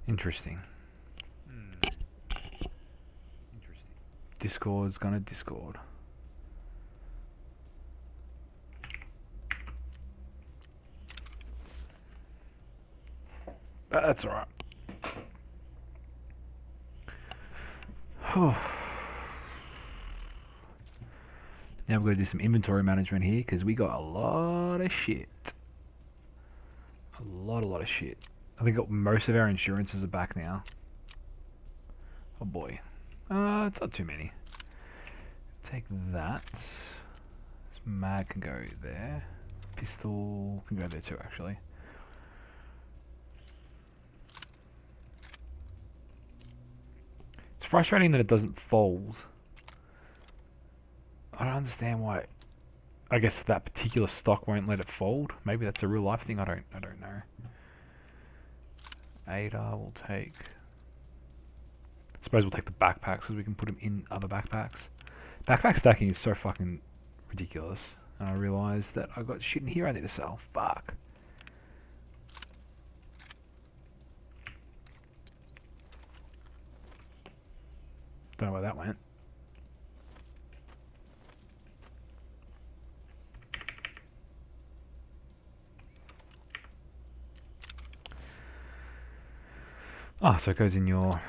Interesting. Discord's gonna Discord. But that's alright. Now we've got to do some inventory management here because we got a lot of shit. A lot of shit. I think most of our insurances are back now. Oh boy. It's not too many. Take that. This mag can go there. Pistol can go there too, actually. It's frustrating that it doesn't fold. I don't understand why. I guess that particular stock won't let it fold. Maybe that's a real life thing. I don't know. Ada will take. I suppose we'll take the backpacks because we can put them in other backpacks. Backpack stacking is so fucking ridiculous. And I realised that I got shit in here I need to sell. Fuck. Don't know where that went. Oh, so it goes in your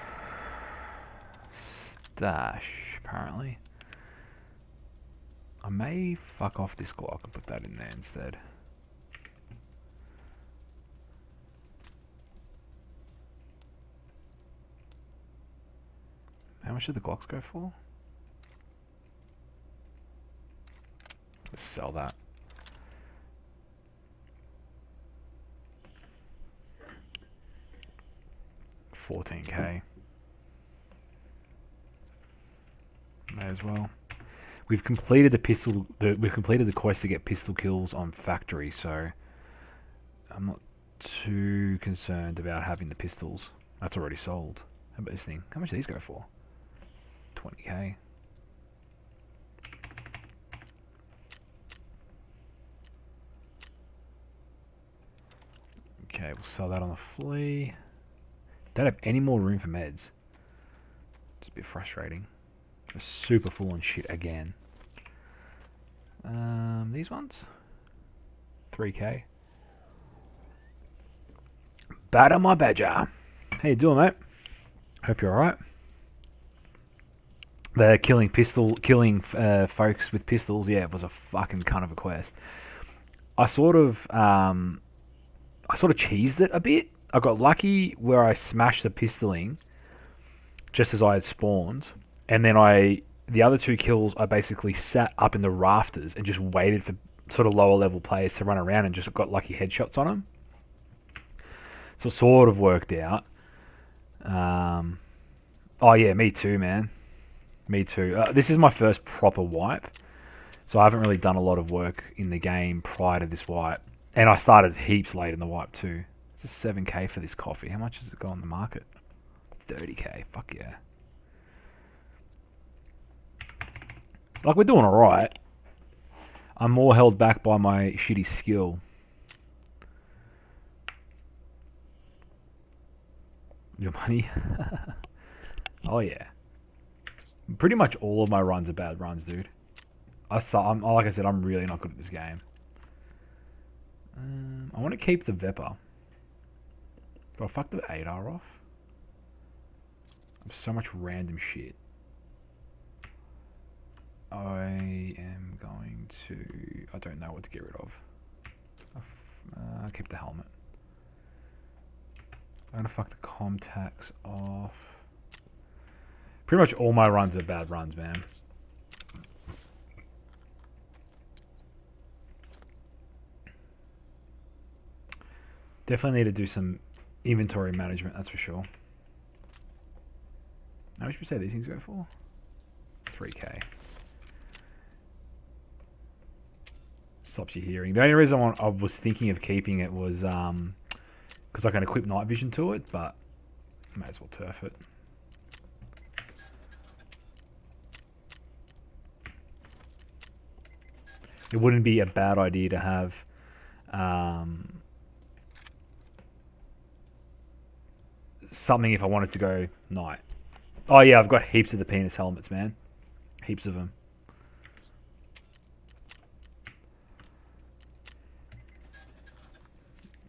stash, apparently. I may fuck off this Glock and put that in there instead. How much did the Glocks go for? Let's sell that. $14K. May as well. We've completed we've completed the quest to get pistol kills on factory, so I'm not too concerned about having the pistols. That's already sold. How about this thing? How much do these go for? 20K. Okay, we'll sell that on the flea. Don't have any more room for meds. It's a bit frustrating. We're super full on shit again. These ones? 3K. Batter my badger. How you doing, mate? Hope you're alright. The killing folks with pistols, yeah, it was a fucking cunt of a quest. I sort of cheesed it a bit. I got lucky where I smashed the pistoling just as I had spawned, and then the other two kills I basically sat up in the rafters and just waited for sort of lower level players to run around and just got lucky headshots on them. So it sort of worked out. Oh yeah, me too, man. Me too. This is my first proper wipe, so I haven't really done a lot of work in the game prior to this wipe, and I started heaps late in the wipe too. It's just 7K for this coffee. How much does it go on the market? 30K. Fuck yeah. Like, we're doing alright. I'm more held back by my shitty skill. Your money? Oh yeah. Pretty much all of my runs are bad runs, dude. Like I said, I'm really not good at this game. I want to keep the Vepper. Do I fuck the ADAR off? I have so much random shit. I am going to... I don't know what to get rid of. I'll keep the helmet. I'm going to fuck the contacts off. Pretty much all my runs are bad runs, man. Definitely need to do some inventory management, that's for sure. How much would you say these things go for? 3K. Stops your hearing. The only reason I was thinking of keeping it was because I can equip night vision to it, but I may as well turf it. It wouldn't be a bad idea to have something if I wanted to go night. Oh yeah, I've got heaps of the penis helmets, man. Heaps of them.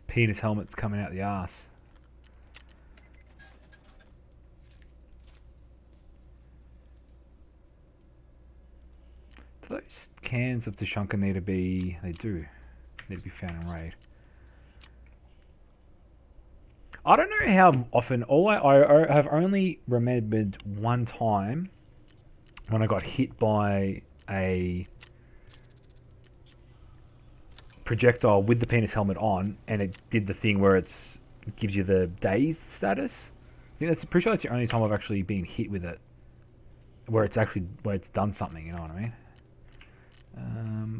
Penis helmets coming out the ass. Do those cans of Tushunka need to be... They do. Need to be found in raid. I don't know how often... I have only remembered one time when I got hit by a projectile with the penis helmet on, and it did the thing where it gives you the dazed status. I think that's pretty sure that's the only time I've actually been hit with it, where it's done something. You know what I mean?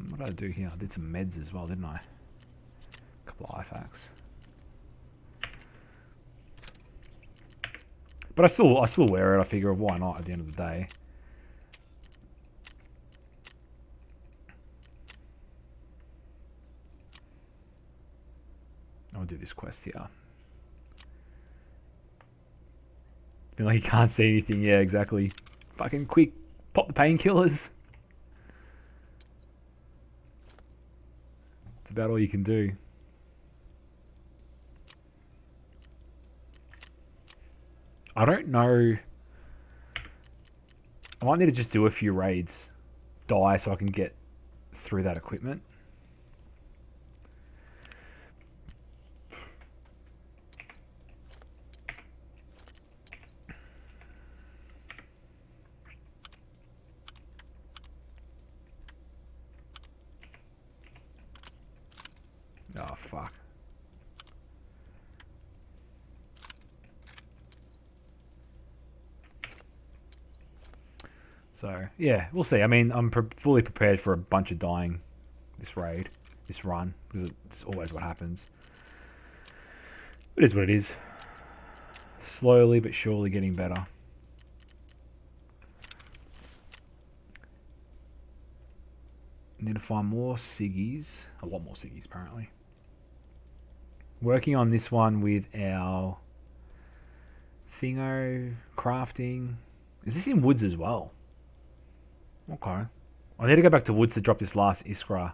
What did I do here? I did some meds as well, didn't I? A couple of IFAKs. But I still wear it. I figure, why not? At the end of the day. I'll do this quest here. Been like, you can't see anything. Yeah, exactly. Fucking quick, pop the painkillers. It's about all you can do. I don't know. I might need to just do a few raids, die so I can get through that equipment. Oh, fuck. So, yeah, we'll see. I mean, I'm fully prepared for a bunch of dying this raid, this run, because it's always what happens. It is what it is. Slowly but surely getting better. Need to find more ciggies. A lot more ciggies, apparently. Working on this one with our thingo crafting. Is this in woods as well? Okay. I need to go back to woods to drop this last Iskra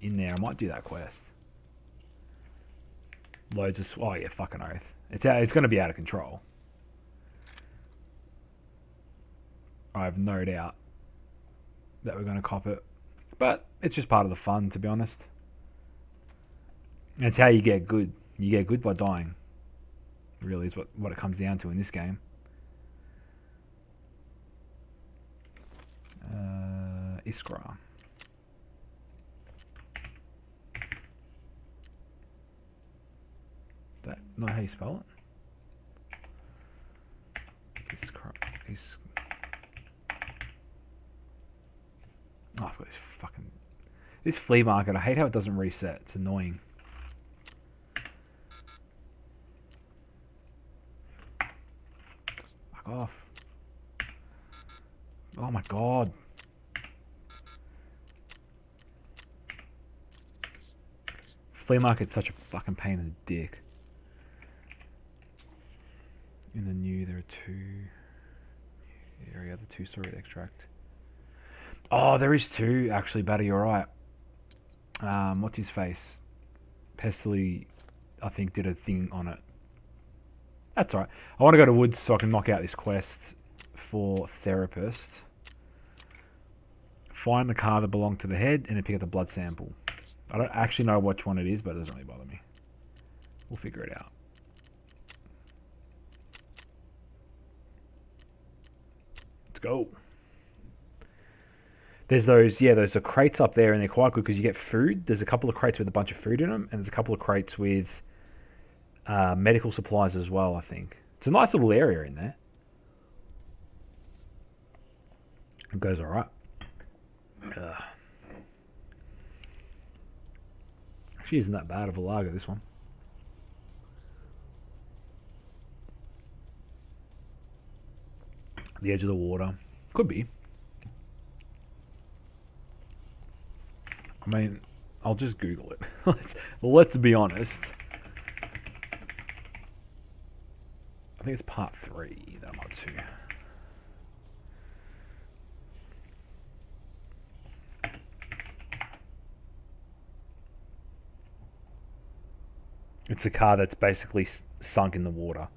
in there. I might do that quest. Loads of... Oh, yeah, fucking oath. It's going to be out of control. I have no doubt that we're going to cop it. But it's just part of the fun, to be honest. It's how you get good. You get good by dying. Really is what it comes down to in this game. Iskra. Is that not how you spell it? Iskra. Oh, I've got this fucking... This flea market, I hate how it doesn't reset. It's annoying. Fuck off. Oh my god. Flea market's such a fucking pain in the dick. In the new, there are two... Area, the two-story extract. Oh, there is two, actually, Batty, you're right. What's his face? Pestily, I think, did a thing on it. That's alright. I want to go to woods so I can knock out this quest for therapist. Find the car that belonged to the head and then pick up the blood sample. I don't actually know which one it is, but it doesn't really bother me. We'll figure it out. Let's go. There's those crates up there, and they're quite good because you get food. There's a couple of crates with a bunch of food in them, and there's a couple of crates with medical supplies as well, I think. It's a nice little area in there. It goes all right. Actually isn't that bad of a lager, this one. The edge of the water. Could be. I mean, I'll just Google it. Let's be honest. think it's part 3 that I'm up to. It's a car that's basically sunk in the water.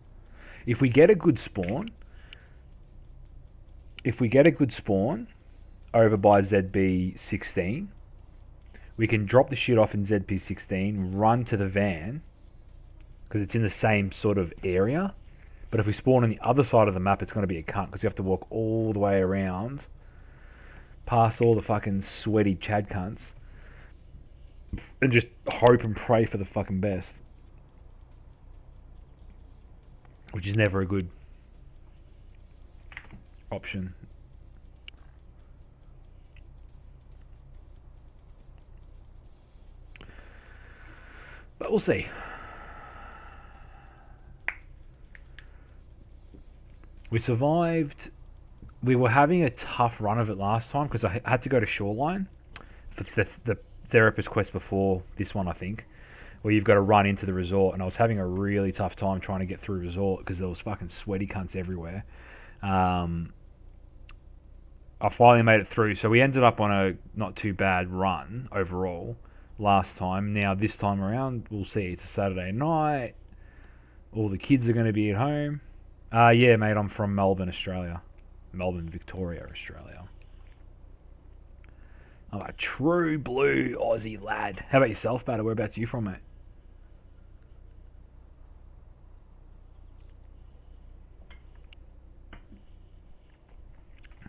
If we get a good spawn, over by ZB16, we can drop the shit off in ZP16, run to the van, because it's in the same sort of area. But if we spawn on the other side of the map, it's going to be a cunt, because you have to walk all the way around, past all the fucking sweaty Chad cunts, and just hope and pray for the fucking best. Which is never a good option. But we'll see. We survived. We were having a tough run of it last time because I had to go to Shoreline for the therapist quest before this one, I think, where you've got to run into the resort, and I was having a really tough time trying to get through resort because there was fucking sweaty cunts everywhere. I finally made it through, so we ended up on a not too bad run overall last time. Now this time around, we'll see. It's a Saturday night. All the kids are going to be at home. Yeah, mate, I'm from Melbourne, Australia. Melbourne, Victoria, Australia. I'm a true blue Aussie lad. How about yourself, Batter? Whereabouts are you from, mate?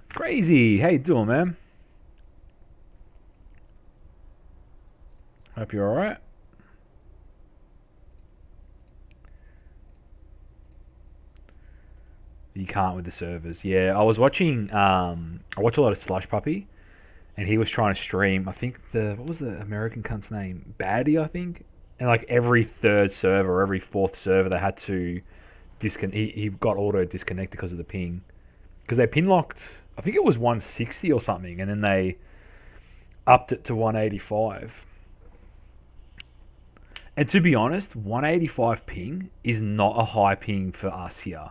Crazy. How you doing, man? Hope you're alright. You can't with the servers. Yeah, I was watching... I watch a lot of Slush Puppy, and he was trying to stream, I think what was the American cunt's name? Baddie, I think? And like every third server or every fourth server, they had to disconnect. He got auto disconnected because of the ping. Because they pin locked, I think it was 160 or something, and then they upped it to 185. And to be honest, 185 ping is not a high ping for us here.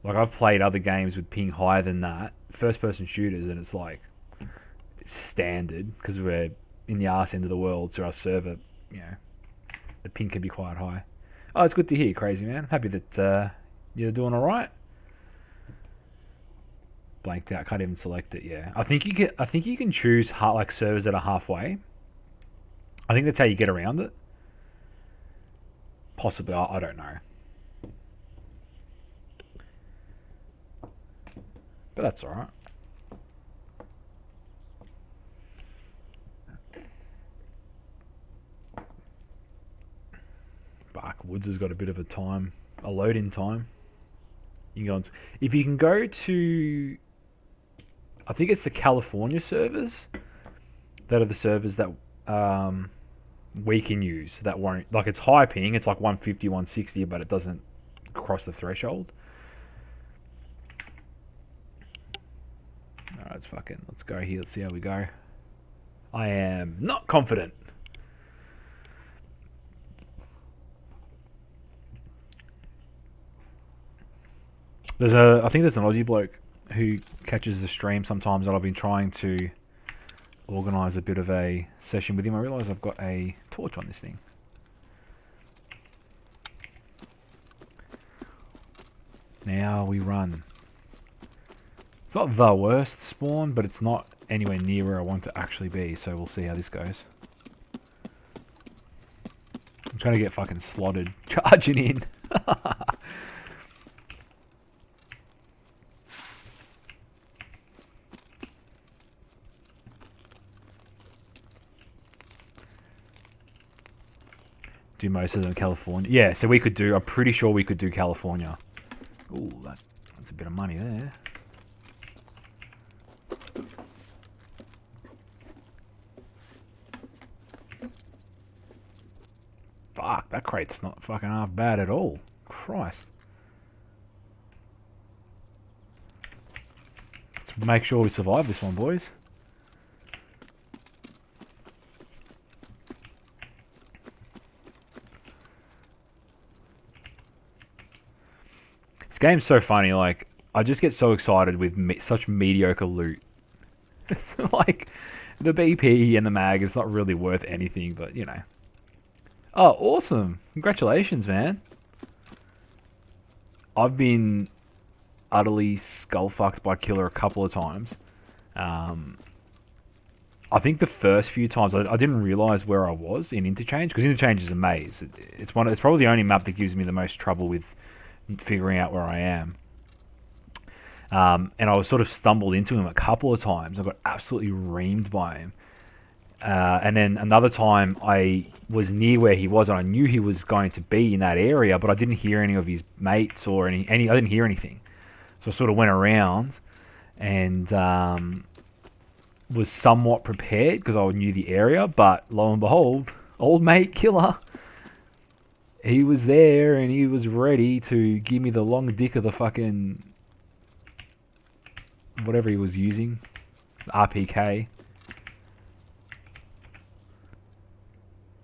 Like, I've played other games with ping higher than that, first-person shooters, and it's like standard because we're in the arse end of the world, so our server, the ping can be quite high. Oh, it's good to hear, crazy man. Happy that you're doing all right. Blanked out, can't even select it. Yeah, I think you can choose like servers that are halfway. I think that's how you get around it. Possibly, I don't know. But that's alright. Barkwoods has got a bit of a load-in time. You can go on, if you can go to, I think it's the California servers that are the servers that we can use that won't, like, it's high ping, it's like 150, 160, but it doesn't cross the threshold. Alright, let's go here. Let's see how we go. I am not confident. I think there's an Aussie bloke who catches the stream sometimes that I've been trying to organise a bit of a session with him. I realise I've got a torch on this thing. Now we run. It's not the worst spawn, but it's not anywhere near where I want to actually be, so we'll see how this goes. I'm trying to get fucking slotted. Charging in. Do most of them California. Yeah, so we could do, I'm pretty sure we could do California. Ooh, that's a bit of money there. Fuck, that crate's not fucking half bad at all. Christ. Let's make sure we survive this one, boys. This game's so funny. Like, I just get so excited with such mediocre loot. It's like the BP and the mag is not really worth anything, but you know. Oh, awesome! Congratulations, man. I've been utterly skull fucked by Killer a couple of times. I think the first few times I didn't realize where I was in Interchange, because Interchange is a maze. It's probably the only map that gives me the most trouble with figuring out where I am. And I was sort of stumbled into him a couple of times. I got absolutely reamed by him. And then another time I was near where he was, and I knew he was going to be in that area, but I didn't hear any of his mates or any. I didn't hear anything. So I sort of went around and was somewhat prepared because I knew the area, but lo and behold, old mate Killer, he was there and he was ready to give me the long dick of the fucking whatever he was using, RPK.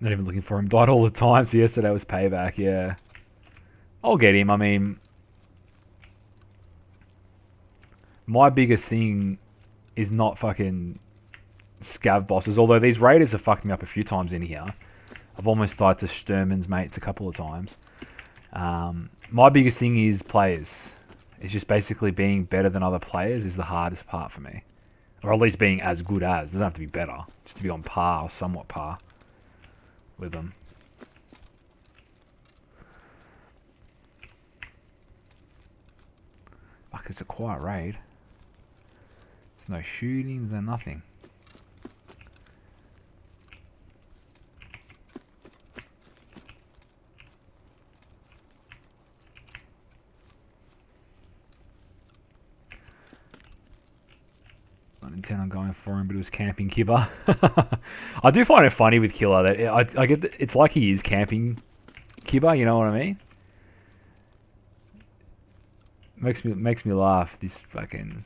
Not even looking for him. Died all the time, so yesterday was payback, yeah. I'll get him. I mean, my biggest thing is not fucking scav bosses, although these raiders have fucked me up a few times in here. I've almost died to Sturman's mates a couple of times. My biggest thing is players. It's just basically being better than other players is the hardest part for me. Or at least being as good as. It doesn't have to be better. Just to be on par or somewhat par with them. Fuck, it's a quiet raid. There's no shootings and nothing. Not intent on going for him, but it was camping Kibber. I do find it funny with Killer that I get it's like he is camping Kibber. You know what I mean? Makes me laugh. This fucking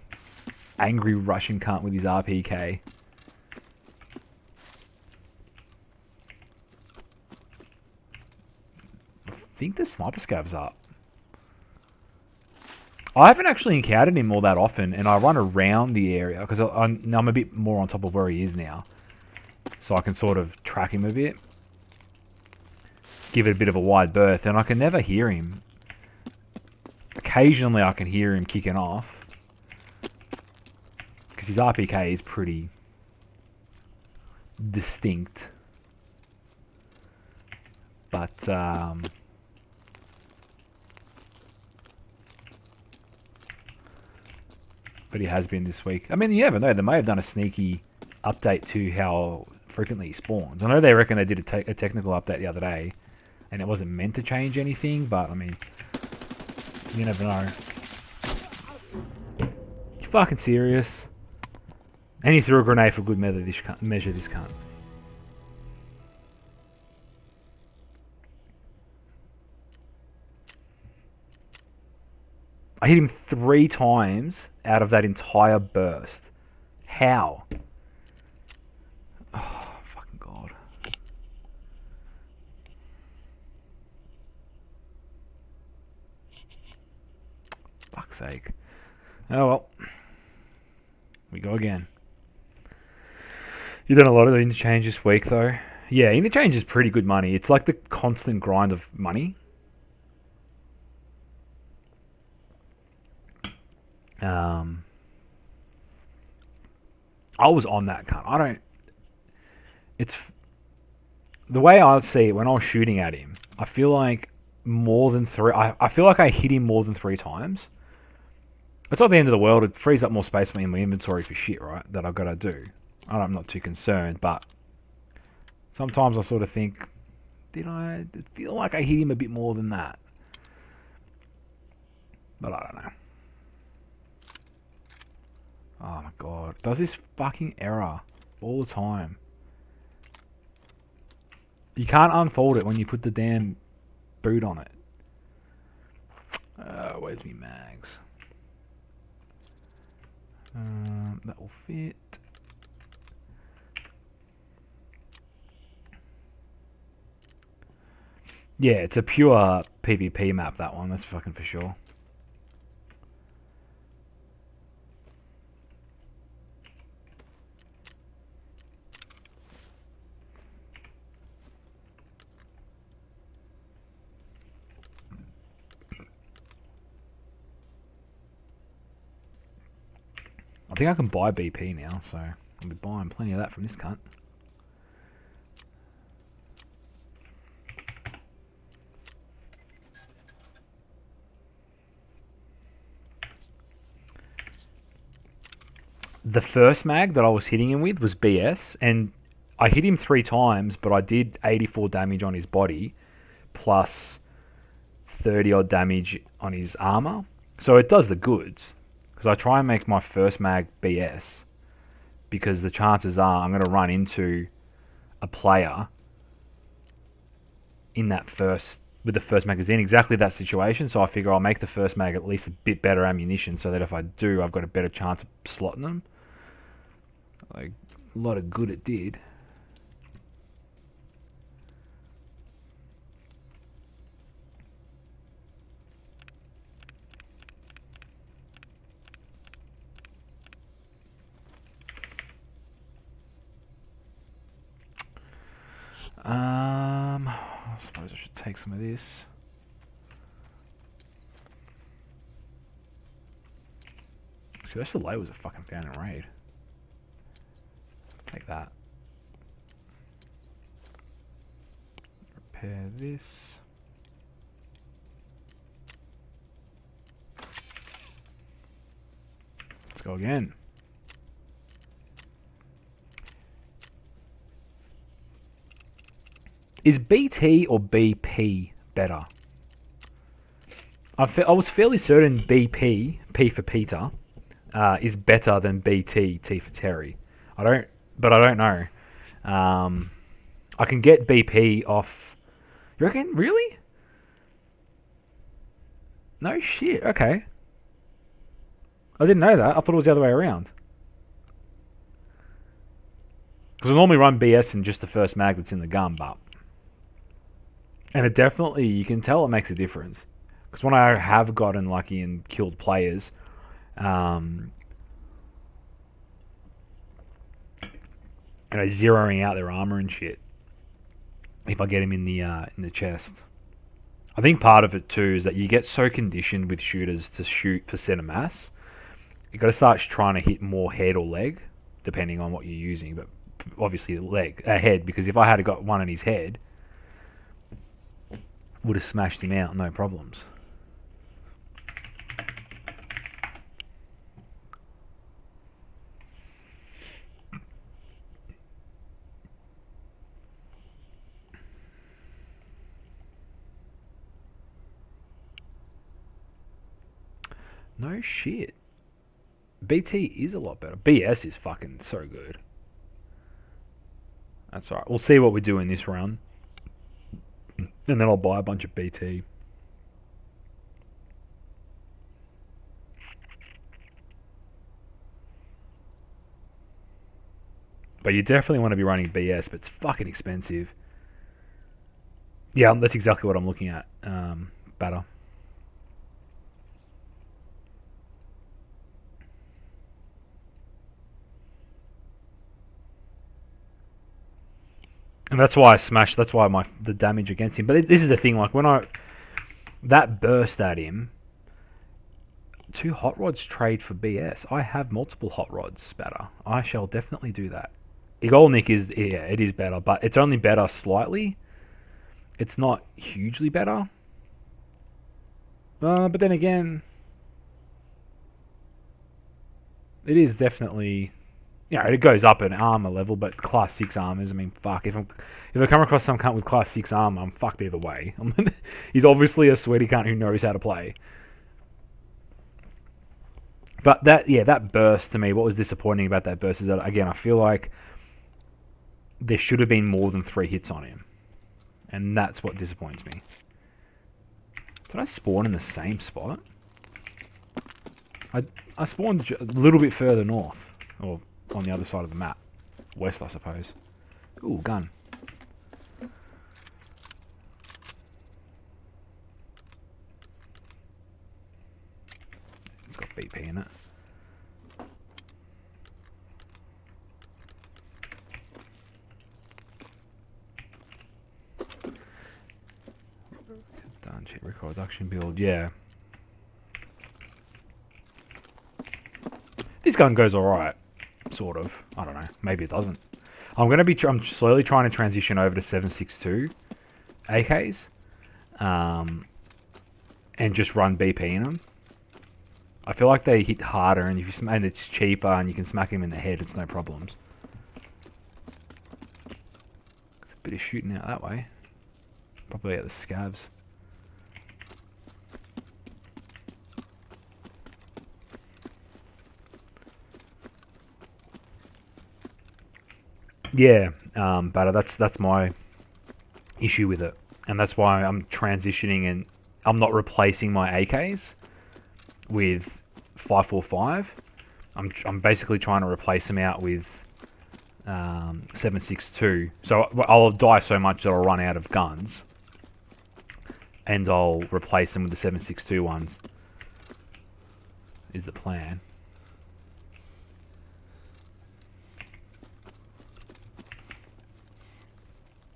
angry Russian cunt with his RPK. I think the sniper scav's up. I haven't actually encountered him all that often, and I run around the area because I'm a bit more on top of where he is now, so I can sort of track him a bit, give it a bit of a wide berth, and I can never hear him. Occasionally I can hear him kicking off because his RPK is pretty distinct, but he has been this week. I mean, you never know. They may have done a sneaky update to how frequently he spawns. I know they reckon they did a technical update the other day, and it wasn't meant to change anything, but, I mean, you never know. You fucking serious? And he threw a grenade for good measure, this cunt. I hit him 3 times out of that entire burst. How? Oh, fucking God. Fuck's sake. Oh well. We go again. You've done a lot of the interchange this week, though. Yeah, interchange is pretty good money. It's like the constant grind of money. I was on that cunt. It's the way I see it when I was shooting at him. I feel like more than 3. I feel like I hit him more than 3 times. It's not the end of the world. It frees up more space for me in my inventory for shit, right? That I've got to do. I'm not too concerned, but sometimes I sort of think, did I feel like I hit him a bit more than that? But I don't know. Oh my God. Does this fucking error all the time? You can't unfold it when you put the damn boot on it. Where's me mags? That will fit. Yeah, it's a pure PvP map, that one. That's fucking for sure. I think I can buy BP now, so I'll be buying plenty of that from this cunt. The first mag that I was hitting him with was BS, and I hit him 3 times, but I did 84 damage on his body, plus 30 odd damage on his armor. So it does the goods, because I try and make my first mag BS, because the chances are I'm going to run into a player in that with the first magazine, exactly that situation. So I figure I'll make the first mag at least a bit better ammunition, so that if I do, I've got a better chance of slotting them. Like, a lot of good it did. I suppose I should take some of this. Actually, this delay was a fucking found in raid. Take that. Repair this. Let's go again. Is BT or BP better? I was fairly certain BP, P for Peter, is better than BT, T for Terry. I don't know. I can get BP off. You reckon? Really? No shit. Okay. I didn't know that. I thought it was the other way around. Because I normally run BS in just the first mag that's in the gun, but... And it definitely, you can tell it makes a difference. Because when I have gotten lucky and killed players, zeroing out their armor and shit, if I get him in the chest. I think part of it too is that you get so conditioned with shooters to shoot for center mass. You got to start trying to hit more head or leg, depending on what you're using. But obviously head, because if I had got one in his head, would have smashed him out, no problems. No shit. BT is a lot better. BS is fucking so good. That's alright. We'll see what we do in this run. And then I'll buy a bunch of BT. But you definitely want to be running BS, but it's fucking expensive. Yeah, that's exactly what I'm looking at. Better. And that's why I smashed. That's why the damage against him. But this is the thing. Like when that burst at him, 2 hot rods trade for BS. I have multiple hot rods. Better. I shall definitely do that. Igolnik it is better, but it's only better slightly. It's not hugely better. But then again, it is definitely. It goes up an armor level, but class 6 armors, I mean, fuck. If I come across some cunt with class 6 armor, I'm fucked either way. He's obviously a sweaty cunt who knows how to play. But that burst to me, what was disappointing about that burst is that, again, I feel like there should have been more than 3 hits on him. And that's what disappoints me. Did I spawn in the same spot? I spawned a little bit further north. Or on the other side of the map. West, I suppose. Ooh, gun. It's got BP in it. Done. Check record reduction build. Yeah. This gun goes alright. Sort of. I don't know. Maybe it doesn't. I'm slowly trying to transition over to 7.62 AKs. And just run BP in them. I feel like they hit harder, and if you and it's cheaper, and you can smack him in the head. It's no problems. It's a bit of shooting out that way. Probably at the scabs. Yeah, but that's my issue with it, and that's why I'm transitioning, and I'm not replacing my AKs with 5.45. I'm basically trying to replace them out with 7.62. So I'll die so much that I'll run out of guns, and I'll replace them with the 7.62 ones. Is the plan.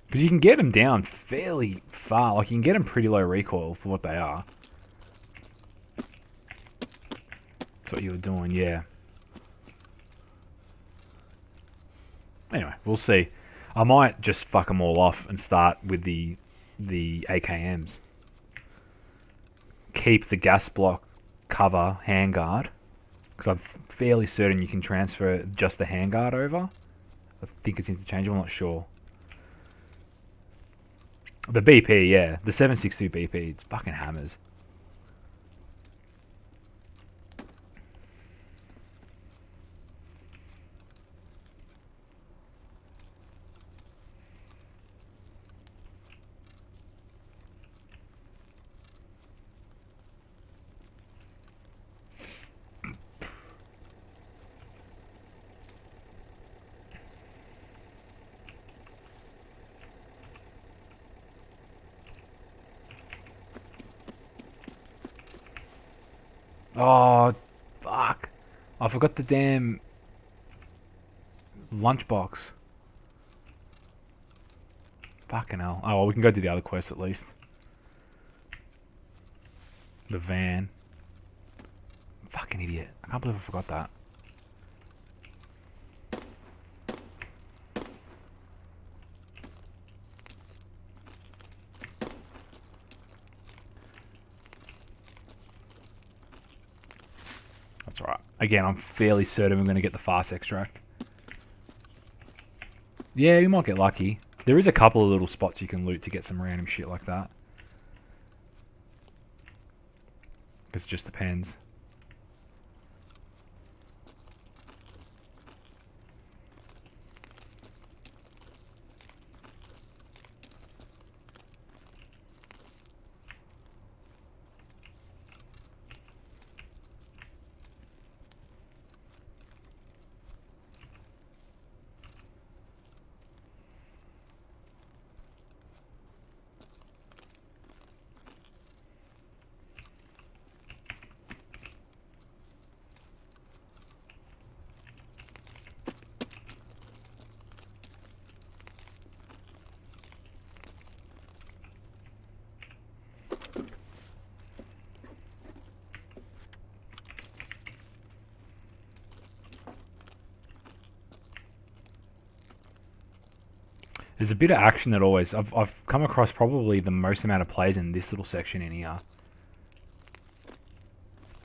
Because you can get them down fairly far. Like, you can get them pretty low recoil for what they are. That's what you were doing, yeah. Anyway, we'll see. I might just fuck them all off and start with the AKMs. Keep the gas block cover handguard. Because I'm fairly certain you can transfer just the handguard over. I think it's interchangeable, I'm not sure. The BP, yeah. The 7.62 BP, it's fucking hammers. Oh, fuck. I forgot the damn lunchbox. Fucking hell. Oh, well, we can go do the other quest at least. The van. Fucking idiot. I can't believe I forgot that. That's alright. Again, I'm fairly certain we're going to get the fast extract. Yeah, we might get lucky. There is a couple of little spots you can loot to get some random shit like that. It just depends. There's a bit of action that always... I've come across probably the most amount of players in this little section in here.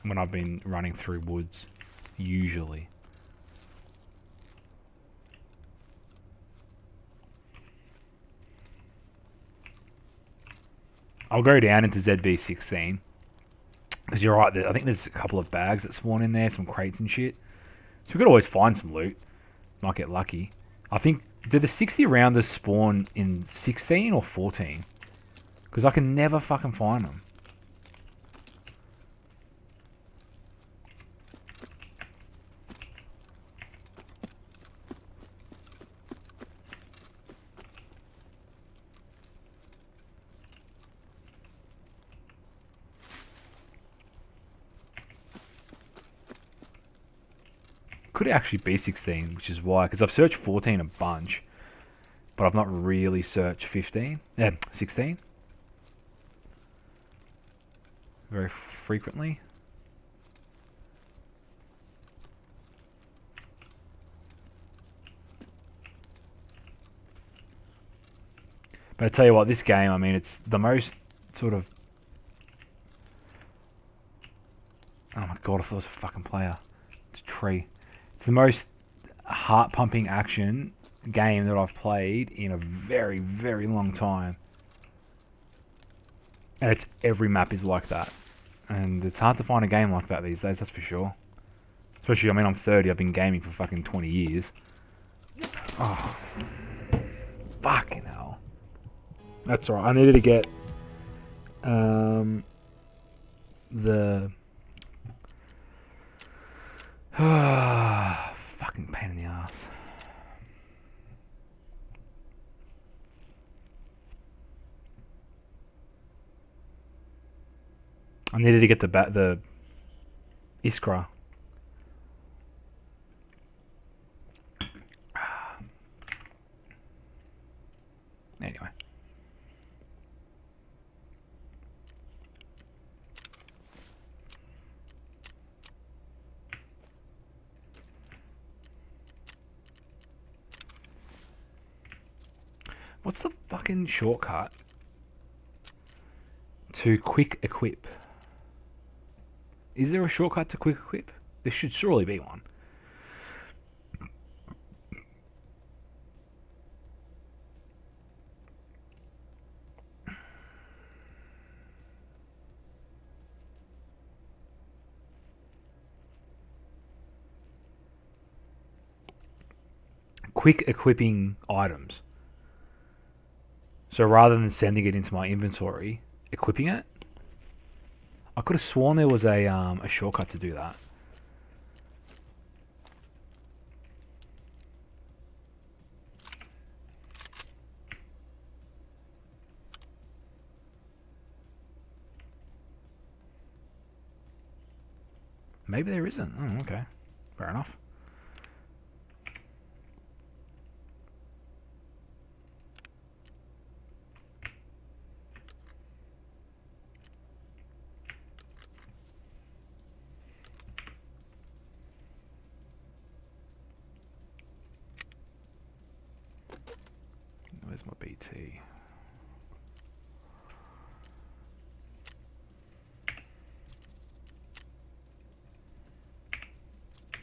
When I've been running through woods. Usually. I'll go down into ZB16. Because you're right, I think there's a couple of bags that spawn in there. Some crates and shit. So we could always find some loot. Might get lucky. I think... Did the 60 rounders spawn in 16 or 14? Because I can never fucking find them. Could actually be 16, which is why. Because I've searched 14 a bunch. But I've not really searched 15. 16. Very frequently. But I tell you what, this game, I mean, it's the most sort of... Oh my god, I thought it was a fucking player. It's a tree. It's the most heart-pumping action game that I've played in a very, very long time. And it's every map is like that. And it's hard to find a game like that these days, that's for sure. Especially, I mean, I'm 30, I've been gaming for fucking 20 years. Oh. Fucking hell. That's alright, I needed to get... the... fucking pain in the ass. I needed to get the Iskra. Anyway. What's the fucking shortcut to quick equip? Is there a shortcut to quick equip? There should surely be one. Quick equipping items. So rather than sending it into my inventory, equipping it? I could have sworn there was a shortcut to do that. Maybe there isn't. Oh, okay. Fair enough. Where's my BT?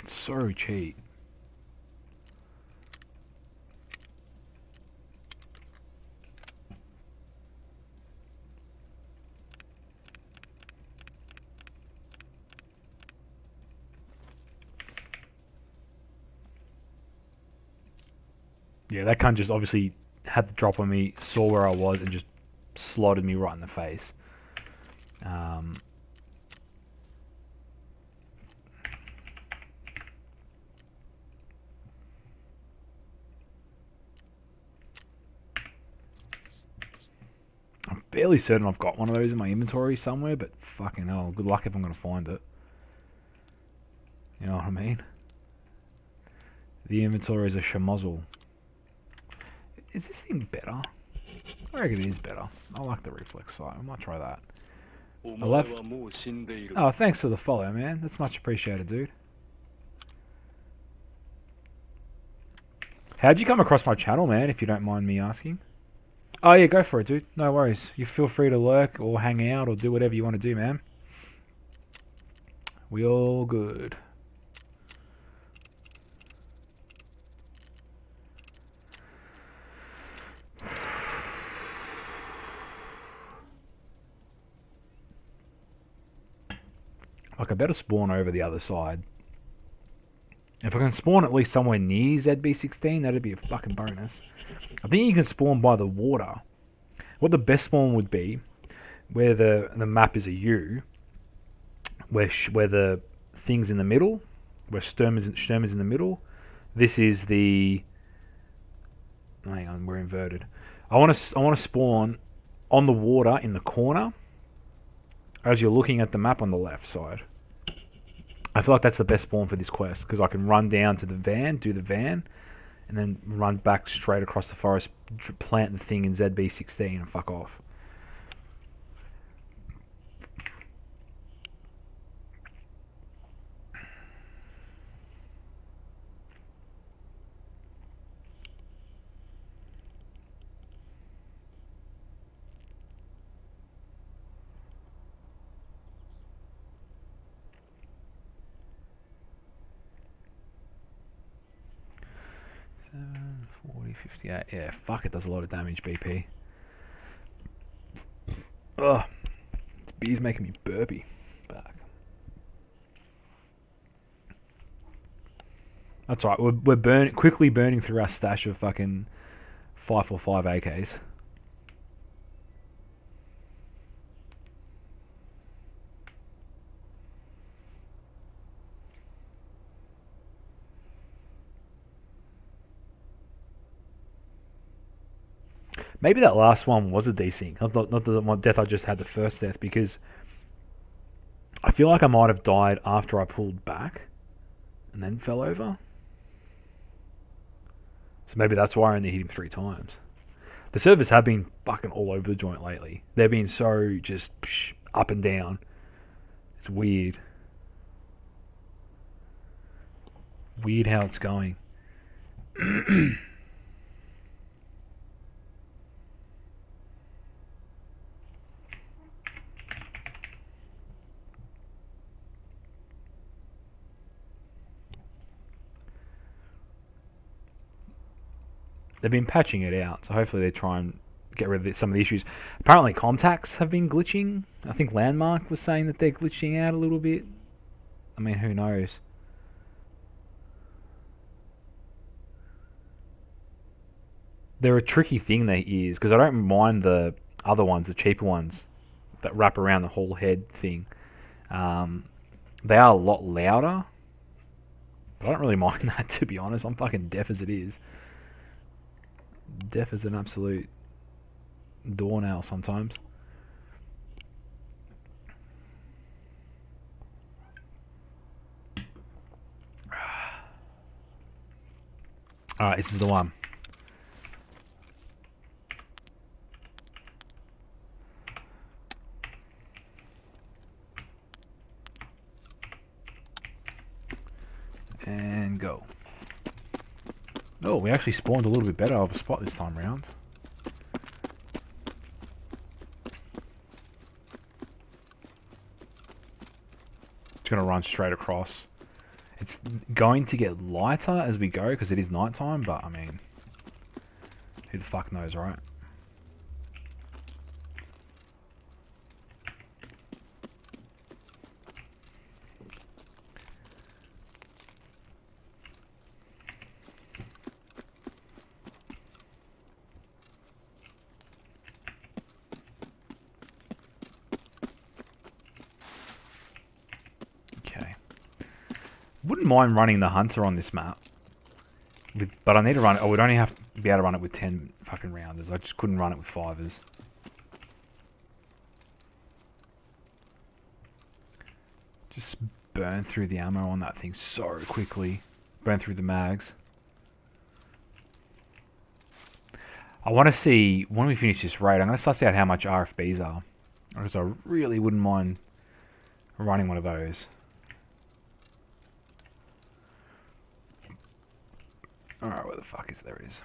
It's so cheap. Yeah, that cunt just obviously had the drop on me, saw where I was, and just slotted me right in the face. I'm fairly certain I've got one of those in my inventory somewhere, but fucking hell, good luck if I'm going to find it. You know what I mean? The inventory is a schmozzle. Is this thing better? I reckon it is better. I like the reflex sight. I might try that. I left. Oh, thanks for the follow, man. That's much appreciated, dude. How'd you come across my channel, man, if you don't mind me asking? Oh, yeah, go for it, dude. No worries. You feel free to lurk or hang out or do whatever you want to do, man. We all good. Like, I better spawn over the other side. If I can spawn at least somewhere near ZB16, that'd be a fucking bonus. I think you can spawn by the water. What the best spawn would be, where the map is a U, where the thing's in the middle, where Sturm is in the middle. This is the... Hang on, we're inverted. I want to spawn on the water in the corner, as you're looking at the map on the left side. I feel like that's the best spawn for this quest, because I can run down to the van, do the van, and then run back straight across the forest, plant the thing in ZB16 and fuck off. 58. Yeah, fuck, it does a lot of damage, BP. Ugh. This beer's making me burpy. Back. That's right. We're quickly burning through our stash of fucking 545 AKs. Maybe that last one was a desync. Not the one death I just had, the first death, because I feel like I might have died after I pulled back and then fell over. So maybe that's why I only hit him 3 times. The servers have been fucking all over the joint lately. They've been so just up and down. It's weird. Weird how it's going. They've been patching it out, so hopefully they try and get rid of some of the issues. Apparently contacts have been glitching. I think Landmark was saying that they're glitching out a little bit. I mean, who knows? They're a tricky thing, they is, because I don't mind the other ones, the cheaper ones, that wrap around the whole head thing. They are a lot louder, but I don't really mind that, to be honest. I'm fucking deaf as it is. Deaf as an absolute doornail sometimes. Alright, this is the one. And go. Oh, we actually spawned a little bit better of a spot this time around. It's going to run straight across. It's going to get lighter as we go because it is nighttime, but I mean, who the fuck knows, right? Wouldn't mind running the Hunter on this map. But I need to run it. I would only have to be able to run it with 10 fucking rounders. I just couldn't run it with 5ers. Just burn through the ammo on that thing so quickly. Burn through the mags. I want to see, when we finish this raid, I'm going to suss out how much RFBs are. Because I really wouldn't mind running one of those. Alright, where the fuck is there is?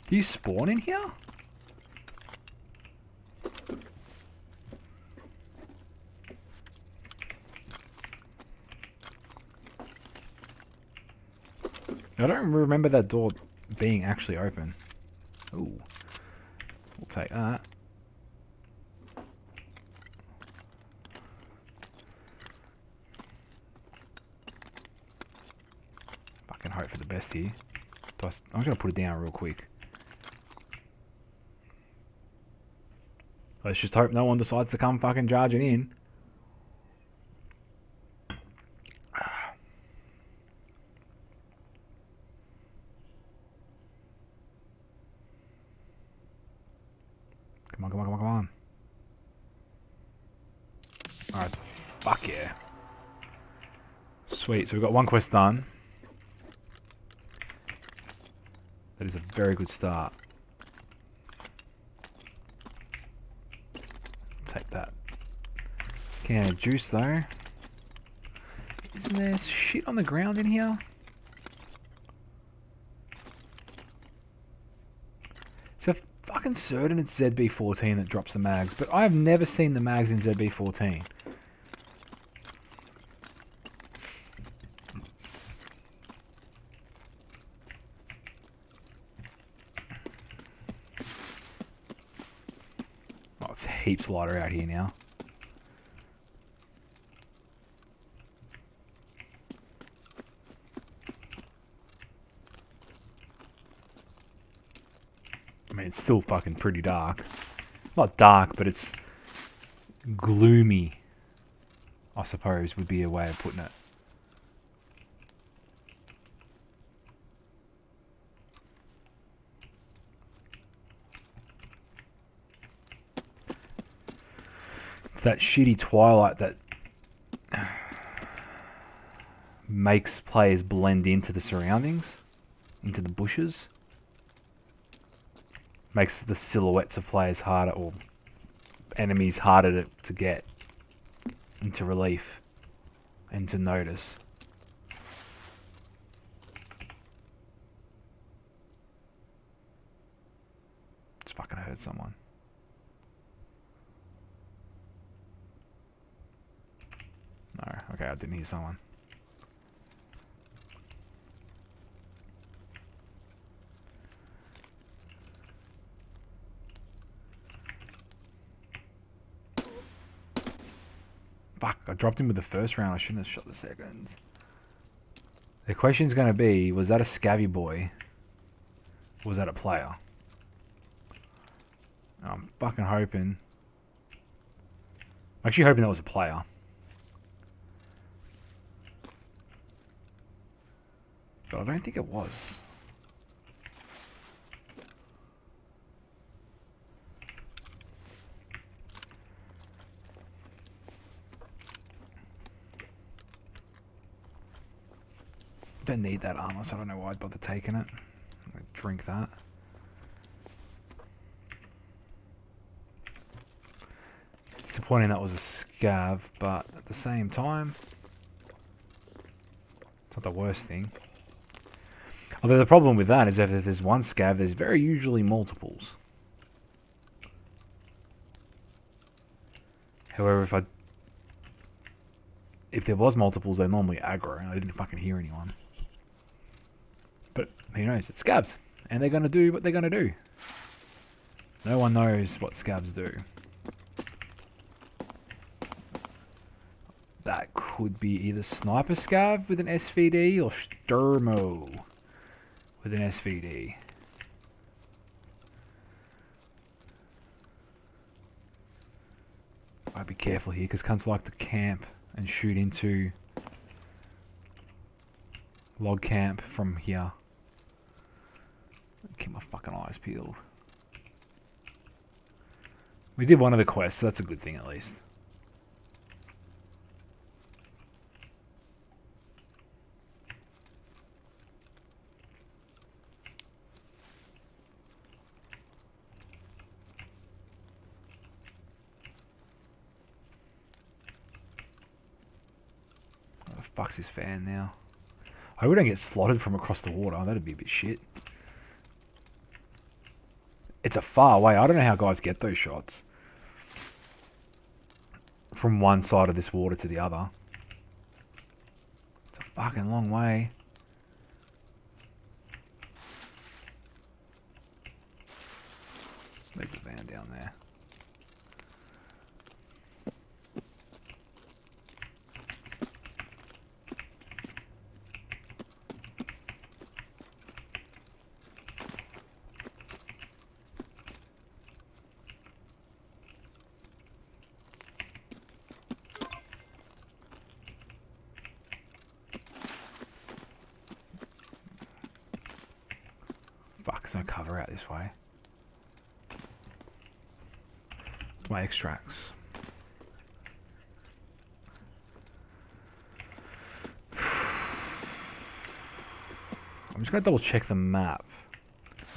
Do you spawn in here? I don't remember that door being actually open. Ooh. We'll take that. Fucking hope for the best here. I'm just gonna put it down real quick. Let's just hope no one decides to come fucking charging in. Come on, come on, come on, come on. Alright, fuck yeah. Sweet, so we've got one quest done. That is a very good start. Take that. Can of juice though. Isn't there shit on the ground in here? It's a fucking certain it's ZB14 that drops the mags, but I have never seen the mags in ZB14. Oh, it's heaps lighter out here now. I mean, it's still fucking pretty dark. Not dark, but it's gloomy, I suppose, would be a way of putting it. It's that shitty twilight that makes players blend into the surroundings, into the bushes. Makes the silhouettes of players harder, or enemies harder to get into relief and to notice. It's fucking hurt someone. No, okay, I didn't hear someone. Fuck, I dropped him with the first round. I shouldn't have shot the second. The question's going to be, was that a scabby boy? Or was that a player? I'm fucking hoping. I'm actually hoping that was a player. But I don't think it was. Don't need that armor, so I don't know why I'd bother taking it. I'll drink that. Disappointing that was a scav, but at the same time, it's not the worst thing. Although the problem with that is that if there's one scav, there's very usually multiples. However, if there was multiples, they're normally aggro, and I didn't fucking hear anyone. But who knows? It's scavs, and they're going to do what they're going to do. No one knows what scavs do. That could be either Sniper Scav with an SVD or Sturmo with an SVD. I'd be careful here because cunts like to camp and shoot into log camp from here. Keep my fucking eyes peeled. We did one of the quests, so that's a good thing at least. Where the fuck's his fan now? I hope we don't get slotted from across the water. That'd be a bit shit. It's a far way. I don't know how guys get those shots. From one side of this water to the other. It's a fucking long way. There's the van down there. Fuck, there's no cover out this way. What's my extracts? I'm just going to double check the map.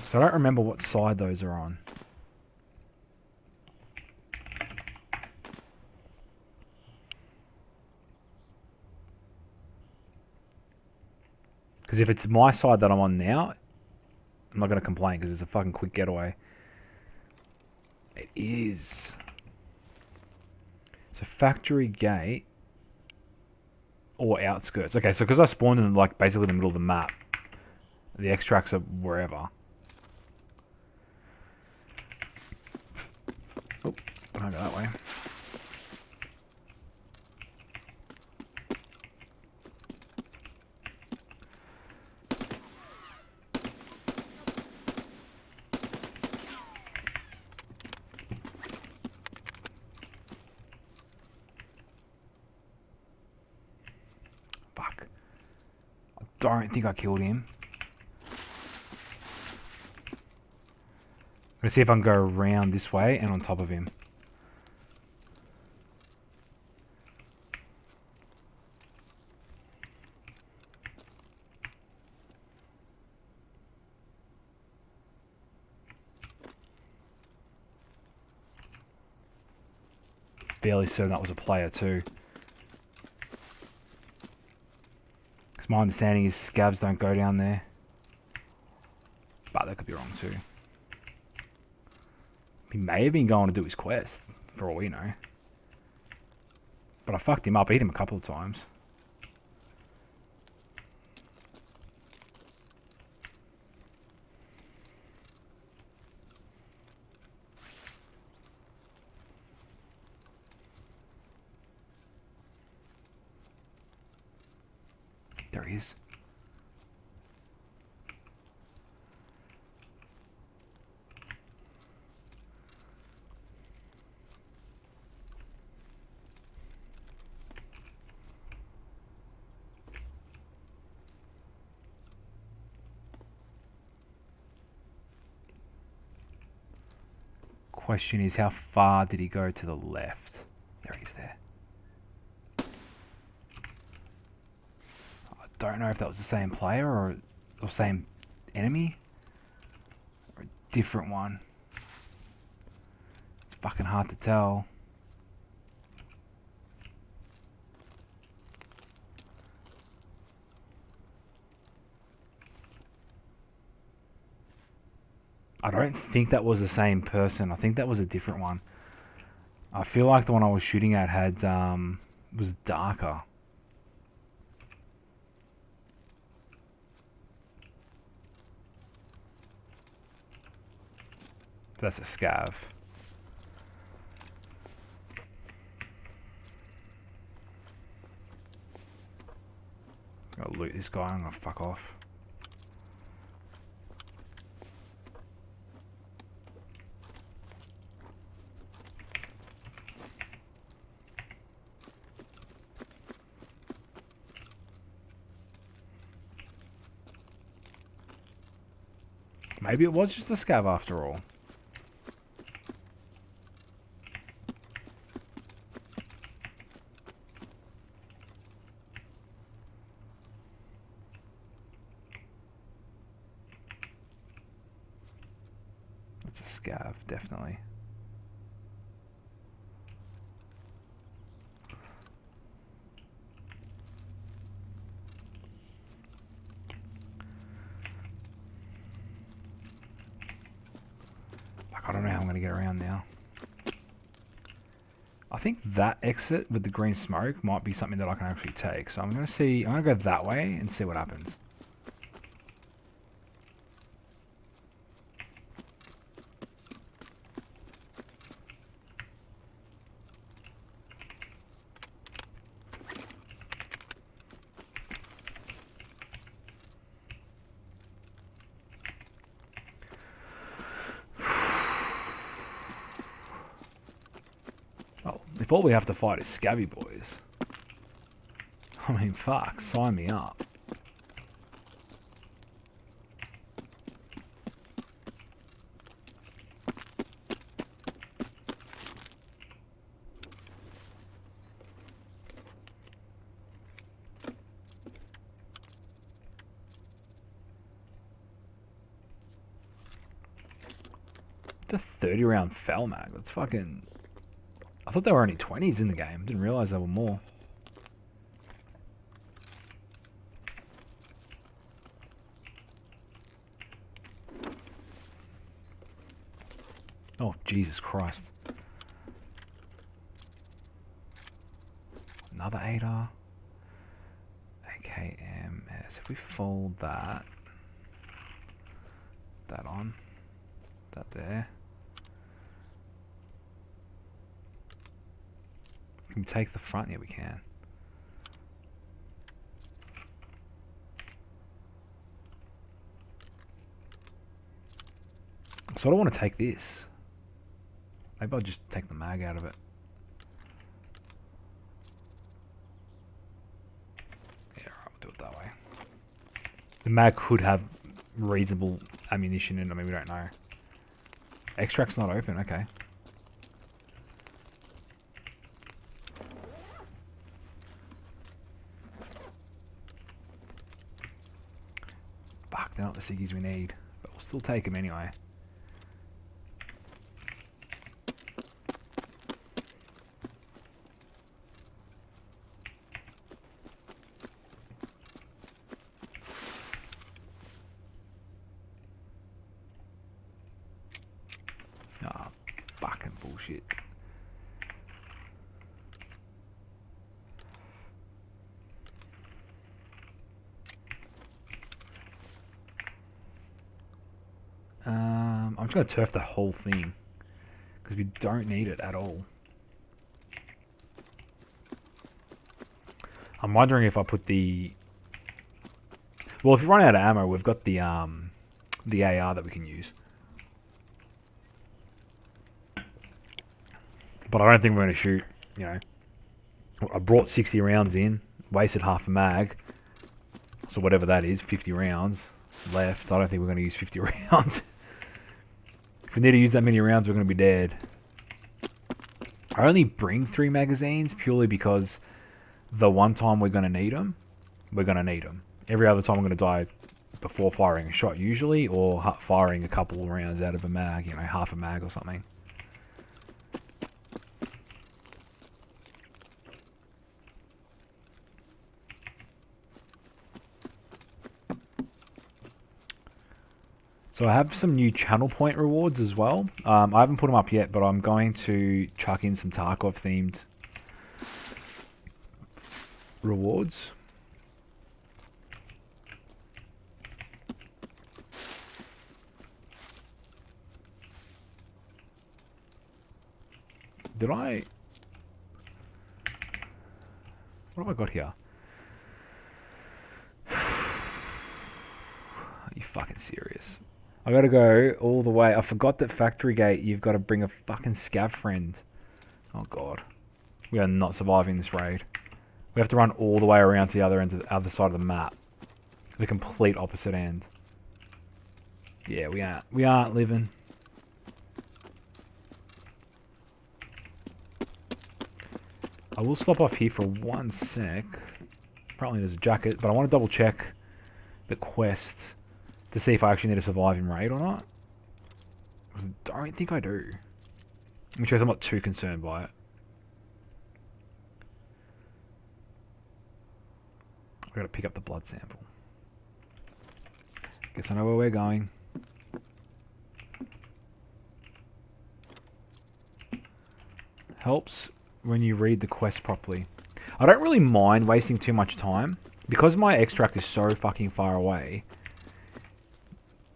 So I don't remember what side those are on. Because if it's my side that I'm on now, I'm not going to complain because it's a fucking quick getaway. It is. So factory gate or outskirts. Okay, so because I spawned in like basically the middle of the map, the extracts are wherever. Oh, I'll go that way. Fuck. I don't think I killed him. Let's see if I can go around this way and on top of him. Fairly certain that was a player too. Because my understanding is scavs don't go down there. But that could be wrong too. He may have been going to do his quest, for all we know. But I fucked him up. I hit him a couple of times. There he is. Question is, how far did he go to the left? There he is there. I don't know if that was the same player or same enemy or a different one. It's fucking hard to tell. I don't think that was the same person. I think that was a different one. I feel like the one I was shooting at had was darker. That's a scav. I'll loot this guy. I'm gonna fuck off. Maybe it was just a scav after all. It's a scav, definitely. I don't know how I'm going to get around now. I think that exit with the green smoke might be something that I can actually take. So I'm going to see. I'm going to go that way and see what happens. If all we have to fight is scabby boys, I mean, fuck, sign me up. It's a 30 round fell mag. That's fucking... I thought there were only 20s in the game. Didn't realize there were more. Oh, Jesus Christ. Another 8R. AKMS. If we fold that on, that there. Can we take the front? Yeah, we can. So I don't want to take this. Maybe I'll just take the mag out of it. Yeah, alright, we'll do it that way. The mag could have reasonable ammunition in it. I mean, we don't know. Extract's not open, okay. Fuck, they're not the ciggies we need. But we'll still take them anyway. Ah, fucking bullshit. I'm just going to turf the whole thing. Because we don't need it at all. I'm wondering if I put the... Well, if we run out of ammo, we've got the AR that we can use. But I don't think we're going to shoot, you know. I brought 60 rounds in, wasted half a mag. So whatever that is, 50 rounds left. I don't think we're going to use 50 rounds. If we need to use that many rounds, we're going to be dead. I only bring 3 magazines purely because the one time we're going to need them, we're going to need them. Every other time I'm going to die before firing a shot usually, or firing a couple of rounds out of a mag, you know, half a mag or something. So I have some new channel point rewards as well. I haven't put them up yet, but I'm going to chuck in some Tarkov themed rewards. Did I... What have I got here? Are you fucking serious? I gotta go all the way. I forgot that Factory Gate, you've got to bring a fucking scav friend. Oh god. We are not surviving this raid. We have to run all the way around to the other end, to the other side of the map. The complete opposite end. Yeah, we aren't living. I will stop off here for 1 sec. Apparently there's a jacket, but I want to double check the quest to see if I actually need to survive in raid or not. I don't think I do. In which case I'm not too concerned by it. I've got to pick up the blood sample. Guess I know where we're going. Helps when you read the quest properly. I don't really mind wasting too much time. Because my extract is so fucking far away,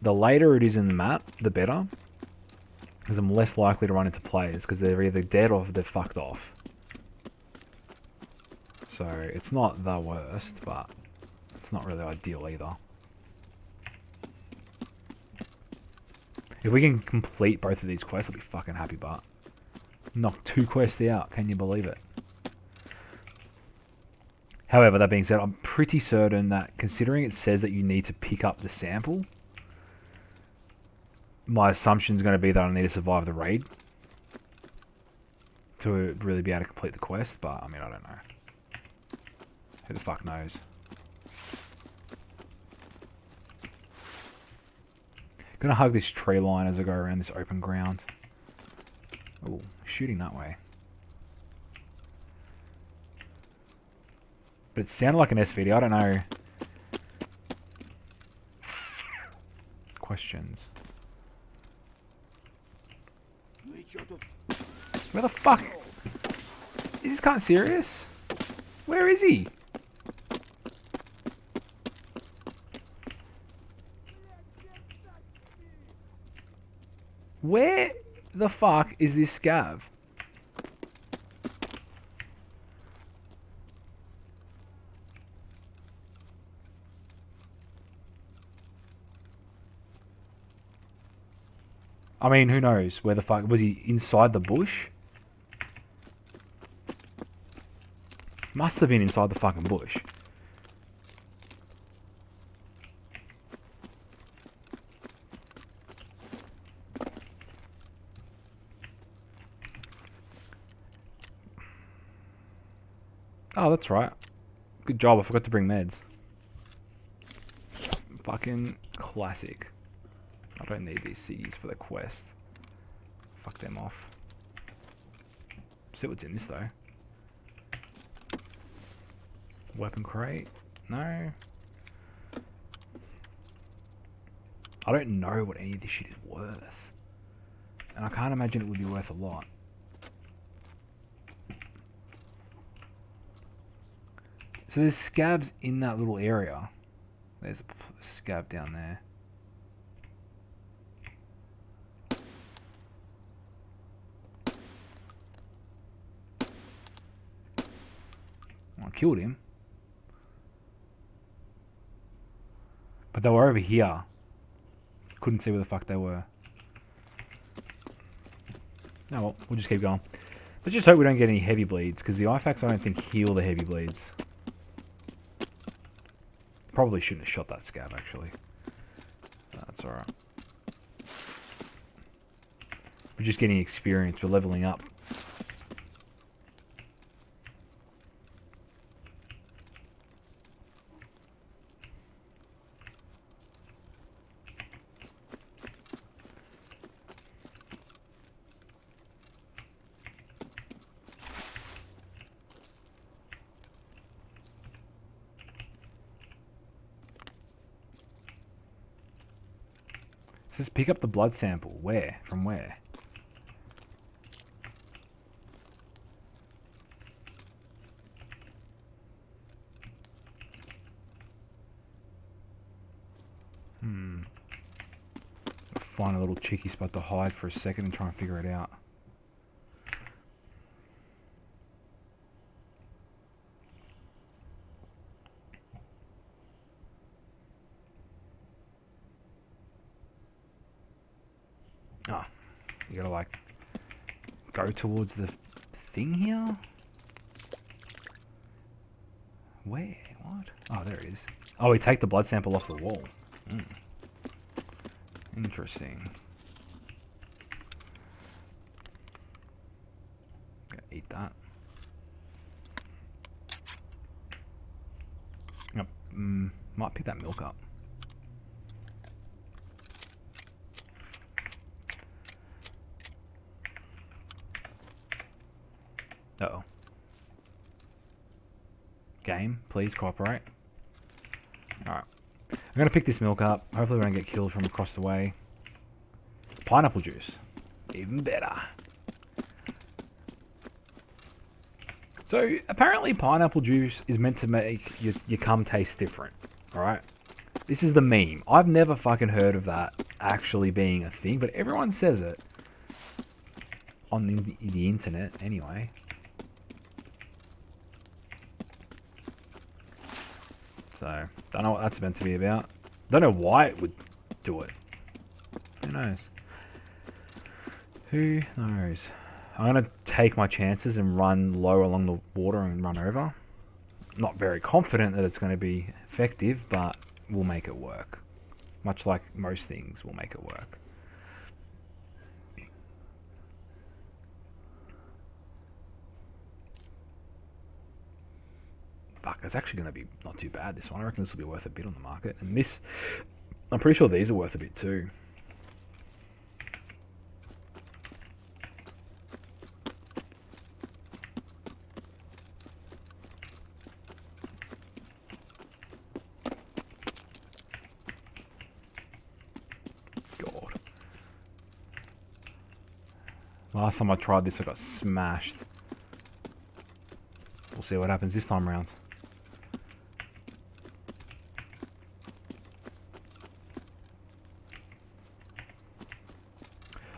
the later it is in the map, the better. Because I'm less likely to run into players, because they're either dead or they're fucked off. So, it's not the worst, but it's not really ideal either. If we can complete both of these quests, I'll be fucking happy, but... Knock 2 quests out, can you believe it? However, that being said, I'm pretty certain that considering it says that you need to pick up the sample, my assumption is going to be that I need to survive the raid to really be able to complete the quest, but I mean, I don't know. Who the fuck knows? Gonna hug this tree line as I go around this open ground. Oh, shooting that way. But it sounded like an SVD, I don't know. Questions. Where the fuck? Is this cunt serious? Where is he? Where the fuck is this scav? I mean, who knows where the fuck... Was he inside the bush? Must have been inside the fucking bush. Oh, that's right. Good job, I forgot to bring meds. Fucking classic. I don't need these ciggies for the quest. Fuck them off. See what's in this though. Weapon crate? No. I don't know what any of this shit is worth. And I can't imagine it would be worth a lot. So there's scabs in that little area. There's a scab down there. I killed him. But they were over here. Couldn't see where the fuck they were. Oh well, we'll just keep going. Let's just hope we don't get any heavy bleeds, because the IFAKs I don't think heal the heavy bleeds. Probably shouldn't have shot that scab, actually. That's alright. We're just getting experience, we're leveling up. It says pick up the blood sample. Where? From where? Find a little cheeky spot to hide for a second and try and figure it out. Ah, you gotta like go towards the thing here? Where? What? Oh, there it is. Oh, we take the blood sample off the wall. Interesting. Gotta eat that. Yep. Might pick that milk up. Uh-oh. Game, please cooperate. Alright. I'm going to pick this milk up. Hopefully we don't get killed from across the way. Pineapple juice. Even better. So, apparently pineapple juice is meant to make your cum taste different. Alright? This is the meme. I've never fucking heard of that actually being a thing, but everyone says it. On the internet, anyway. So, don't know what that's meant to be about. Don't know why it would do it. Who knows? Who knows? I'm going to take my chances and run low along the water and run over. Not very confident that it's going to be effective, but we'll make it work. Much like most things, we'll make it work. Fuck, that's actually going to be not too bad, this one. I reckon this will be worth a bit on the market. And this, I'm pretty sure these are worth a bit too. Last time I tried this, I got smashed. We'll see what happens this time around.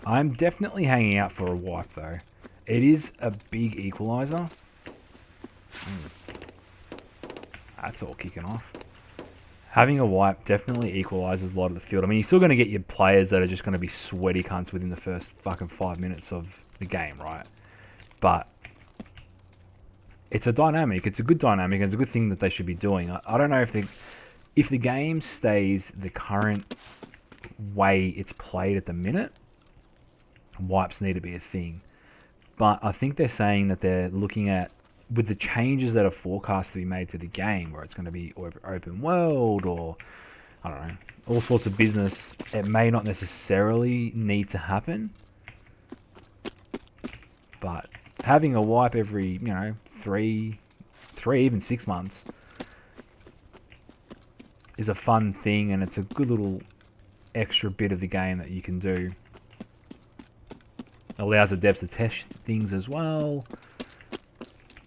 I'm definitely hanging out for a wipe, though. It is a big equalizer. That's all kicking off. Having a wipe definitely equalizes a lot of the field. I mean, you're still going to get your players that are just going to be sweaty cunts within the first fucking 5 minutes of the game, right? But it's a dynamic. It's a good dynamic. And it's a good thing that they should be doing. I don't know if the game stays the current way it's played at the minute, wipes need to be a thing. But I think they're saying that they're looking at, with the changes that are forecast to be made to the game, where it's going to be open world or, I don't know, all sorts of business, it may not necessarily need to happen. But having a wipe every, 3, even 6 months is a fun thing, and it's a good little extra bit of the game that you can do. Allows the devs to test things as well.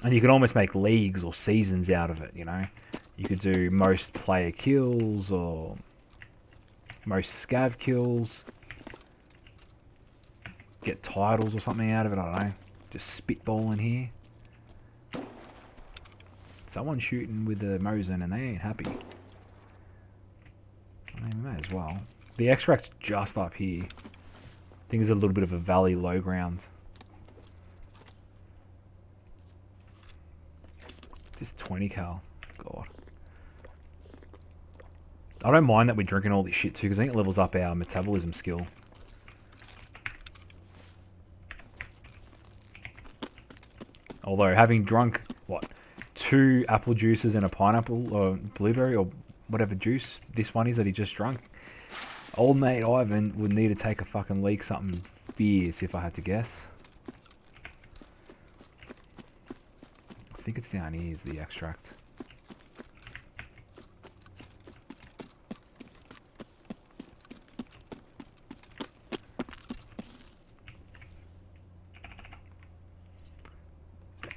And you can almost make leagues or seasons out of it, You could do most player kills or most scav kills. Get titles or something out of it, I don't know. Just spitballing here. Someone's shooting with a Mosin and they ain't happy. I mean, we may as well. The extract's just up here. I think there's a little bit of a valley low ground. Just 20 cal. God. I don't mind that we're drinking all this shit too, because I think it levels up our metabolism skill. Although having drunk, 2 apple juices and a pineapple or blueberry or whatever juice this one is that he just drunk, old mate Ivan would need to take a fucking leak something fierce if I had to guess. I think it's down here is the extract.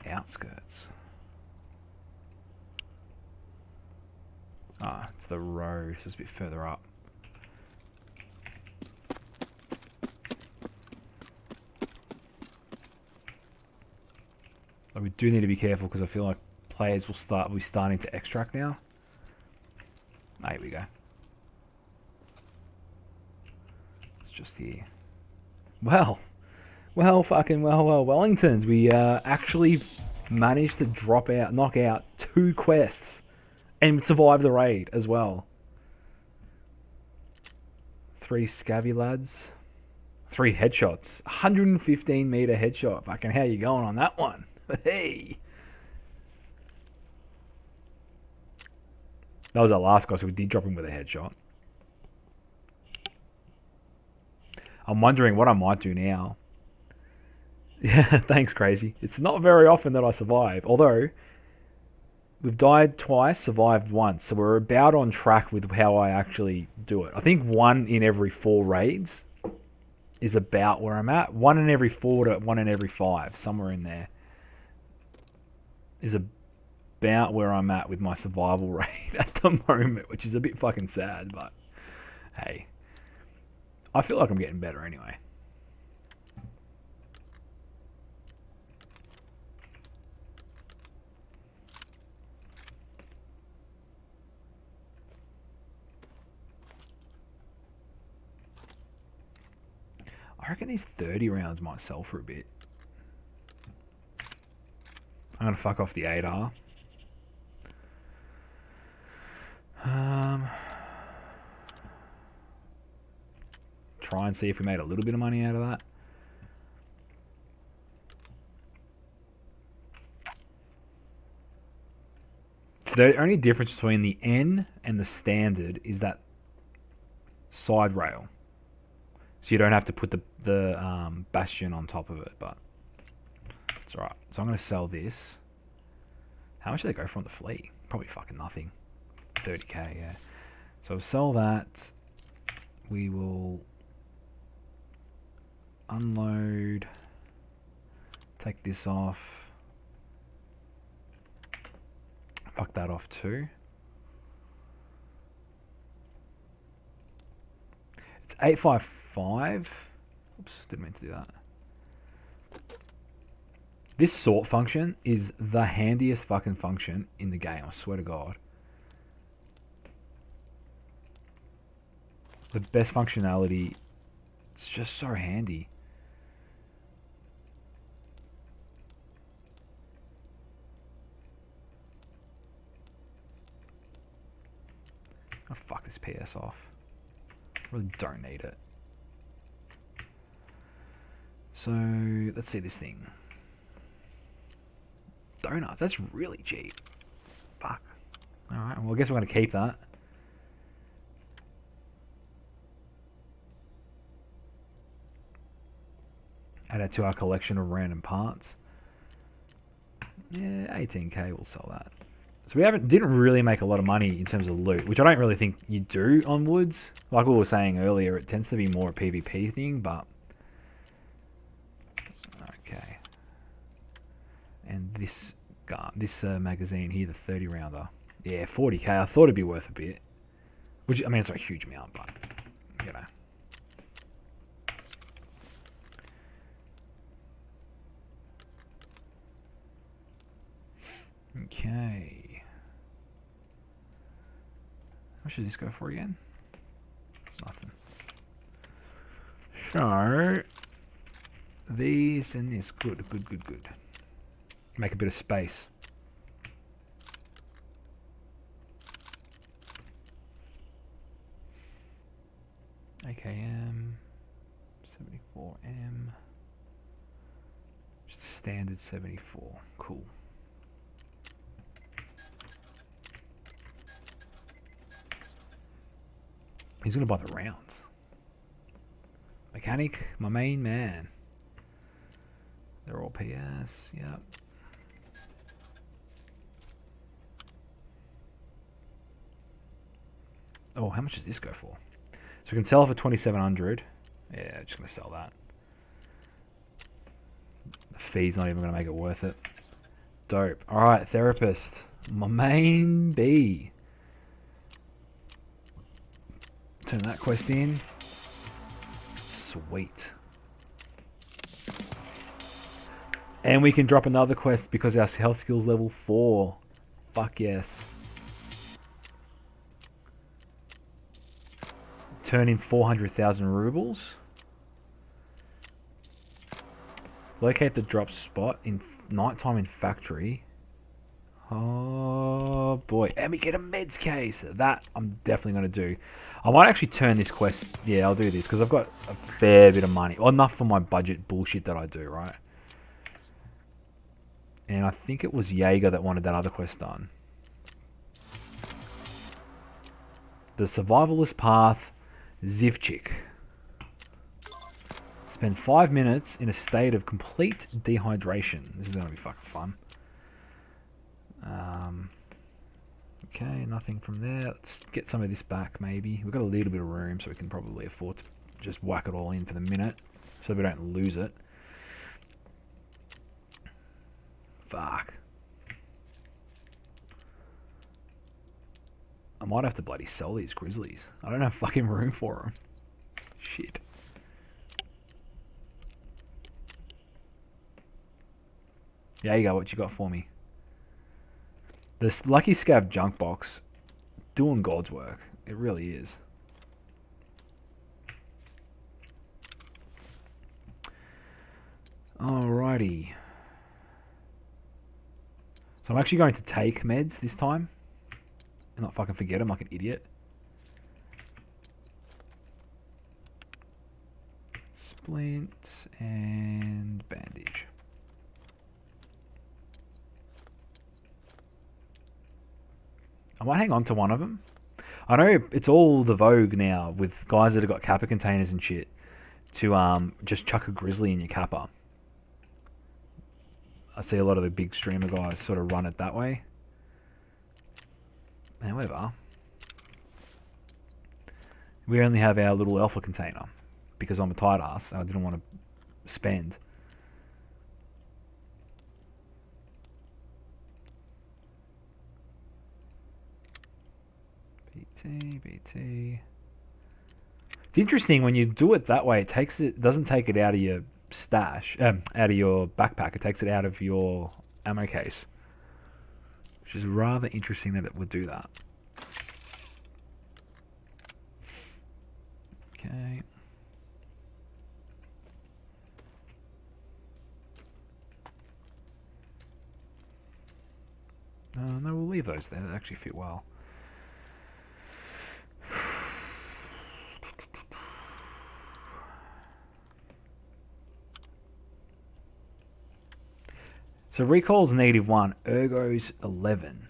The outskirts. Ah, it's the road, so it's a bit further up. But we do need to be careful because I feel like players will be starting to extract now. Ah, here we go. It's just here. Well, Wellingtons. We actually managed to knock out 2 quests and survive the raid as well. 3 scabby lads. 3 headshots. 115 meter headshot. Fucking how you going on that one? Hey. That was our last guy, so we did drop him with a headshot. I'm wondering what I might do now. Yeah, thanks, Crazy. It's not very often that I survive. Although, we've died twice, survived once. So we're about on track with how I actually do it. I think 1 in every 4 raids is about where I'm at. 1 in every 4 to 1 in every 5. Somewhere in there is about where I'm at with my survival rate at the moment, which is a bit fucking sad, but hey, I feel like I'm getting better anyway. I reckon these 30 rounds might sell for a bit. I'm going to fuck off the 8R. Try and see if we made a little bit of money out of that. So the only difference between the N and the standard is that side rail. So you don't have to put the bastion on top of it, but it's alright. So I'm going to sell this. How much do they go for on the fleet? Probably fucking nothing. 30k, yeah. So sell that. We will unload Take this off. Fuck that off too. It's 855. Oops, didn't mean to do that. This sort function is the handiest fucking function in the game, I swear to God. The best functionality. It's just so handy. Oh, fuck this PS off. I really don't need it. So, let's see this thing. Donuts, that's really cheap. Fuck. Alright, well I guess we're going to keep that. Add it to our collection of random parts. Yeah, 18k, we'll sell that. So we didn't really make a lot of money in terms of loot, which I don't really think you do on Woods. Like we were saying earlier, it tends to be more a PvP thing, but... Okay. And this gun, this magazine here, the 30 rounder. Yeah, 40k, I thought it'd be worth a bit. Which, I mean, it's not a huge amount, but, you know. Okay. How much does this go for again? Nothing. So, these and this. Good. Make a bit of space. AKM. 74M. Just a standard 74. Cool. He's going to buy the rounds. Mechanic, my main man. They're all PS, yep. Oh, how much does this go for? So we can sell it for 2,700. Yeah, just going to sell that. The fee's not even going to make it worth it. Dope. Alright, therapist. My main B. Turn that quest in. Sweet. And we can drop another quest because our health skill's level 4. Fuck yes. Turn in 400,000 rubles. Locate the drop spot in nighttime in factory. Oh boy. And we get a meds case. That I'm definitely going to do. I might actually turn this quest. Yeah, I'll do this because I've got a fair bit of money. Well, enough for my budget bullshit that I do, right? And I think it was Jaeger that wanted that other quest done. The Survivalist Path, Zivchik. Spend 5 minutes in a state of complete dehydration. This is going to be fucking fun. Okay, nothing from there. Let's get some of this back, maybe. We've got a little bit of room, so we can probably afford to just whack it all in for the minute, so we don't lose it. Fuck. I might have to bloody sell these grizzlies. I don't have fucking room for them. Shit. Yeah, you go. What you got for me? This Lucky Scav junk box, doing God's work. It really is. Alrighty. So I'm actually going to take meds this time. And not fucking forget them like an idiot. Splint and bandage. I might hang on to one of them. I know it's all the vogue now with guys that have got kappa containers and shit to just chuck a grizzly in your kappa. I see a lot of the big streamer guys sort of run it that way. However, we only have our little alpha container because I'm a tight ass and I didn't want to spend. BT. It's interesting when you do it that way. It doesn't take it out of your stash, out of your backpack. It takes it out of your ammo case, which is rather interesting that it would do that. Okay. No, we'll leave those there. They actually fit well. So recoil's -1, ergo's 11.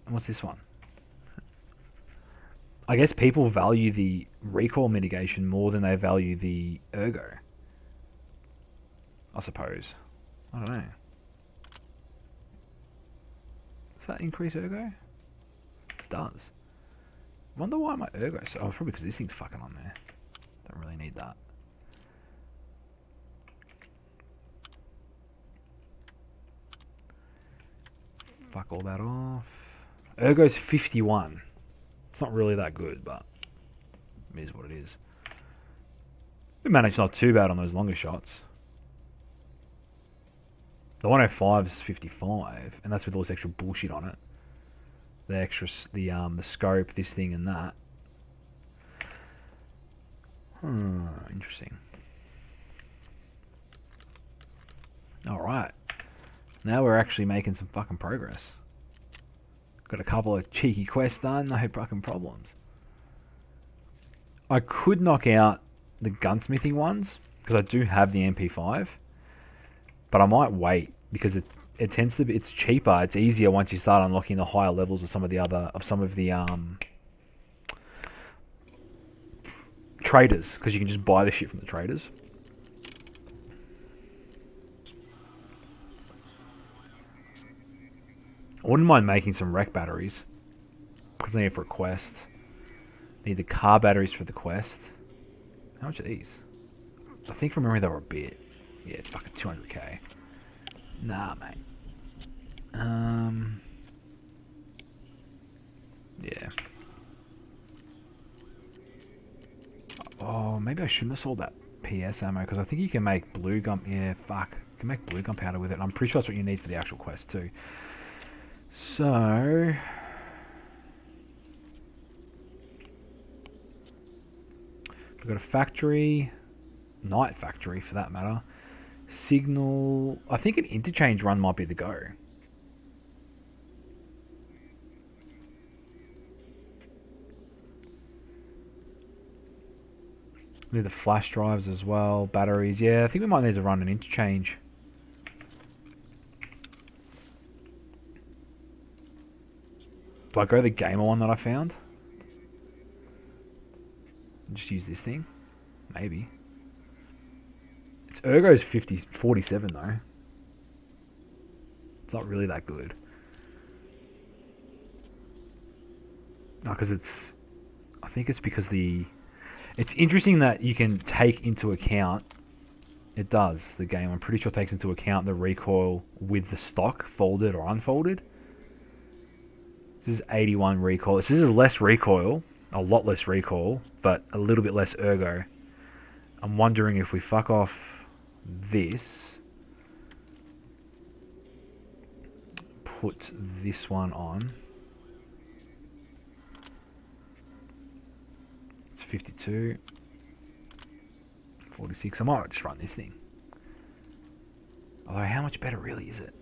And what's this one? I guess people value the recoil mitigation more than they value the ergo. I suppose. I don't know. Does that increase ergo? It does. I wonder why my ergo... So, oh, probably because this thing's fucking on there. Don't really need that. Fuck all that off. Ergo's 51. It's not really that good, but it is what it is. We managed not too bad on those longer shots. The 105 is 55, and that's with all this extra bullshit on it. The extra, the scope, this thing, and that. Interesting. All right. Now we're actually making some fucking progress. Got a couple of cheeky quests done, no fucking problems. I could knock out the gunsmithing ones, because I do have the MP5. But I might wait, because it tends to be, it's cheaper, it's easier once you start unlocking the higher levels of some of the traders, because you can just buy the shit from the traders. I wouldn't mind making some wreck batteries, because I need it for a quest. Need the car batteries for the quest. How much are these? I think from memory they were a bit. Yeah, fucking 200k. Nah, mate. Yeah. Oh, maybe I shouldn't have sold that PS ammo, because I think you can make blue gun. Yeah, fuck. You can make blue gunpowder with it. And I'm pretty sure that's what you need for the actual quest too. So, we've got a factory, night factory for that matter. Signal. I think an interchange run might be the go. Need the flash drives as well, batteries. Yeah, I think we might need to run an interchange. Do I go the gamer one that I found? Just use this thing? Maybe. Its ergo's 47 though. It's not really that good. No, because it's... I think it's because the... It's interesting that you can take into account... It does, the game. I'm pretty sure it takes into account the recoil with the stock, folded or unfolded. This is 81 recoil. This is less recoil, a lot less recoil, but a little bit less ergo. I'm wondering if we fuck off this, put this one on. It's 52, 46. I might just run this thing. Although, how much better really is it?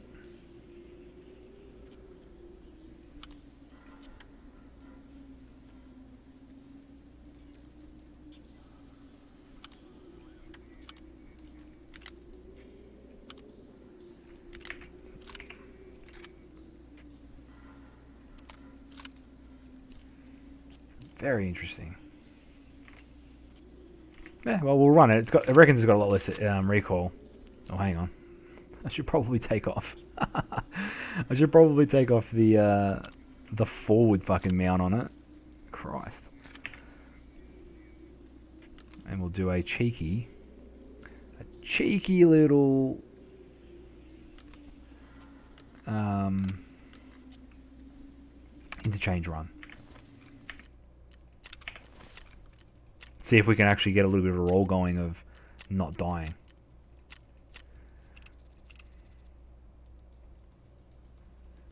Very interesting. Yeah, well, we'll run it. It reckons it's got a lot less recoil. Oh, hang on. I should probably take off. I should probably take off the forward fucking mount on it. Christ. And we'll do a cheeky little interchange run. See if we can actually get a little bit of a roll going of not dying.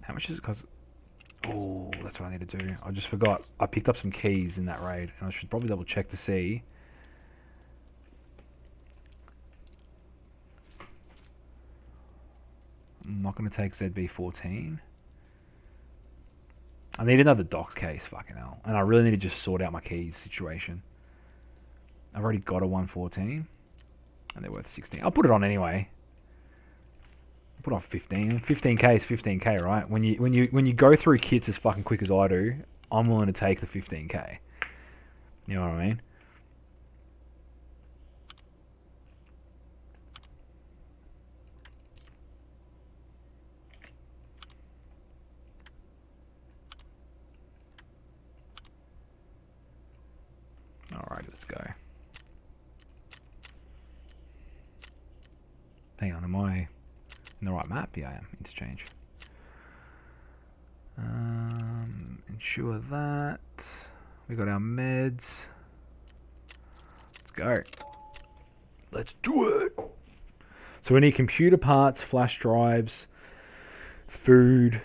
How much does it cost? Oh, that's what I need to do. I just forgot. I picked up some keys in that raid, and I should probably double check to see. I'm not going to take ZB14. I need another docked case, fucking hell. And I really need to just sort out my keys situation. I've already got a 114. And they're worth 16. I'll put it on anyway. I'll put on 15. 15k is 15k, right? When you go through kits as fucking quick as I do, I'm willing to take the 15k. You know what I mean? Alright, let's go. Hang on, am I in the right map? Yeah, I am. Interchange. Ensure that. We got our meds. Let's go. Let's do it. So we need computer parts, flash drives, food,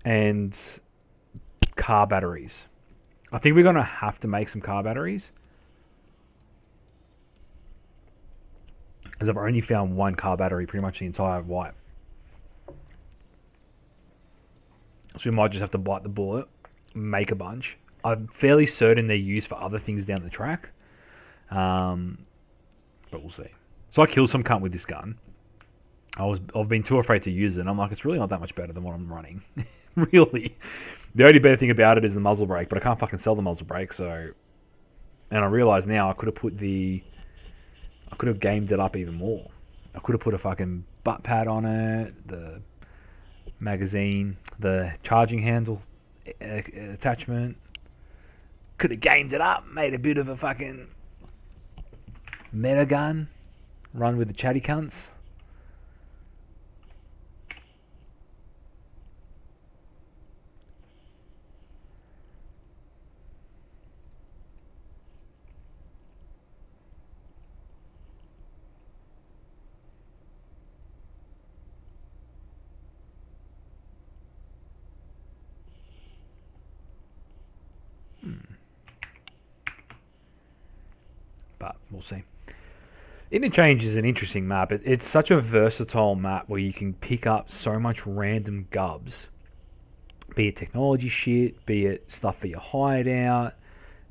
and car batteries. I think we're going to have to make some car batteries. Because I've only found one car battery pretty much the entire wipe. So we might just have to bite the bullet, make a bunch. I'm fairly certain they're used for other things down the track. But we'll see. So I killed some cunt with this gun. I've been too afraid to use it. And I'm like, it's really not that much better than what I'm running. Really. The only better thing about it is the muzzle brake, but I can't fucking sell the muzzle brake, so... And I realise now I could have gamed it up even more. I could have put a fucking butt pad on it, the magazine, the charging handle attachment. Could have gamed it up, made a bit of a fucking meta gun, run with the chatty cunts. But we'll see. Interchange is an interesting map. It's such a versatile map where you can pick up so much random gubs. Be it technology shit, be it stuff for your hideout.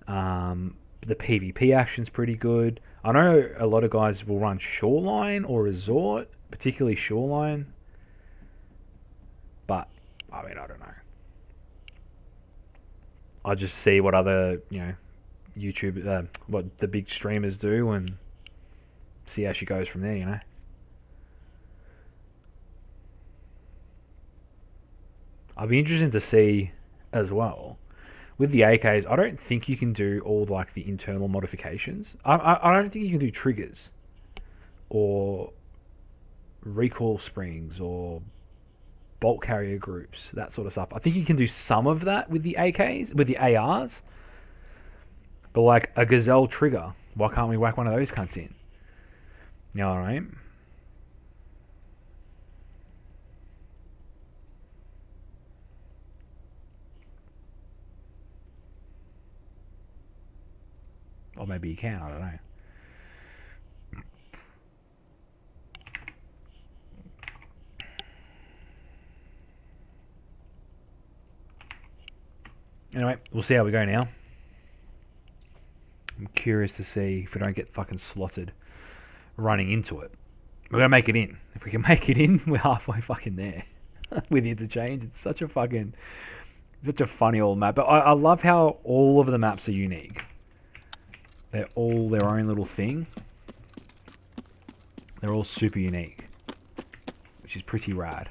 The PvP action's pretty good. I know a lot of guys will run Shoreline or Resort, particularly Shoreline. But, I mean, I don't know. I just see what other, YouTube, what the big streamers do and see how she goes from there, I'll be interested to see as well with the AKs. I don't think you can do all like the internal modifications. I don't think you can do triggers or recoil springs or bolt carrier groups, that sort of stuff. I think you can do some of that with the AKs, with the ARs. But like a Gazelle trigger, why can't we whack one of those cunts in? You know what I mean? Or maybe you can, I don't know. Anyway, we'll see how we go now. I'm curious to see if we don't get fucking slotted running into it. We're going to make it in. If we can make it in, we're halfway fucking there. With interchange, it's such a funny old map. But I love how all of the maps are unique. They're all their own little thing. They're all super unique. Which is pretty rad,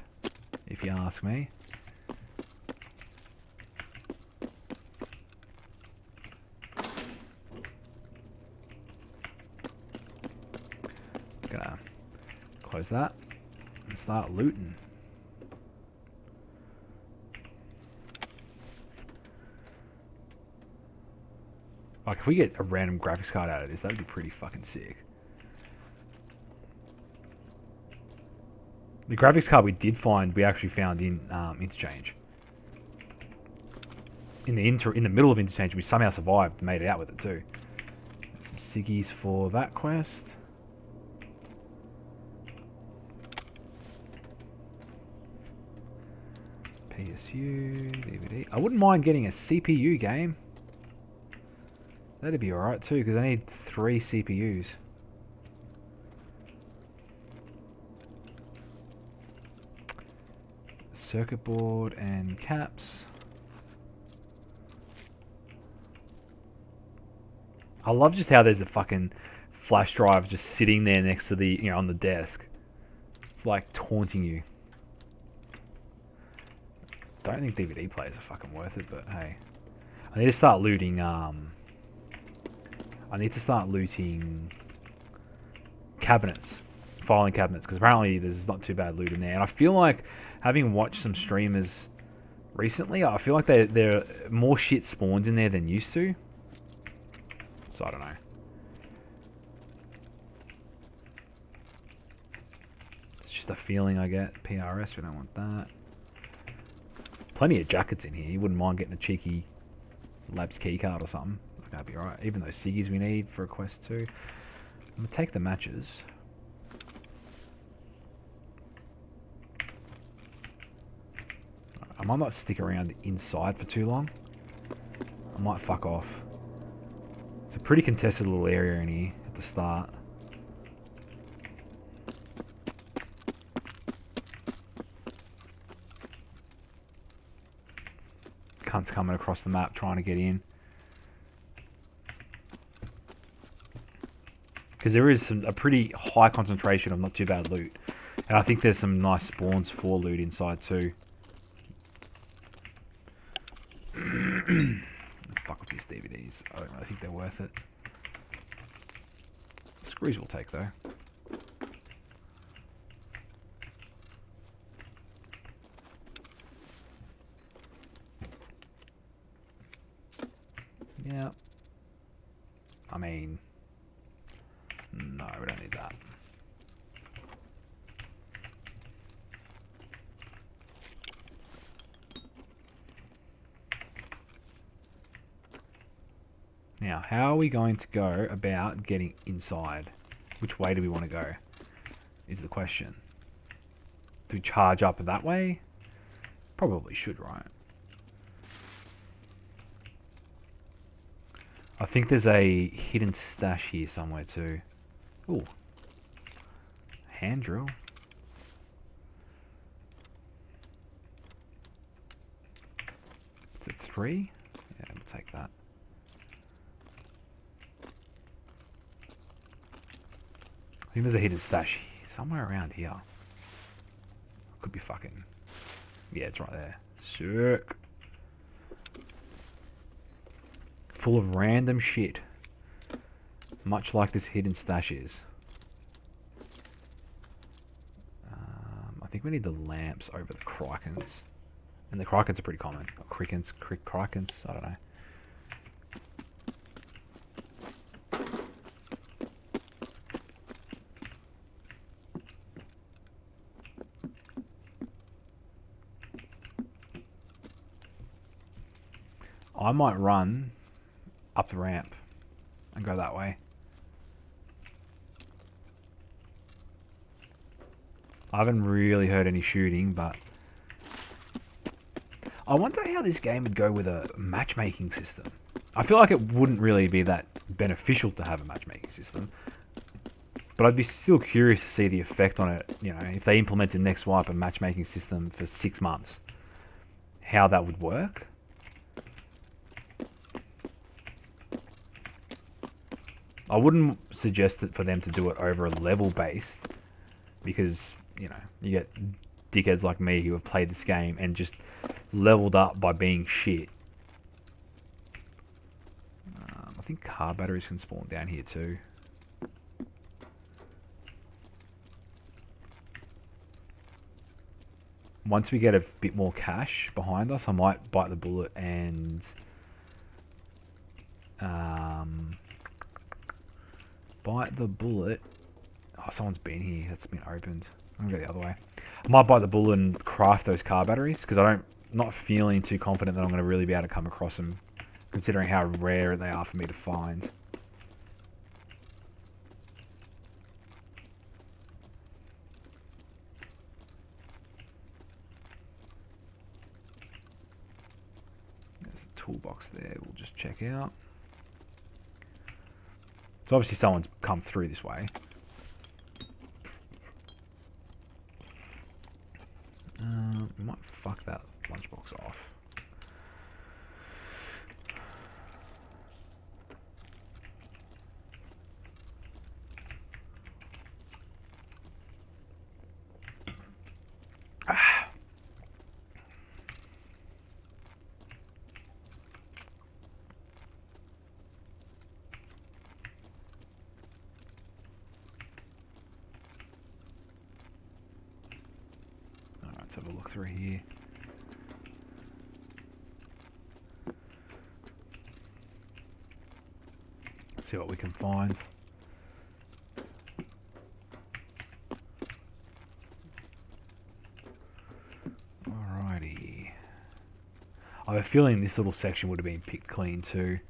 if you ask me. Just gonna close that and start looting. Like, if we get a random graphics card out of this, that'd be pretty fucking sick. The graphics card we did find, we actually found in Interchange. In the middle of Interchange, we somehow survived and made it out with it too. Some ciggies for that quest. PSU, DVD. I wouldn't mind getting a CPU game. That'd be alright too, because I need 3 CPUs. Circuit board and caps. I love just how there's a fucking flash drive just sitting there next to the, on the desk. It's like taunting you. Don't think DVD players are fucking worth it, but hey. I need to start looting, cabinets. Filing cabinets, because apparently there's not too bad loot in there. And I feel like, having watched some streamers recently, I feel like there more shit spawns in there than used to. So I don't know. It's just a feeling I get. PRS, we don't want that. Plenty of jackets in here. You wouldn't mind getting a cheeky Labs keycard or something. Like, that'd be alright. Even those ciggies we need for a quest too. I'm going to take the matches. I might not stick around inside for too long. I might fuck off. It's a pretty contested little area in here at the start. Cunts coming across the map trying to get in. Because there is a pretty high concentration of not too bad loot. And I think there's some nice spawns for loot inside too. Fuck with these DVDs. I don't really think they're worth it. Screws we'll take though. Yeah. I mean, no, we don't need that. Now, how are we going to go about getting inside? Which way do we want to go? Is the question. Do we charge up that way? Probably should, right? I think there's a hidden stash here somewhere too. Ooh. Hand drill. Is it 3? Yeah, we'll take that. I think there's a hidden stash somewhere around here. Could be fucking... Yeah, it's right there. Sick. Full of random shit. Much like this hidden stash is. I think we need the lamps over the Krikens. And the Krikens are pretty common. Or Krikens, I don't know. I might run up the ramp and go that way. I haven't really heard any shooting, but I wonder how this game would go with a matchmaking system. I feel like it wouldn't really be that beneficial to have a matchmaking system, but I'd be still curious to see the effect on it. You know, if they implemented next wipe a matchmaking system for 6 months, how that would work. I wouldn't suggest it for them to do it over a level based, because, you know, you get dickheads like me who have played this game and just leveled up by being shit. I think car batteries can spawn down here too. Once we get a bit more cash behind us, I might bite the bullet and Bite the bullet. Oh, someone's been here. That's been opened. I'm gonna go the other way. I might bite the bullet and craft those car batteries because I'm not feeling too confident that I'm going to really be able to come across them, considering how rare they are for me to find. There's a toolbox there. We'll just check out. So obviously someone's come through this way. Might fuck that lunchbox off. Let's have a look through here. See what we can find. Alrighty. I have a feeling this little section would have been picked clean too.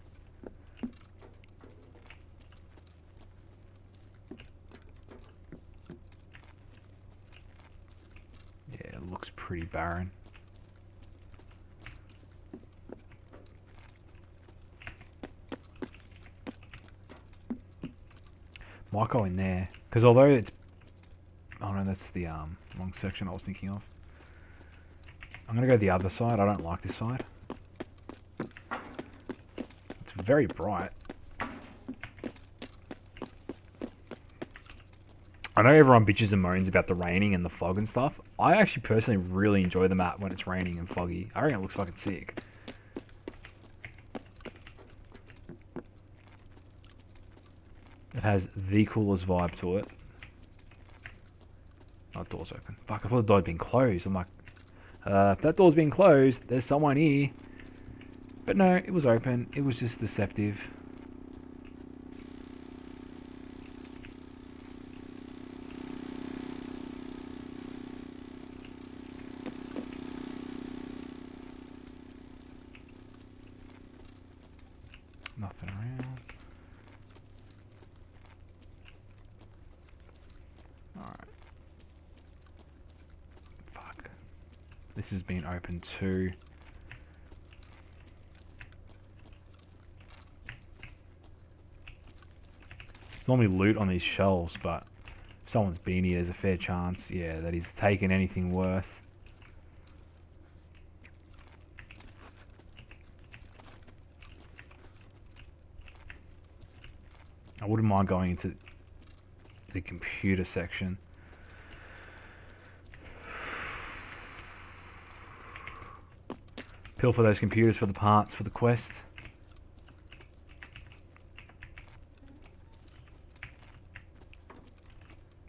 Yeah, it looks pretty barren. Might go in there because although it's, oh no, that's the wrong section I was thinking of. I'm gonna go the other side. I don't like this side. It's very bright. I know everyone bitches and moans about the raining and the fog and stuff. I actually personally really enjoy the map when it's raining and foggy. I reckon it looks fucking sick. It has the coolest vibe to it. Oh, door's open. Fuck, I thought the door had been closed. I'm like, if that door's been closed, there's someone here. But no, it was open. It was just deceptive. Nothing around. Alright. Fuck. This has been open too. There's normally loot on these shelves, but if someone's been here, there's a fair chance, yeah, that he's taken anything worth. I wouldn't mind going into the computer section. Pilfer those computers for the parts for the quest.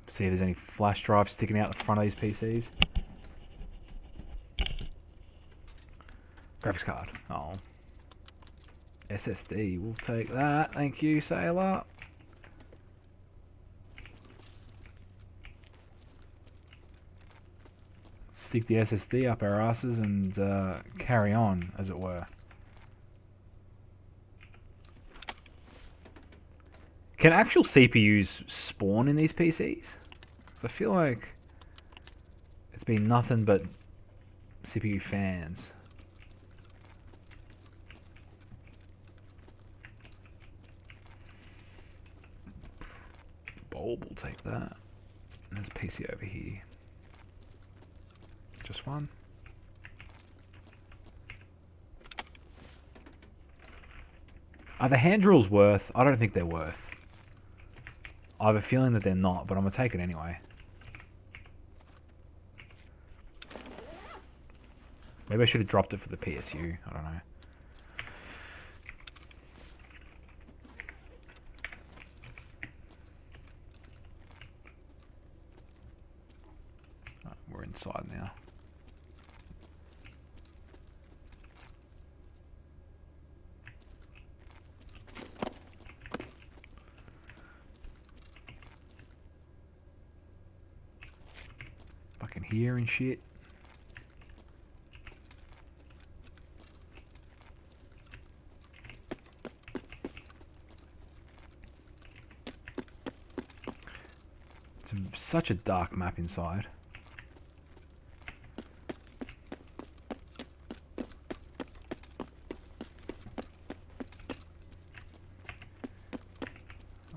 See if there's any flash drives sticking out the front of these PCs. Graphics card. Oh. SSD. We'll take that. Thank you, sailor. Stick the SSD up our asses and carry on, as it were. Can actual CPUs spawn in these PCs? 'Cause I feel like it's been nothing but CPU fans. Bulb will take that. There's a PC over here. Just one. Are the hand drills worth? I don't think they're worth. I have a feeling that they're not, but I'm going to take it anyway. Maybe I should have dropped it for the PSU. I don't know. Oh, we're inside now. here and shit. It's such a dark map inside.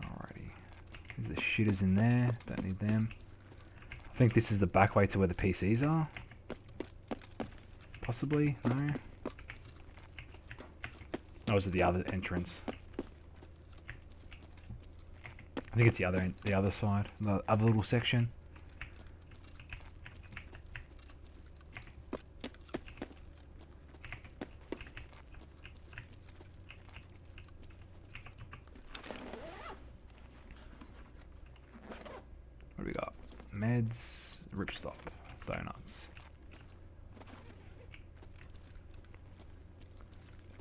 Alrighty. There's the shitters in there. Don't need them. I think this is the back way to where the PCs are. Possibly? No? Oh, is it the other entrance? I think it's the other side, the other little section. What do we got? Meds, ripstop, donuts.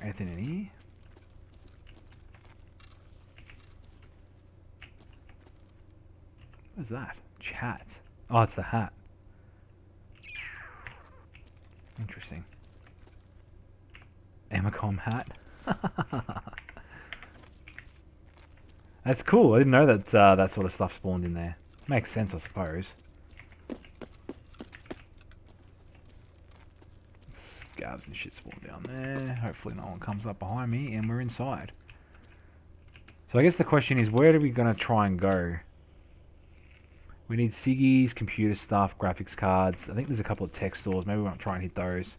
Anything in here? What is that? Chat. Oh, it's the hat. Interesting. Amacom hat. That's cool. I didn't know that that sort of stuff spawned in there. Makes sense, I suppose. Scavs and shit spawn down there. Hopefully no one comes up behind me and we're inside. So I guess the question is, where are we going to try and go? We need Siggy's, computer stuff, graphics cards. I think there's a couple of tech stores. Maybe we won't try and hit those.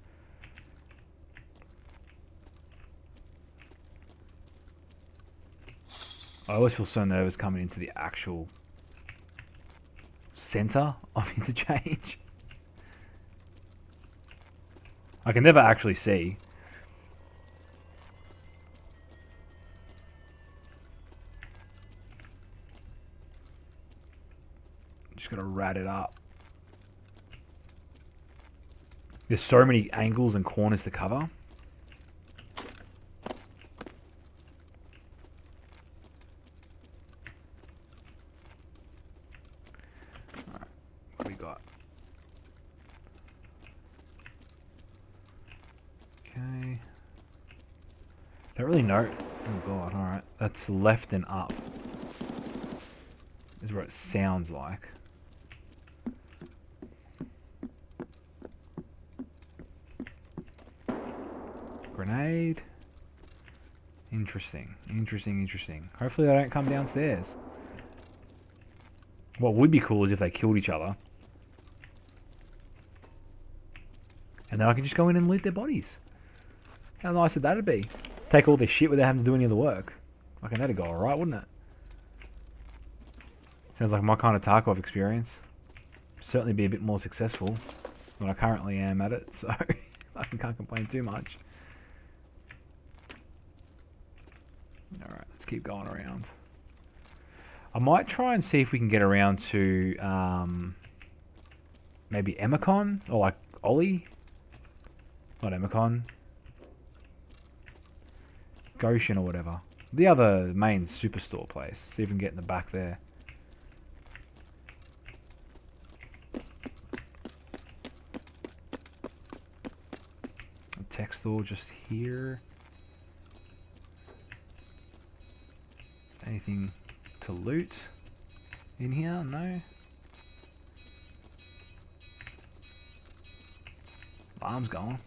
I always feel so nervous coming into the actual center of interchange. I can never actually see. Just gotta rat it up. There's so many angles and corners to cover. Alright, what we got? Okay. Don't really know. Oh god, alright. That's left and up. Is what it sounds like. Grenade. Interesting. Interesting. Hopefully they don't come downstairs. What would be cool is if they killed each other. And then I can just go in and loot their bodies. How nice would that be? Take all their shit without having to do any of the work. I reckon that'd go alright, wouldn't it? Sounds like my kind of Tarkov experience. Certainly be a bit more successful than I currently am at it, so I can't complain too much. Alright, let's keep going around. I might try and see if we can get around to maybe Emacon or like Ollie. Not Emacon. Goshen or whatever. The other main superstore place. See if we can get in the back there. A tech store just here. Anything to loot in here? No. Alarm's gone.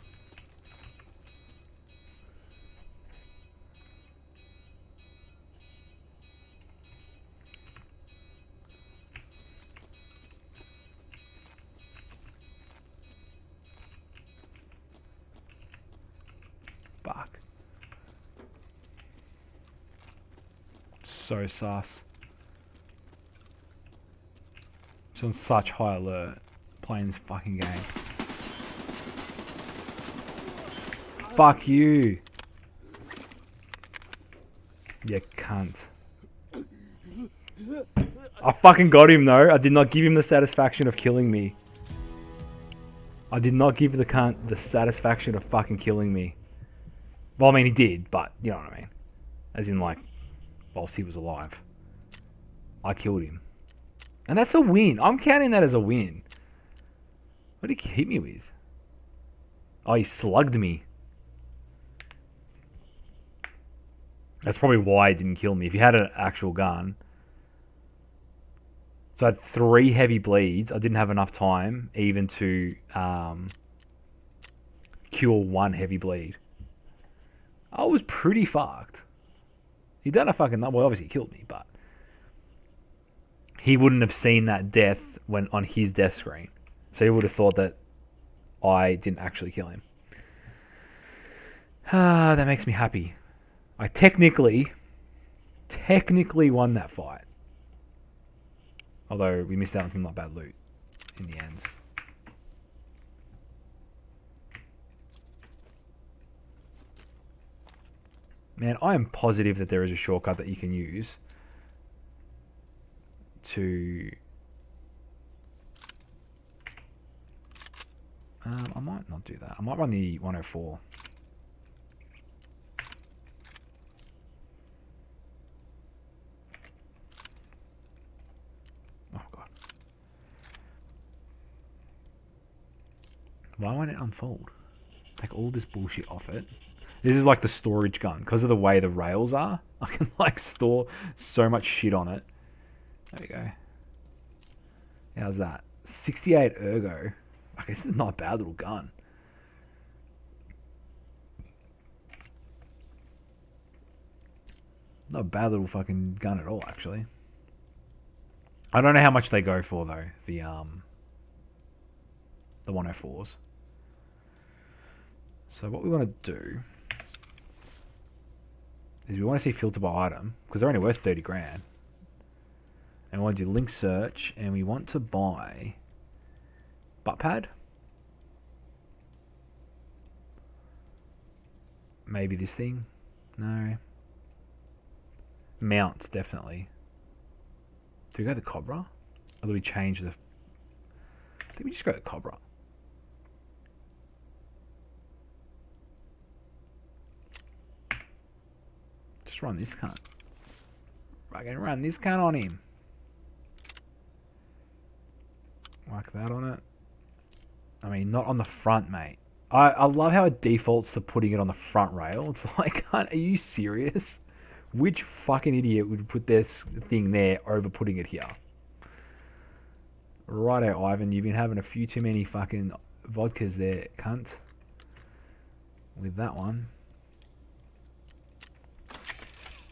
Fuck. So sus. It's on such high alert playing this fucking game. Fuck you. You cunt. I fucking got him though. I did not give him the satisfaction of killing me. I did not give the cunt the satisfaction of fucking killing me. Well, I mean, he did, but you know what I mean. As in, like, whilst he was alive. I killed him. And that's a win. I'm counting that as a win. What did he hit me with? Oh, he slugged me. That's probably why he didn't kill me. If he had an actual gun. So I had 3 heavy bleeds. I didn't have enough time even to cure 1 heavy bleed. I was pretty fucked. He done a fucking... Well, obviously he killed me, but... He wouldn't have seen that death when on his death screen. So he would have thought that I didn't actually kill him. That makes me happy. I technically won that fight. Although we missed out on some not bad loot in the end. Man, I am positive that there is a shortcut that you can use to... I might not do that. I might run the 104. Oh, God. Why won't it unfold? Take all this bullshit off it. This is like the storage gun. Because of the way the rails are, I can like store so much shit on it. There we go. How's that? 68 ergo. I guess it's not a bad little gun. Not a bad little fucking gun at all, actually. I don't know how much they go for though. The 104s. So what we want to do is we want to see filter by item because they're only worth 30 grand. And we want to do link search and we want to buy butt pad. Maybe this thing. No. Mounts, definitely. Do we go the Cobra? Or do we change the... I think we just go the Cobra. Just run this cunt. I can run this cunt on him. Whack that on it. I mean, not on the front, mate. I love how it defaults to putting it on the front rail. It's like, are you serious? Which fucking idiot would put this thing there over putting it here? Righto, Ivan. You've been having a few too many fucking vodkas there, cunt. With that one.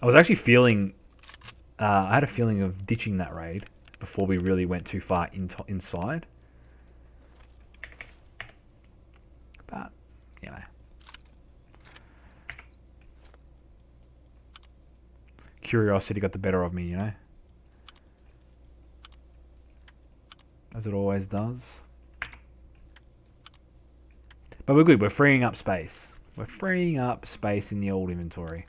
I was actually feeling... I had a feeling of ditching that raid before we really went too far inside. But, you know. Curiosity got the better of me, you know. As it always does. But we're good. We're freeing up space. We're freeing up space in the old inventory.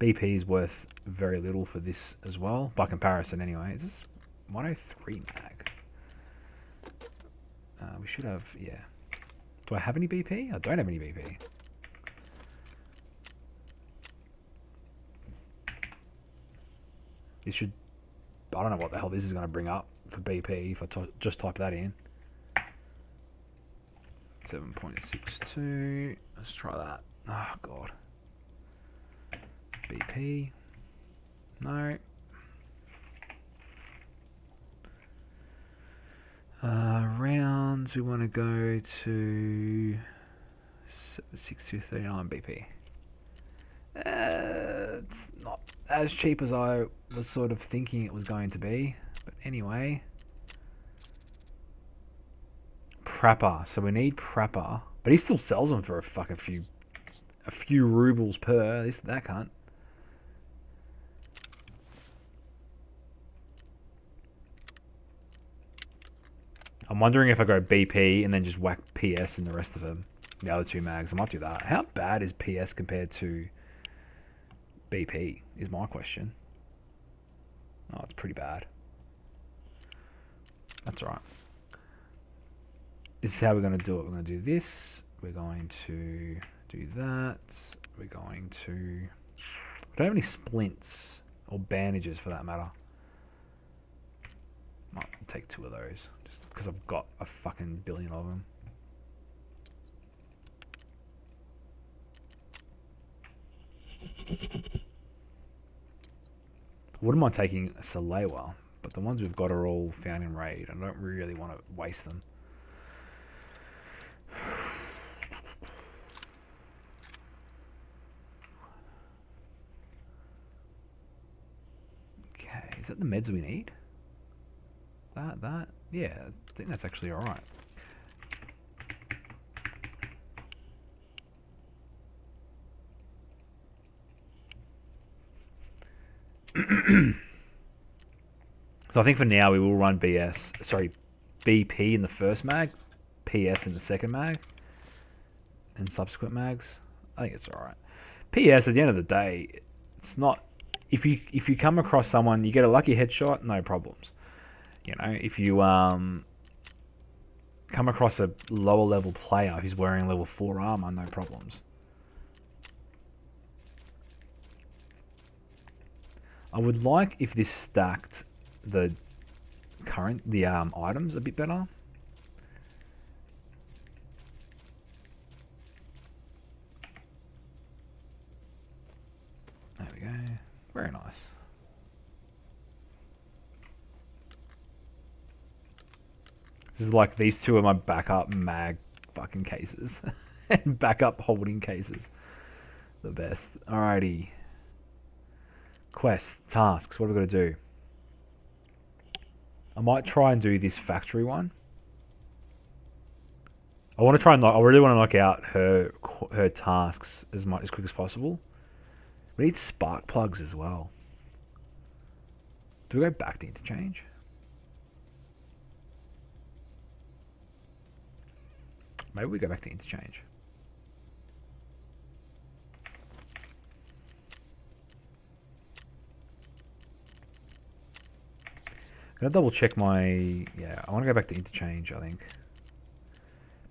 BP is worth very little for this as well. By comparison, anyway. Is this 103 mag? We should have... Yeah. Do I have any BP? I don't have any BP. This should... I don't know what the hell this is going to bring up for BP if I just type that in. 7.62. Let's try that. Oh, God. BP. No. Rounds. We want to go to 6239 BP. It's not as cheap as I was sort of thinking it was going to be. But anyway. Prapper. So we need Prapper. But he still sells them for a fucking few rubles per. That can't. I'm wondering if I go BP and then just whack PS in the rest of them. The other 2 mags. I might do that. How bad is PS compared to BP is my question. Oh, it's pretty bad. That's alright. This is how we're going to do it. We're going to do this. We're going to do that. We're going to... I don't have any splints or bandages for that matter. Might take 2 of those. Just because I've got a fucking billion of them. Wouldn't mind taking a Salewa, but the ones we've got are all found in raid. I don't really want to waste them. Okay, is that the meds we need? That? Yeah, I think that's actually alright. So I think for now we will run BP in the first mag, PS in the second mag, and subsequent mags. I think it's alright. PS, at the end of the day, it's not... If you come across someone, you get a lucky headshot, no problems. You know, if you come across a lower level player who's wearing level 4 armor, no problems. I would like if this stacked the items a bit better. There we go. Very nice. This is like, these two are my backup mag fucking cases. And backup holding cases. The best. Alrighty. Quests, tasks, what are we got to do? I might try and do this factory one. I want to try and I really want to knock out her tasks as quick as possible. We need spark plugs as well. Do we go back to interchange? Maybe we go back to interchange. I'm going to double check my... Yeah, I want to go back to interchange, I think.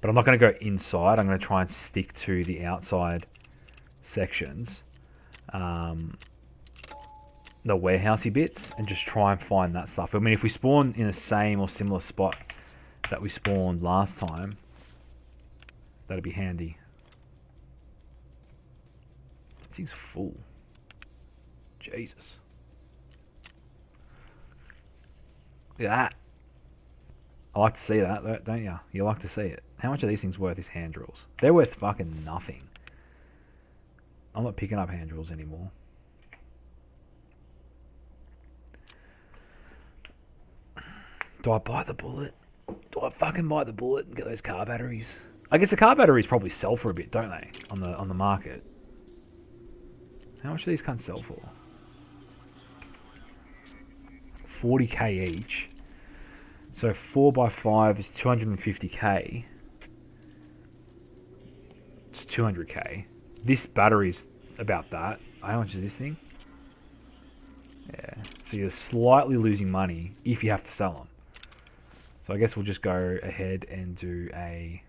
But I'm not going to go inside. I'm going to try and stick to the outside sections. The warehousey bits. And just try and find that stuff. I mean, if we spawn in the same or similar spot that we spawned last time, that'd be handy. This thing's full. Jesus. Look at that. I like to see that, don't you? You like to see it. How much are these things worth, these hand drills? They're worth fucking nothing. I'm not picking up hand drills anymore. Do I buy the bullet? Do I fucking buy the bullet and get those car batteries? I guess the car batteries probably sell for a bit, don't they? On the market. How much do these cunts sell for? 40k each. So 4x5 is 250k. It's 200k. This battery's about that. How much is this thing? Yeah. So you're slightly losing money if you have to sell them. So I guess we'll just go ahead and do a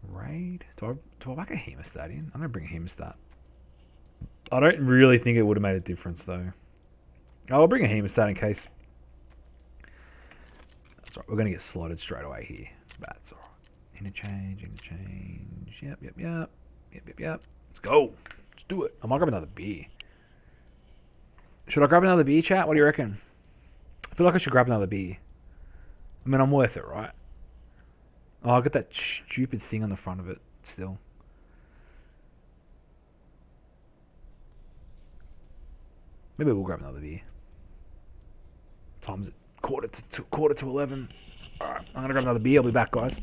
raid. Do I whack a hemostat in? I'm going to bring a hemostat. I don't really think it would have made a difference though. I'll bring a hemostat in case. That's right. We're going to get slotted straight away here. That's all right. Interchange. Yep. Let's go. Let's do it. I might grab another beer. Should I grab another beer, chat? What do you reckon? I feel like I should grab another beer. I mean, I'm worth it, right? Oh, I got that stupid thing on the front of it still. Maybe we'll grab another beer. Time's quarter to 11. All right, I'm gonna grab another beer. I'll be back, guys.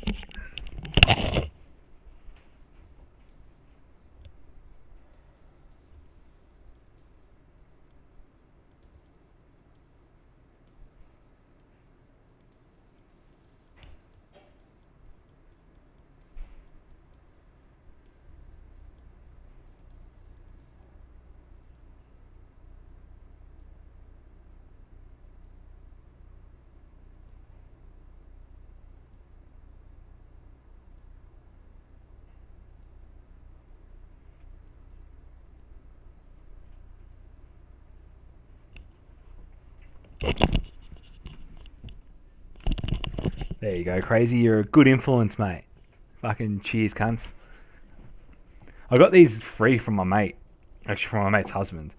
There you go, Crazy. You're a good influence, mate. Fucking cheers, cunts. I got these free from my mate. Actually, from my mate's husband.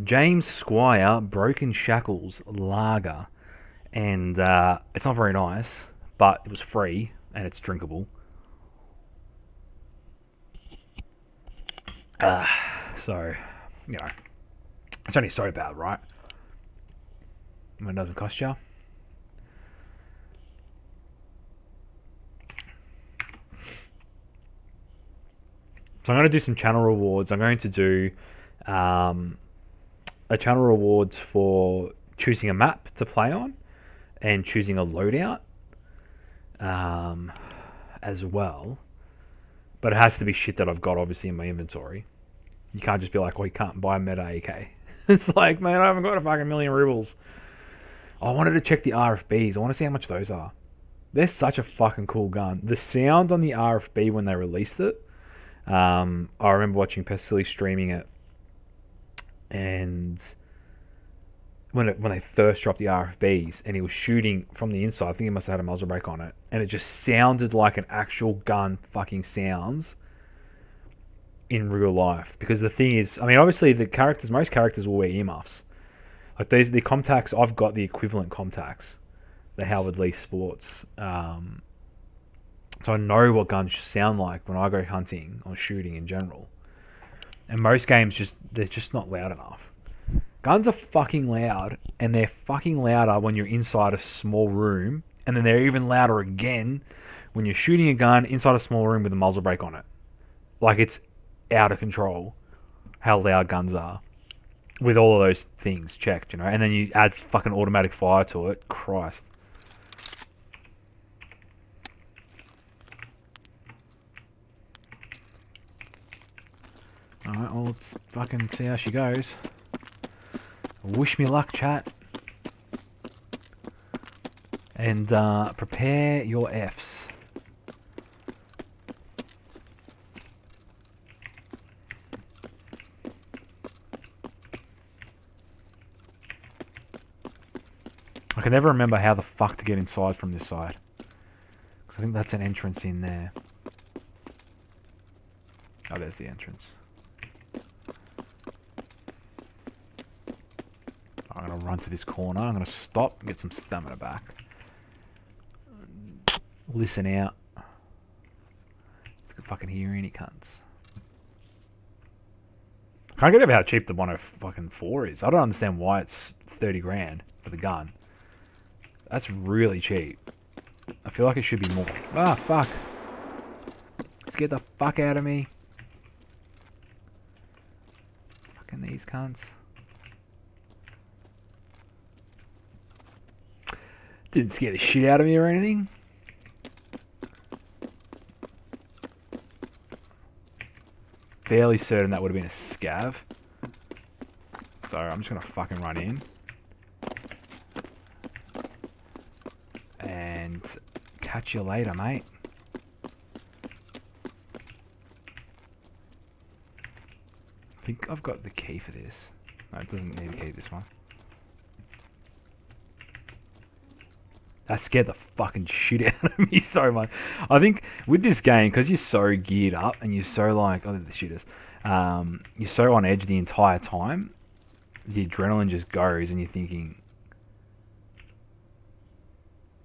James Squire Broken Shackles Lager. And it's not very nice, but it was free and it's drinkable. So, you know, it's only so bad, right? When it doesn't cost you. So I'm going to do some channel rewards. I'm going to do a channel rewards for choosing a map to play on and choosing a loadout as well. But it has to be shit that I've got, obviously, in my inventory. You can't just be like, well, you can't buy meta AK. It's like, man, I haven't got a fucking million rubles. I wanted to check the RFBs. I want to see how much those are. They're such a fucking cool gun. The sound on the RFB when they released it, I remember watching Pestilly streaming it, and when they first dropped the RFBs, and he was shooting from the inside, I think he must have had a muzzle brake on it, and it just sounded like an actual gun fucking sounds in real life. Because the thing is, I mean, obviously most characters will wear earmuffs. Like the Comtacs, I've got the equivalent Comtacs, the Howard Lee Sports. So I know what guns sound like when I go hunting or shooting in general. And most games, they're just not loud enough. Guns are fucking loud, and they're fucking louder when you're inside a small room, and then they're even louder again when you're shooting a gun inside a small room with a muzzle brake on it. Like, it's out of control how loud guns are with all of those things checked, you know? And then you add fucking automatic fire to it. Christ. Alright, well, let's fucking see how she goes. Wish me luck, chat. And prepare your Fs. I can never remember how the fuck to get inside from this side. Because I think that's an entrance in there. Oh, there's the entrance. I'm going to run to this corner. I'm going to stop and get some stamina back. Listen out. If you can fucking hear any cunts. Can't get over how cheap the 104 is. I don't understand why it's 30 grand for the gun. That's really cheap. I feel like it should be more. Ah, fuck. Scared the fuck out of me. Fucking these cunts. Didn't scare the shit out of me or anything. Fairly certain that would have been a scav. So I'm just going to fucking run in. And catch you later, mate. I think I've got the key for this. No, it doesn't need a key, this one. That scared the fucking shit out of me so much. I think with this game, because you're so geared up and you're so like, oh, the shooters, you're so on edge the entire time, the adrenaline just goes and you're thinking,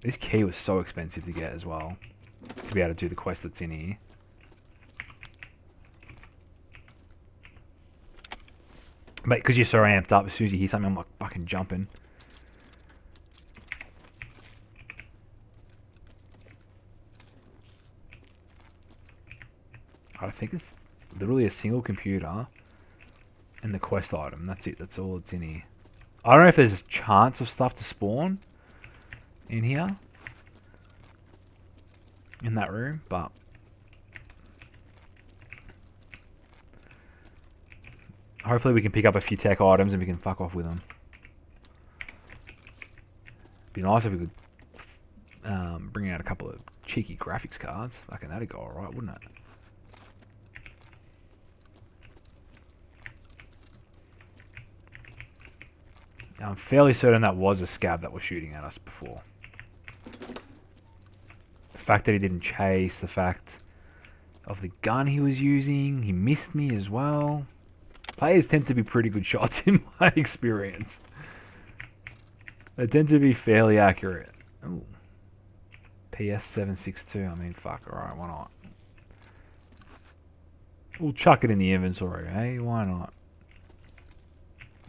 this key was so expensive to get as well, to be able to do the quest that's in here. But because you're so amped up, as soon as you hear something, I'm like fucking jumping. I think it's literally a single computer and the quest item. That's it. That's all that's in here. I don't know if there's a chance of stuff to spawn in here, in that room, but hopefully we can pick up a few tech items and we can fuck off with them. Be nice if we could bring out a couple of cheeky graphics cards. Fucking that'd go alright, wouldn't it? I'm fairly certain that was a scab that was shooting at us before. fact that he didn't chase, the fact of the gun he was using. He missed me as well. Players tend to be pretty good shots in my experience. They tend to be fairly accurate. Ooh. PS762. I mean, fuck. Alright, why not? We'll chuck it in the inventory, hey? Why not?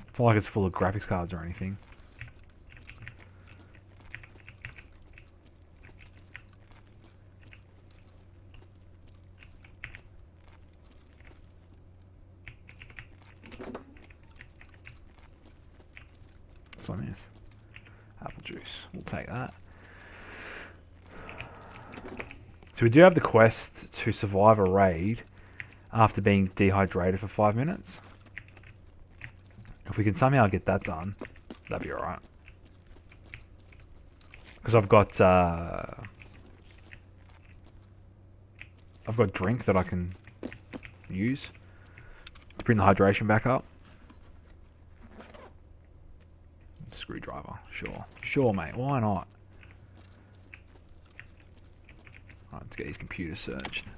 It's not like it's full of graphics cards or anything. What's on this? Apple juice. We'll take that. So we do have the quest to survive a raid after being dehydrated for 5 minutes. If we can somehow get that done, that'd be alright. Because I've got drink that I can use to bring the hydration back up. Screwdriver, sure. Sure, mate, why not? Alright, let's get his computer searched.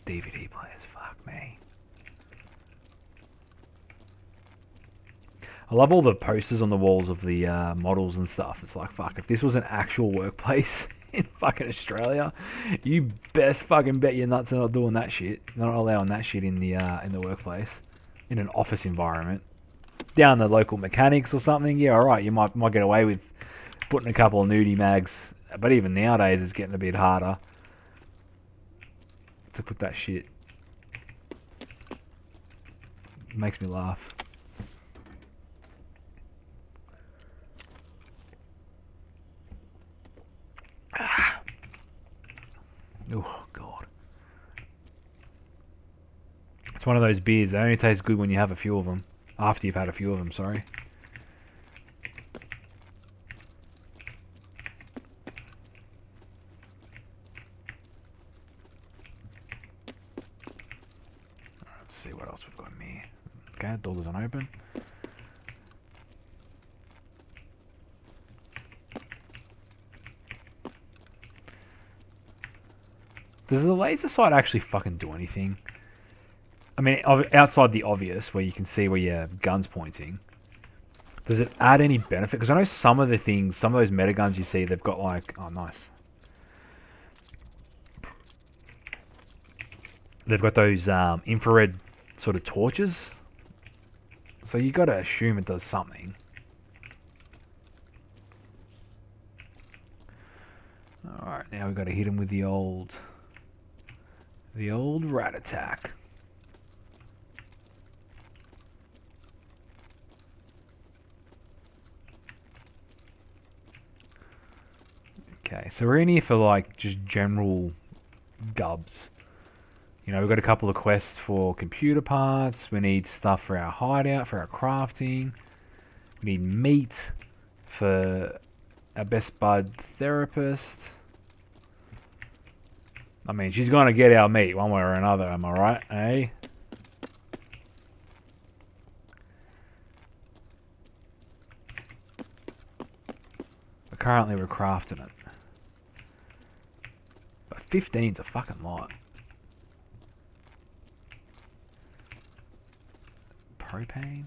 DVD players, fuck me. I love all the posters on the walls of the models and stuff. It's like, fuck, if this was an actual workplace in fucking Australia, you best fucking bet your nuts are not doing that shit. Not allowing that shit in the workplace. In an office environment. Down the local mechanics or something, yeah, alright, you might get away with putting a couple of nudie mags. But even nowadays, it's getting a bit harder to put that shit. It makes me laugh. Oh, God. It's one of those beers. They only taste good when you have a few of them. After you've had a few of them, sorry. Let's see what else we've got in here. Okay, door doesn't open. Does the laser sight actually fucking do anything? I mean, outside the obvious, where you can see where your gun's pointing, does it add any benefit? Because I know some of the things, some of those meta guns you see, they've got like, oh, nice. They've got those infrared sort of torches. So you got to assume it does something. Alright, now we've got to hit him with the old rat attack. Okay, so we're in here for like just general gubs. You know, we've got a couple of quests for computer parts. We need stuff for our hideout, for our crafting. We need meat for our best bud therapist. I mean, she's going to get our meat one way or another, am I right? Eh? But currently we're crafting it. But 15's a fucking lot. Propane?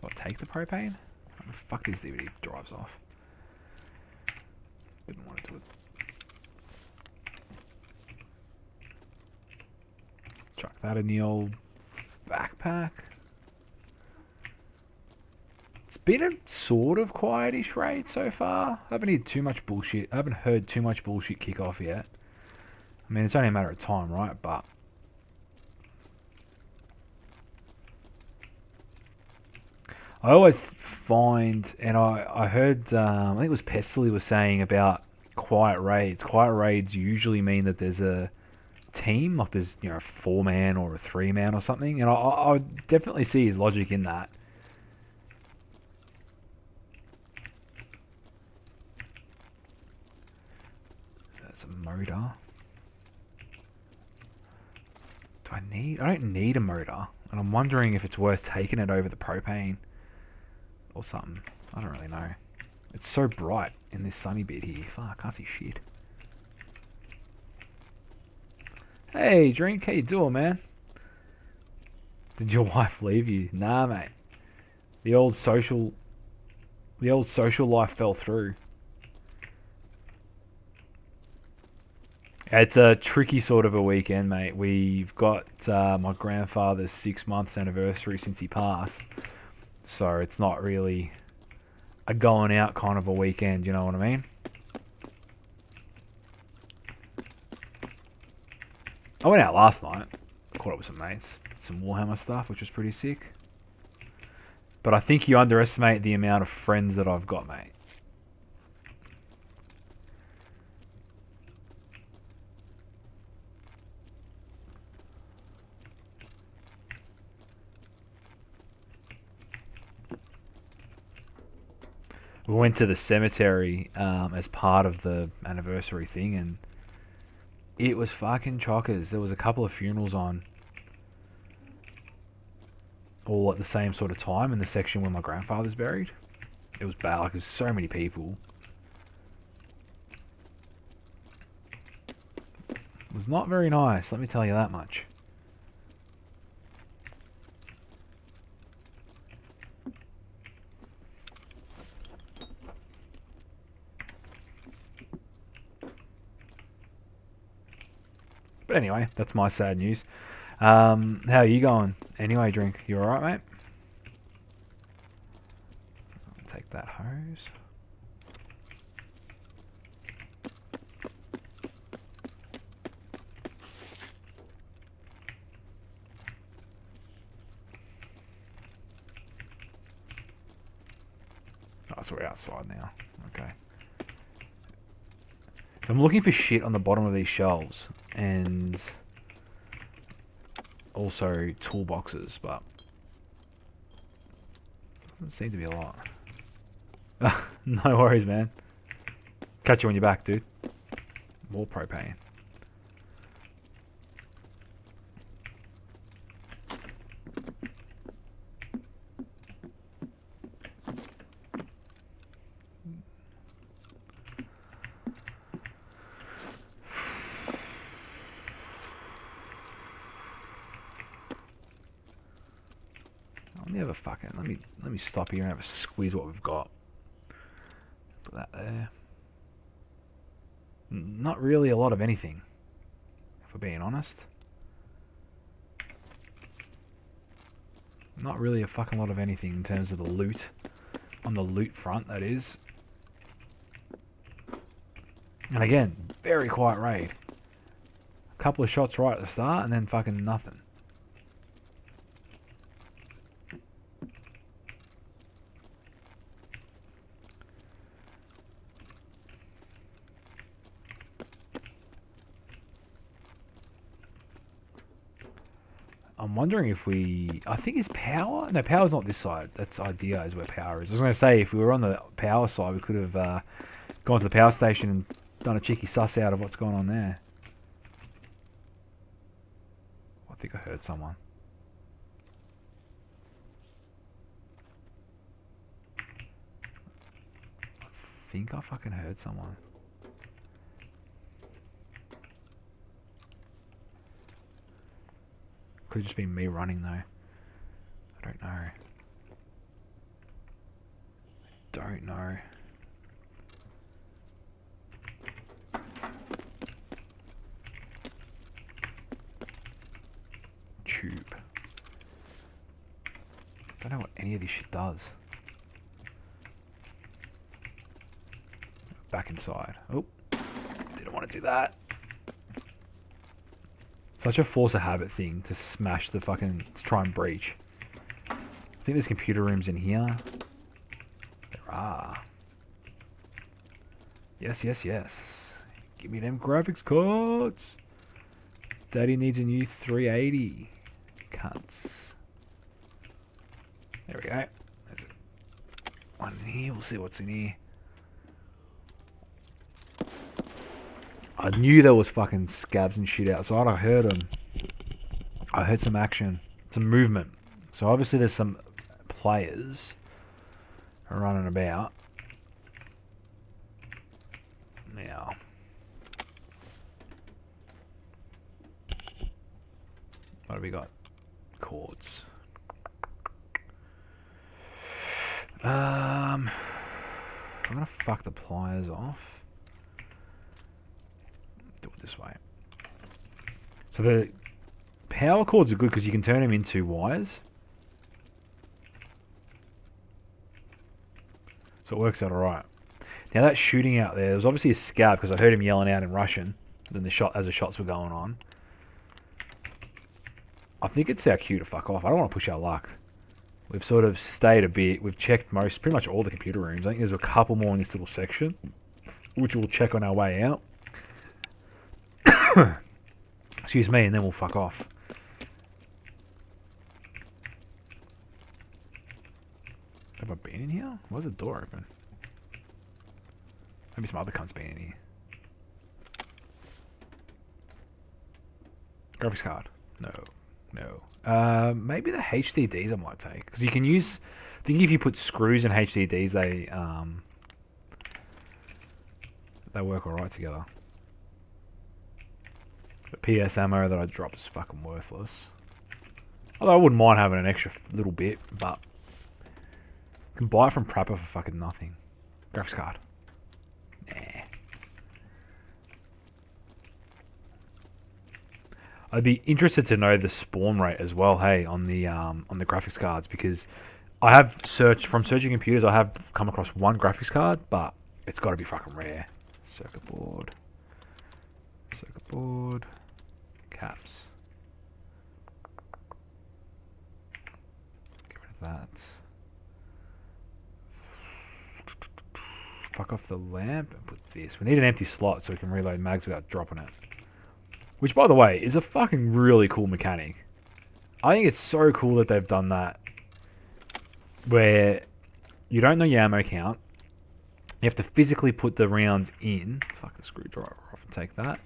Do I take the propane? Oh, fuck, these DVD drives off. Didn't want to do it. Chuck that in the old backpack. It's been a sort of quietish raid so far. I haven't heard too much bullshit. I haven't heard too much bullshit kick off yet. I mean, it's only a matter of time, right? But I always find, and I heard, I think it was Pestily was saying about quiet raids. Quiet raids usually mean that there's a team, like there's, you know, a 4-man or a 3-man or something, and I definitely see his logic in that. There's a motor. I don't need a motor, and I'm wondering if it's worth taking it over the propane or something. I don't really know. It's so bright in this sunny bit here. Fuck, I can't see shit. Hey, Drink, how you doing, man? Did your wife leave you? Nah, mate. The old social life fell through. It's a tricky sort of a weekend, mate. We've got my grandfather's 6 months anniversary since he passed. So it's not really a going out kind of a weekend, you know what I mean? I went out last night. Caught up with some mates. Some Warhammer stuff, which was pretty sick. But I think you underestimate the amount of friends that I've got, mate. We went to the cemetery as part of the anniversary thing, and it was fucking chockers. There was a couple of funerals on all at the same sort of time in the section where my grandfather's buried. It was bad. Like, there's so many people. It was not very nice, let me tell you that much. But anyway, that's my sad news. How are you going? Anyway, Drink, you alright, mate? I'll take that hose. Oh, so we're outside now. Okay. So I'm looking for shit on the bottom of these shelves. And also toolboxes, but doesn't seem to be a lot. No worries, man. Catch you when you're back, dude. More propane. Let me have a fucking let me stop here and have a squeeze what we've got. Put that there. Not really a lot of anything, if we're being honest. Not really a fucking lot of anything in terms of the loot. On the loot front, that is. And again, very quiet raid. A couple of shots right at the start and then fucking nothing. I'm wondering if we... I think it's power? No, power's not this side. That's idea is where power is. I was going to say, if we were on the power side, we could have gone to the power station and done a cheeky suss out of what's going on there. I think I heard someone. I think I fucking heard someone. Could just be me running though. I don't know. Don't know. Tube. Don't know what any of this shit does. Back inside. Oh, didn't want to do that. Such a force of habit thing to smash the fucking... to try and breach. I think there's computer rooms in here. There are. Yes, yes, yes. Give me them graphics cards. Daddy needs a new 380. Cunts. There we go. There's one in here. We'll see what's in here. I knew there was fucking scabs and shit outside. I heard them. I heard some action. Some movement. So obviously there's some players running about. Now, what have we got? Chords. I'm gonna fuck the pliers off. Do it this way. So the power cords are good because you can turn them into wires. So it works out alright. Now that shooting out there was obviously a scav because I heard him yelling out in Russian. Then as the shots were going on. I think it's our cue to fuck off. I don't want to push our luck. We've sort of stayed a bit. We've checked pretty much all the computer rooms. I think there's a couple more in this little section, which we'll check on our way out. Excuse me, and then we'll fuck off. Have I been in here? Why's the door open? Maybe some other cunt's been in here. Graphics card. No. Maybe the HDDs I might take. Because you can use... I think if you put screws in HDDs, they work alright together. The PS ammo that I dropped is fucking worthless. Although I wouldn't mind having an extra little bit, but... You can buy it from Prapper for fucking nothing. Graphics card. Nah. I'd be interested to know the spawn rate as well, hey, on the graphics cards, because I have searching computers, I have come across one graphics card, but it's got to be fucking rare. Circuit board, caps. Get rid of that. Fuck off the lamp and put this. We need an empty slot so we can reload mags without dropping it. Which, by the way, is a fucking really cool mechanic. I think it's so cool that they've done that. Where you don't know your ammo count. You have to physically put the rounds in. Fuck the screwdriver off and take that.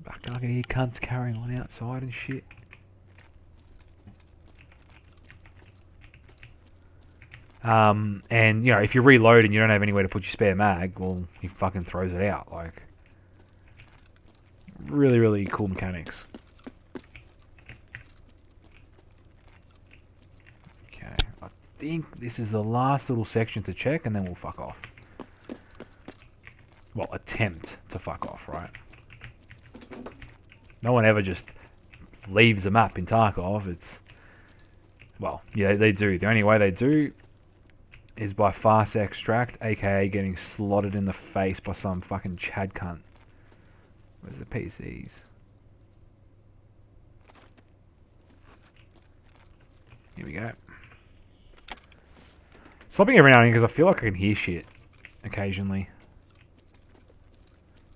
Fucking I can hear cunts carrying on outside and shit. And, you know, if you reload and you don't have anywhere to put your spare mag, well, he fucking throws it out. Like, really, really cool mechanics. Okay, I think this is the last little section to check, and then we'll fuck off. Well, attempt to fuck off, right? No one ever just leaves a map in Tarkov. It's... Well, yeah, they do. The only way they do is by fast extract, aka getting slotted in the face by some fucking Chad cunt. Where's the PCs? Here we go. Stopping every now and then because I feel like I can hear shit occasionally.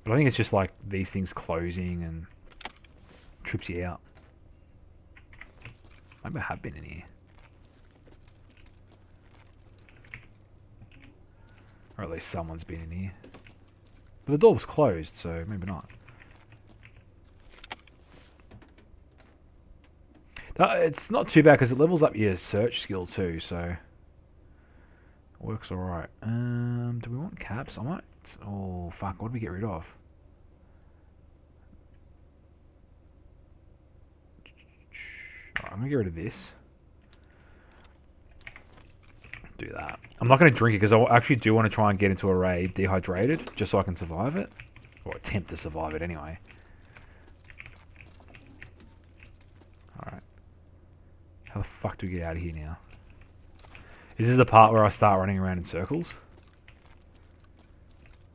But I think it's just like these things closing and trips you out. Maybe I have been in here. Or at least someone's been in here. But the door was closed, so maybe not. It's not too bad because it levels up your search skill too, so... Works alright. Do we want caps? I might... Oh, fuck. What did we get rid of? Alright, I'm going to get rid of this. Do that. I'm not going to drink it because I actually do want to try and get into a raid dehydrated just so I can survive it. Or attempt to survive it anyway. Alright. How the fuck do we get out of here now? Is this the part where I start running around in circles?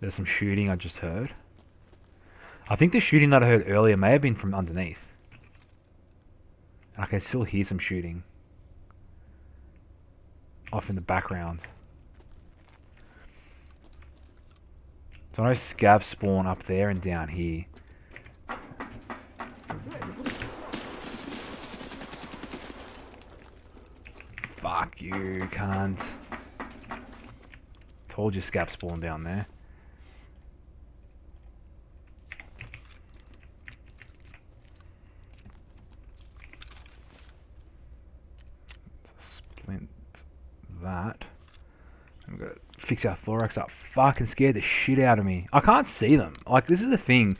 There's some shooting I just heard. I think the shooting that I heard earlier may have been from underneath. And I can still hear some shooting off in the background. So I know scavs spawn up there and down here. Fuck you, cunt. Told you scav spawn down there. Splint that. We've got to fix our thorax up. Fucking scared the shit out of me. I can't see them. Like, this is the thing.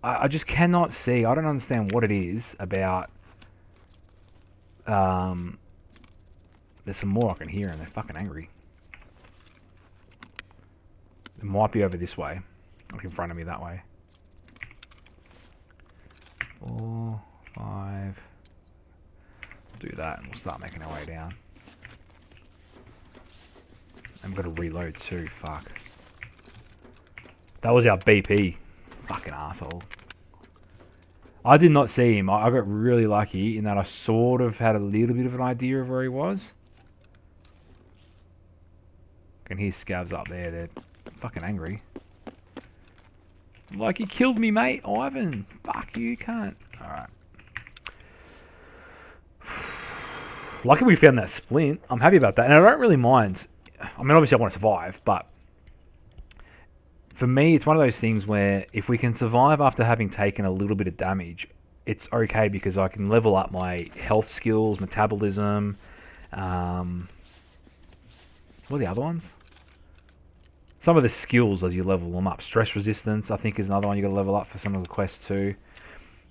I just cannot see. I don't understand what it is about. There's some more I can hear, and they're fucking angry. It might be over this way. Like in front of me that way. 4, 5. We'll do that, and we'll start making our way down. And we've got to reload too. Fuck. That was our BP. Fucking asshole. I did not see him. I got really lucky in that I sort of had a little bit of an idea of where he was. I can hear scavs up there. They're fucking angry. Like, you killed me, mate. Ivan. Fuck you, can't. Alright. Lucky we found that splint. I'm happy about that. And I don't really mind. I mean, obviously I want to survive, but for me, it's one of those things where if we can survive after having taken a little bit of damage, it's okay because I can level up my health skills, metabolism. What are the other ones? Some of the skills as you level them up. Stress resistance, I think, is another one you got to level up for some of the quests too.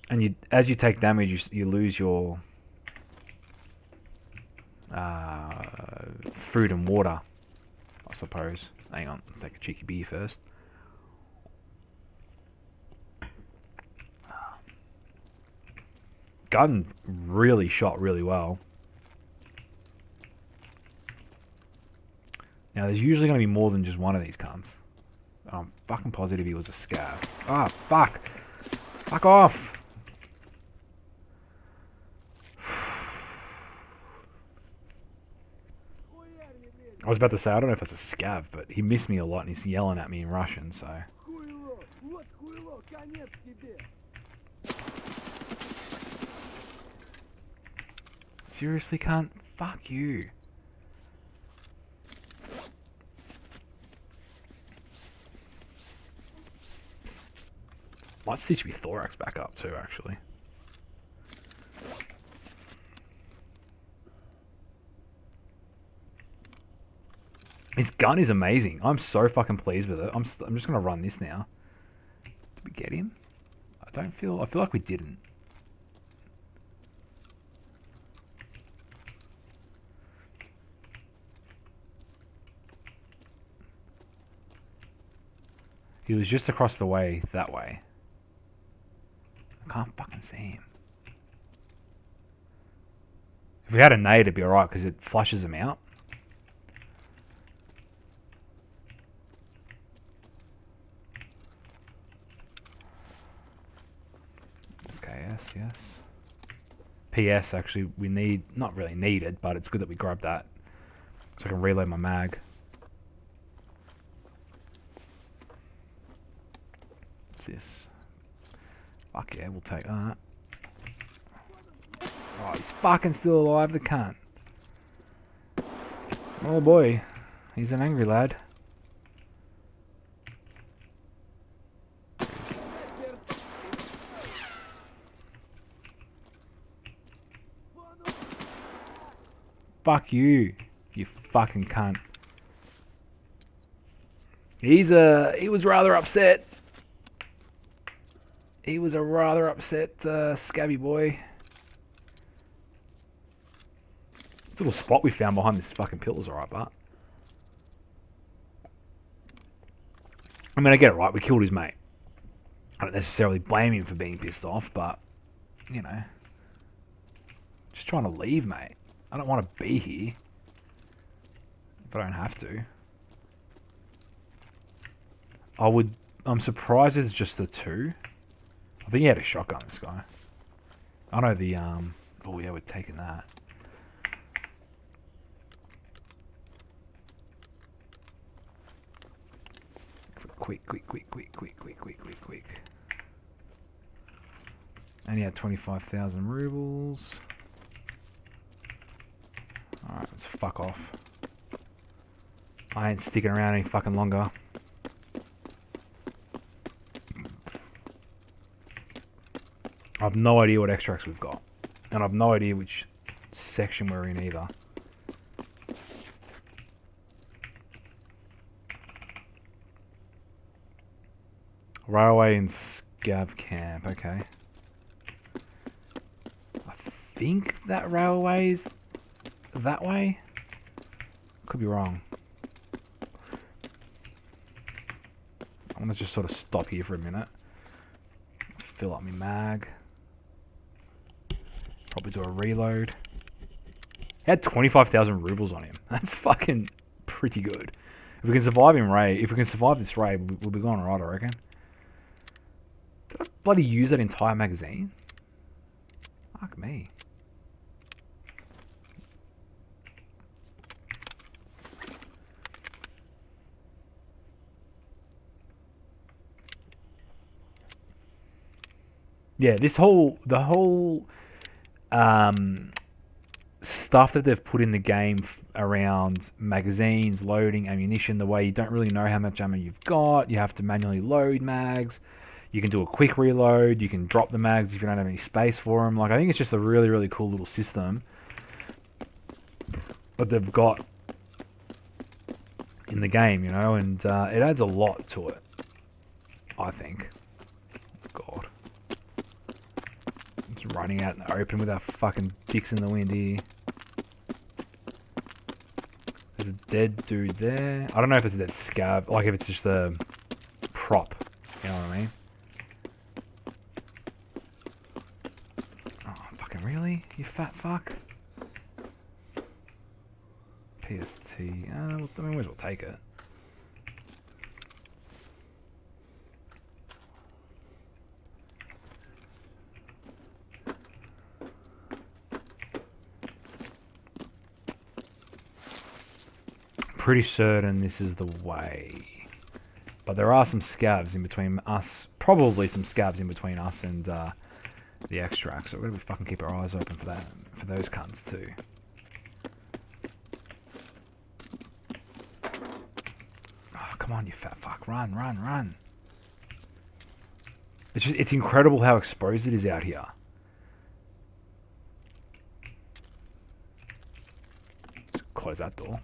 And as you take damage, you lose your food and water, I suppose. Hang on, let's take a cheeky beer first. Gun really shot really well. Now, there's usually going to be more than just one of these cunts. I'm fucking positive he was a scav. Ah, fuck. Fuck off. I was about to say, I don't know if it's a scav, but he missed me a lot and he's yelling at me in Russian, so. Seriously, cunt? Fuck you. Might stitch me thorax back up too, actually. His gun is amazing. I'm so fucking pleased with it. I'm just going to run this now. Did we get him? I feel like we didn't. He was just across the way, that way. I can't fucking see him. If we had a nade, it'd be alright, because it flushes him out. SKS, yes. PS, actually, we need... Not really needed, but it's good that we grabbed that. So I can reload my mag. What's this? Fuck yeah, we'll take that. Oh, he's fucking still alive, the cunt. Oh boy, he's an angry lad. Fuck you, you fucking cunt. He was rather upset. He was a rather upset scabby boy. This little spot we found behind this fucking pillar's alright, but... I mean, I get it right, we killed his mate. I don't necessarily blame him for being pissed off, but, you know. Just trying to leave, mate. I don't want to be here. If I don't have to. I'm surprised it's just the two. I think he had a shotgun, this guy. I know the, oh yeah, we're taking that. Quick. And he had 25,000 rubles. Alright, let's fuck off. I ain't sticking around any fucking longer. I have no idea what extracts we've got. And I have no idea which section we're in either. Railway and scav camp. Okay. I think that railway's that way. Could be wrong. I want to just sort of stop here for a minute. Fill up my mag. Probably do a reload. He had 25,000 rubles on him. That's fucking pretty good. If we can survive this raid, we'll be going alright, I reckon. Did I bloody use that entire magazine? Fuck me. Yeah, the whole stuff that they've put in the game around magazines, loading, ammunition, the way you don't really know how much ammo you've got, you have to manually load mags, you can do a quick reload, you can drop the mags if you don't have any space for them. Like, I think it's just a really, really cool little system that they've got in the game, you know, and it adds a lot to it, I think. God. Just running out in the open with our fucking dicks in the wind here. There's a dead dude there. I don't know if it's a dead scav, like if it's just a prop, you know what I mean? Oh, fucking really? You fat fuck? PST. I mean, we might as well take it. Pretty certain this is the way. But there are some scavs in between us. Probably some scavs in between us and the extract. So we're going to fucking keep our eyes open for that. For those cunts too. Oh, come on, you fat fuck. Run, run, run. It's incredible how exposed it is out here. Just close that door.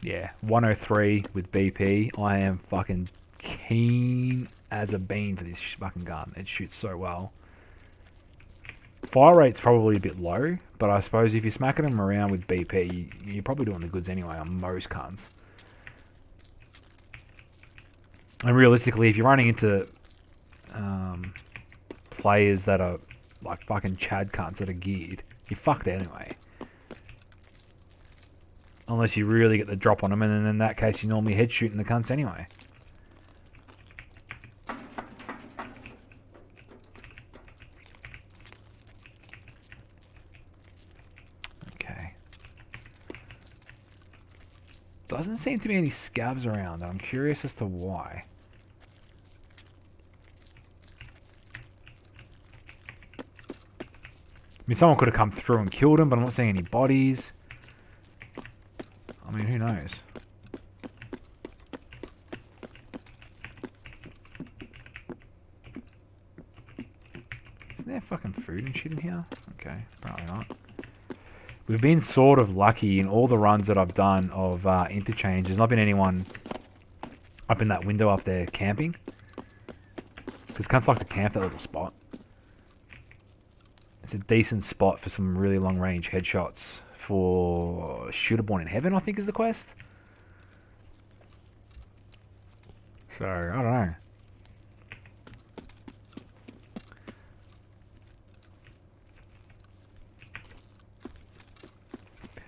Yeah, 103 with BP. I am fucking keen as a bean for this fucking gun. It shoots so well. Fire rate's probably a bit low, but I suppose if you're smacking them around with BP, you're probably doing the goods anyway on most guns. And realistically, if you're running into players that are like fucking Chad cunts that are geared, you're fucked anyway. Unless you really get the drop on them, and then in that case, you're normally head shooting the cunts anyway. Okay. Doesn't seem to be any scavs around, and I'm curious as to why. I mean, someone could have come through and killed him, but I'm not seeing any bodies. I mean, who knows? Isn't there fucking food and shit in here? Okay, apparently not. We've been sort of lucky in all the runs that I've done of interchange. There's not been anyone up in that window up there camping. Because cunts like to camp that little spot. It's a decent spot for some really long range headshots. For Shooter Born in Heaven, I think is the quest. So, I don't know.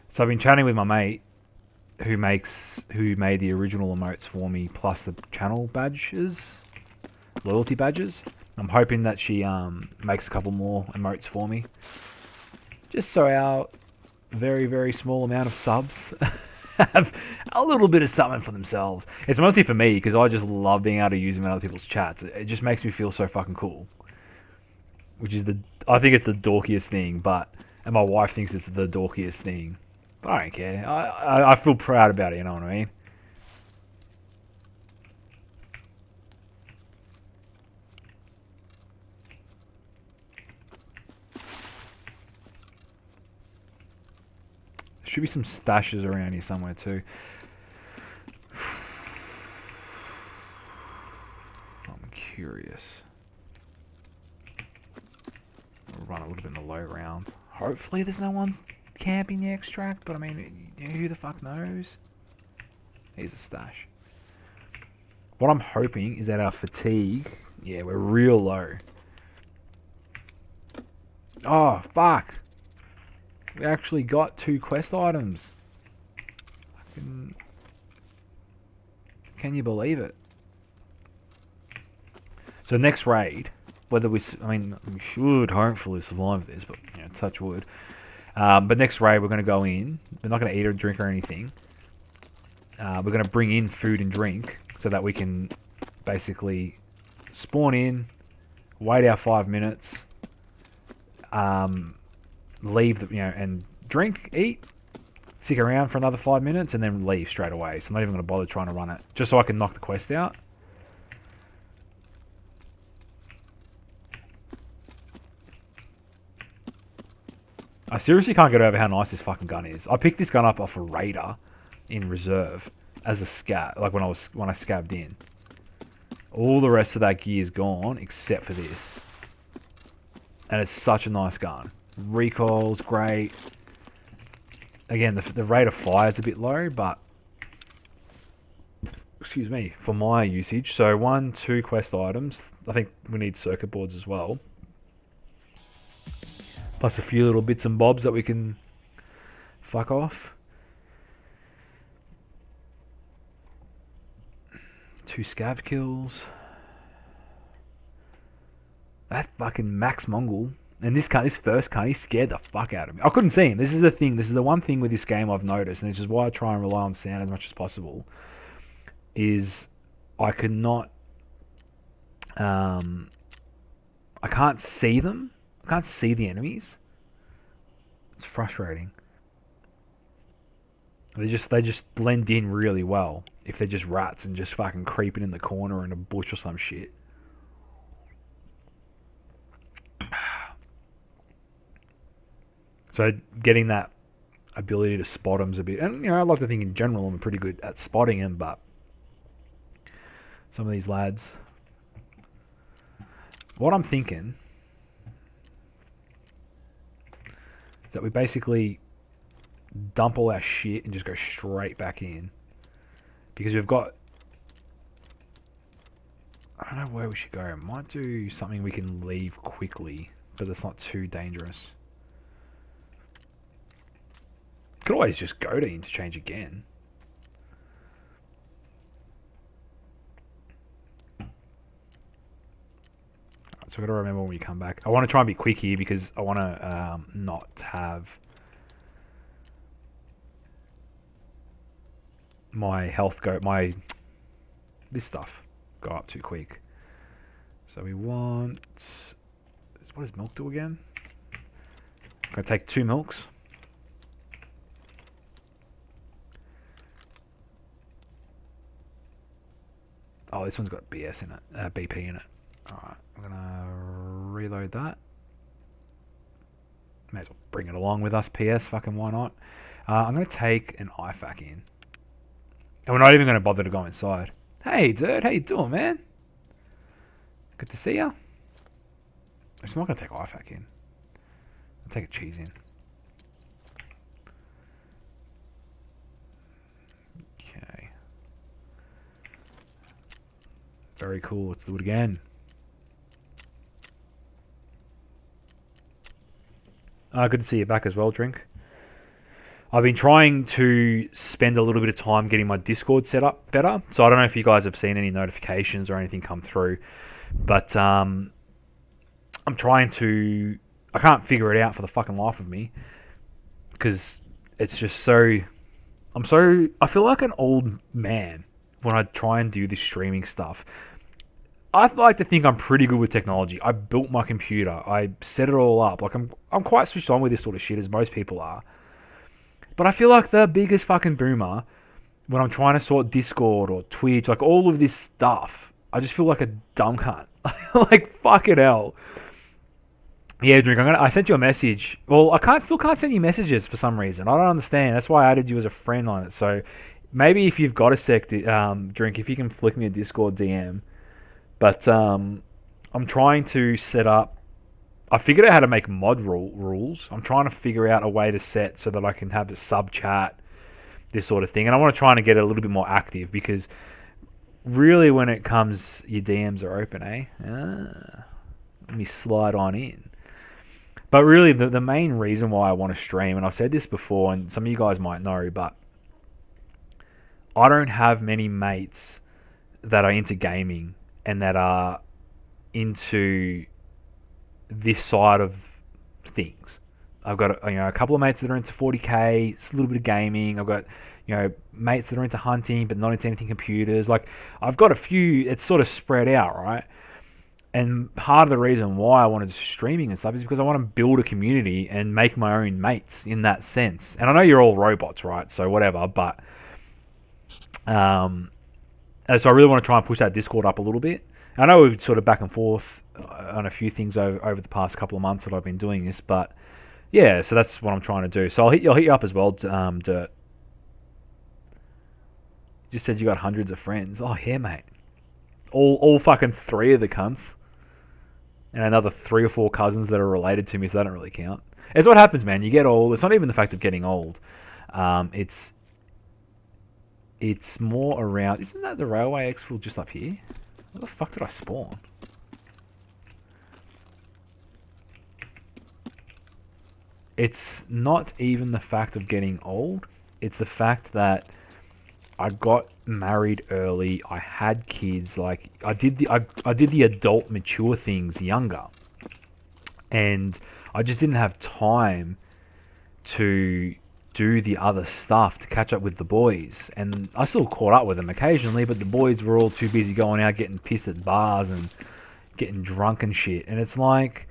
So I've been chatting with my mate who made the original emotes for me, plus the channel badges, loyalty badges. I'm hoping that she makes a couple more emotes for me. Just so our very, very small amount of subs have a little bit of something for themselves. It's mostly for me because I just love being able to use them in other people's chats. It just makes me feel so fucking cool. Which is I think it's the dorkiest thing, and my wife thinks it's the dorkiest thing. But I don't care. I feel proud about it, you know what I mean? Should be some stashes around here somewhere too. I'm curious. We'll run a little bit in the low ground. Hopefully there's no one camping the extract, but I mean, who the fuck knows? Here's a stash. What I'm hoping is that our fatigue, yeah, we're real low. Oh, fuck. We actually got 2 quest items. Can you believe it? So next raid, whether we should hopefully survive this, but you know, touch wood. But next raid we're going to go in. We're not going to eat or drink or anything. We're going to bring in food and drink so that we can basically spawn in, wait our 5 minutes, leave, and drink, eat, stick around for another 5 minutes, and then leave straight away. So I'm not even going to bother trying to run it, just so I can knock the quest out. I seriously can't get over how nice this fucking gun is. I picked this gun up off a raider in reserve as a scat, like when I scabbed in. All the rest of that gear is gone except for this, and it's such a nice gun. Recoil's great. Again, the rate of fire is a bit low, but excuse me, for my usage. So 1, 2 quest items. I think we need circuit boards as well. Plus a few little bits and bobs that we can fuck off. 2 scav kills. That fucking Max Mongol. And this first cunt, he scared the fuck out of me. I couldn't see him. This is the thing. This is the one thing with this game I've noticed, and it's just why I try and rely on sound as much as possible, is I cannot... I can't see them. I can't see the enemies. It's frustrating. They just blend in really well if they're just rats and just fucking creeping in the corner in a bush or some shit. So getting that ability to spot them's a bit... And, I like to think in general I'm pretty good at spotting them, but some of these lads... What I'm thinking is that we basically dump all our shit and just go straight back in. Because we've got... I don't know where we should go. I might do something we can leave quickly, but that's not too dangerous. Could always just go to interchange again. So I've got to remember when we come back. I want to try and be quick here because I want to not have my health go... this stuff go up too quick. So we want... What does milk do again? I'm going to take 2 milks. Oh, this one's got BS in it. BP in it. Alright, I'm going to reload that. May as well bring it along with us, PS. Fucking why not? I'm going to take an IFAK in. And we're not even going to bother to go inside. Hey, dude. How you doing, man? Good to see you. I'm just not going to take IFAK in. I'll take a cheese in. Okay. Very cool. Let's do it again. Good to see you back as well, Drink. I've been trying to spend a little bit of time getting my Discord set up better. So I don't know if you guys have seen any notifications or anything come through. But I'm trying to... I can't figure it out for the fucking life of me. Because it's just so... I feel like an old man when I try and do this streaming stuff. I like to think I'm pretty good with technology. I built my computer. I set it all up. Like I'm quite switched on with this sort of shit, as most people are. But I feel like the biggest fucking boomer when I'm trying to sort Discord or Twitch, like all of this stuff. I just feel like a dumb cunt. Like fucking hell. Yeah, Drink. I sent you a message. Well, still can't send you messages for some reason. I don't understand. That's why I added you as a friend on it. So maybe if you've got a sec, Drink, if you can flick me a Discord DM. But I'm trying to set up. I figured out how to make mod rules. I'm trying to figure out a way to set so that I can have a sub chat, this sort of thing. And I want to try and get it a little bit more active because really, when it comes, your DMs are open, eh? Let me slide on in. But really, the main reason why I want to stream, and I've said this before, and some of you guys might know, but I don't have many mates that are into gaming and that are into this side of things. I've got a couple of mates that are into 40k, it's a little bit of gaming. I've got mates that are into hunting but not into anything computers. Like I've got a few. It's sort of spread out, right? And part of the reason why I wanted streaming and stuff is because I want to build a community and make my own mates in that sense. And I know you're all robots, right? So whatever, but so I really want to try and push that Discord up a little bit. I know we've sort of back and forth on a few things over the past couple of months that I've been doing this, but yeah, so that's what I'm trying to do. So I'll hit you up as well, Dirt. Just said you got hundreds of friends. Oh yeah, mate. All fucking 3 of the cunts. And another 3 or 4 cousins that are related to me, so that don't really count. It's what happens, man. You get old. It's not even the fact of getting old. It's more around... Isn't that the railway exfil just up here? Where the fuck did I spawn? It's not even the fact of getting old. It's the fact that I got married early. I had kids. Like I did the adult mature things younger, and I just didn't have time to do the other stuff to catch up with the boys. And I still caught up with them occasionally, but the boys were all too busy going out getting pissed at bars and getting drunk and shit. And it's like,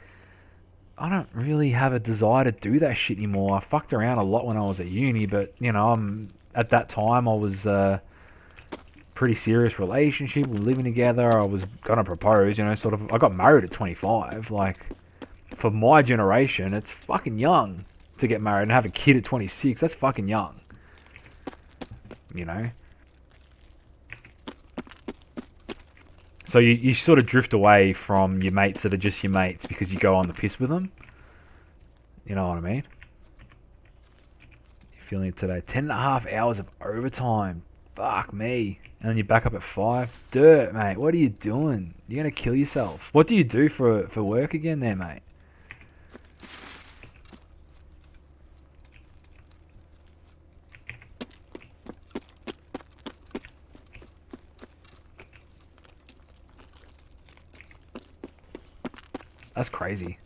I don't really have a desire to do that shit anymore. I fucked around a lot when I was at uni, but at that time I was pretty serious relationship. We were living together. I was gonna propose. I got married at 25. Like for my generation, it's fucking young to get married and have a kid at 26. That's fucking young. So you sort of drift away from your mates that are just your mates because you go on the piss with them. You know what I mean? You're feeling it today. 10.5 hours of overtime. Fuck me. And then you're back up at 5. Dirt, mate. What are you doing? You're going to kill yourself. What do you do for work again there, mate? That's crazy.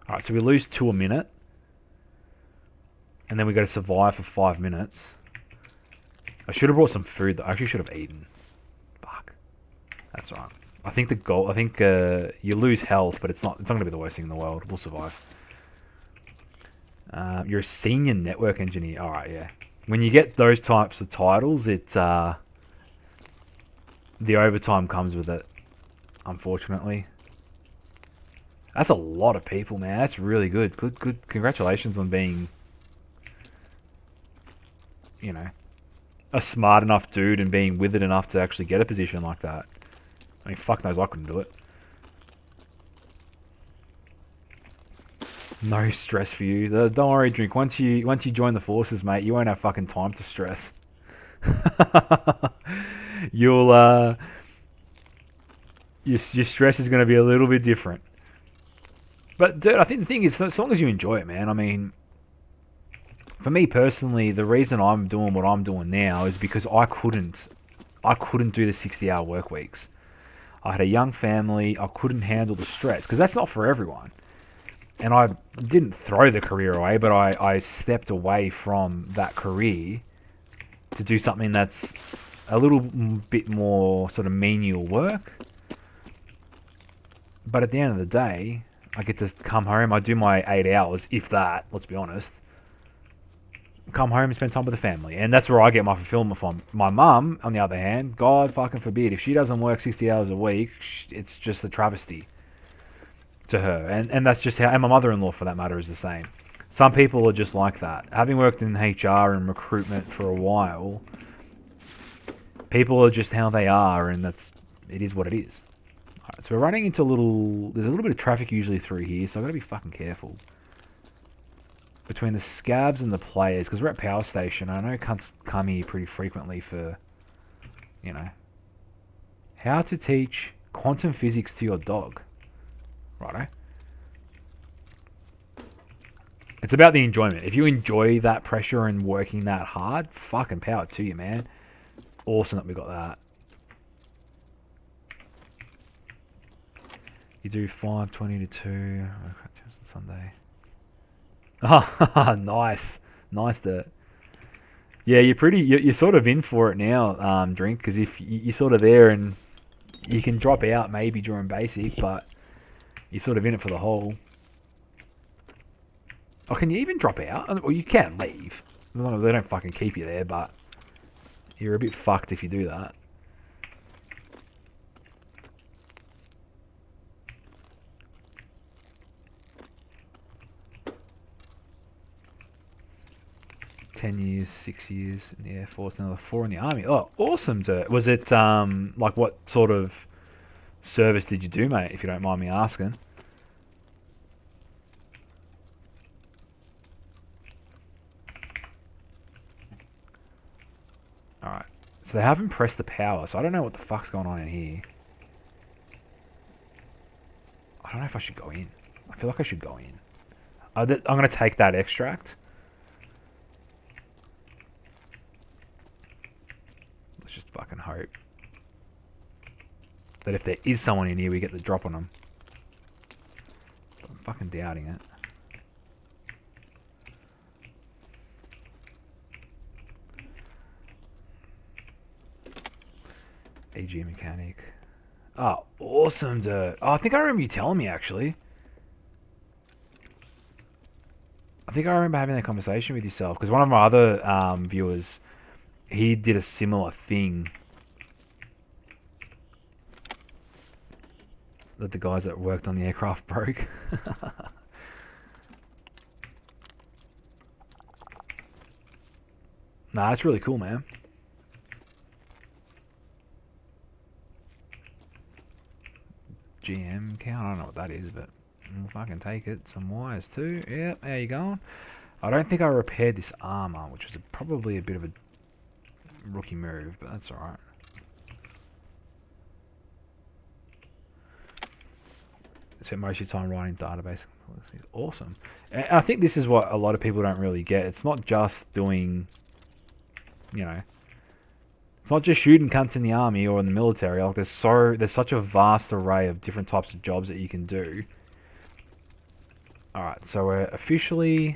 Alright, so we lose 2 a minute. And then we got to survive for 5 minutes. I should have brought some food. I actually should have eaten. Fuck. That's right. I think the goal... I think you lose health, but it's not going to be the worst thing in the world. We'll survive. You're a senior network engineer. Alright, yeah. When you get those types of titles, it's... the overtime comes with it, unfortunately. That's a lot of people, man. That's really good. Good. Congratulations on being, a smart enough dude and being with it enough to actually get a position like that. I mean, fuck knows I couldn't do it. No stress for you. Don't worry, Drink. Once you join the forces, mate, you won't have fucking time to stress. You'll your stress is going to be a little bit different. But dude, I think the thing is, as long as you enjoy it, man. I mean, for me personally, the reason I'm doing what I'm doing now is because I couldn't do the 60-hour work weeks. I had a young family. I couldn't handle the stress because that's not for everyone. And I didn't throw the career away, but I stepped away from that career to do something that's a little bit more sort of menial work. But at the end of the day, I get to come home. I do my 8 hours, if that, let's be honest. come home and spend time with the family. And that's where I get my fulfillment from. My mum, on the other hand, God fucking forbid, if she doesn't work 60 hours a week, it's just a travesty to her. And that's just how, and my mother-in-law for that matter is the same. Some people are just like that. Having worked in HR and recruitment for a while, people are just how they are, and it is what it is. Alright, so we're running into there's a little bit of traffic usually through here, so I've got to be fucking careful. Between the scabs and the players, because we're at Power Station. I know cunts come here pretty frequently for, how to teach quantum physics to your dog. Righto. It's about the enjoyment. If you enjoy that pressure and working that hard, fucking power to you, man. Awesome that we got that. You do 5:20 to 2. Sunday. Oh, nice. Nice dirt. Yeah, you're sort of in for it now, Drink, because if you're sort of there and you can drop out maybe during basic, but you're sort of in it for the whole. Oh, can you even drop out? Well, you can leave. They don't fucking keep you there, but you're a bit fucked if you do that. $10 years, 6 years in the Air Force, another 4 in the Army. Oh, awesome, Dirt. Was it, like, what sort of service did you do, mate, if you don't mind me asking? Alright. So they haven't pressed the power, so I don't know what the fuck's going on in here. I don't know if I should go in. I feel like I should go in. I'm going to take that extract. Let's just fucking hope that if there is someone in here, we get the drop on them. But I'm fucking doubting it. AG mechanic. Oh, awesome, Dirt. Oh, I think I remember you telling me, actually. I think I remember having that conversation with yourself, because one of my other viewers, he did a similar thing that the guys that worked on the aircraft broke. Nah, that's really cool, man. GM count, I don't know what that is, but we'll fucking take it. Some wires too. Yep, how you going? I don't think I repaired this armor, which was probably a bit of a rookie move, but that's alright. Spent most of your time writing database. Awesome. And I think this is what a lot of people don't really get. It's not just doing, it's not just shooting cunts in the army or in the military. Like there's such a vast array of different types of jobs that you can do. Alright, so we're officially...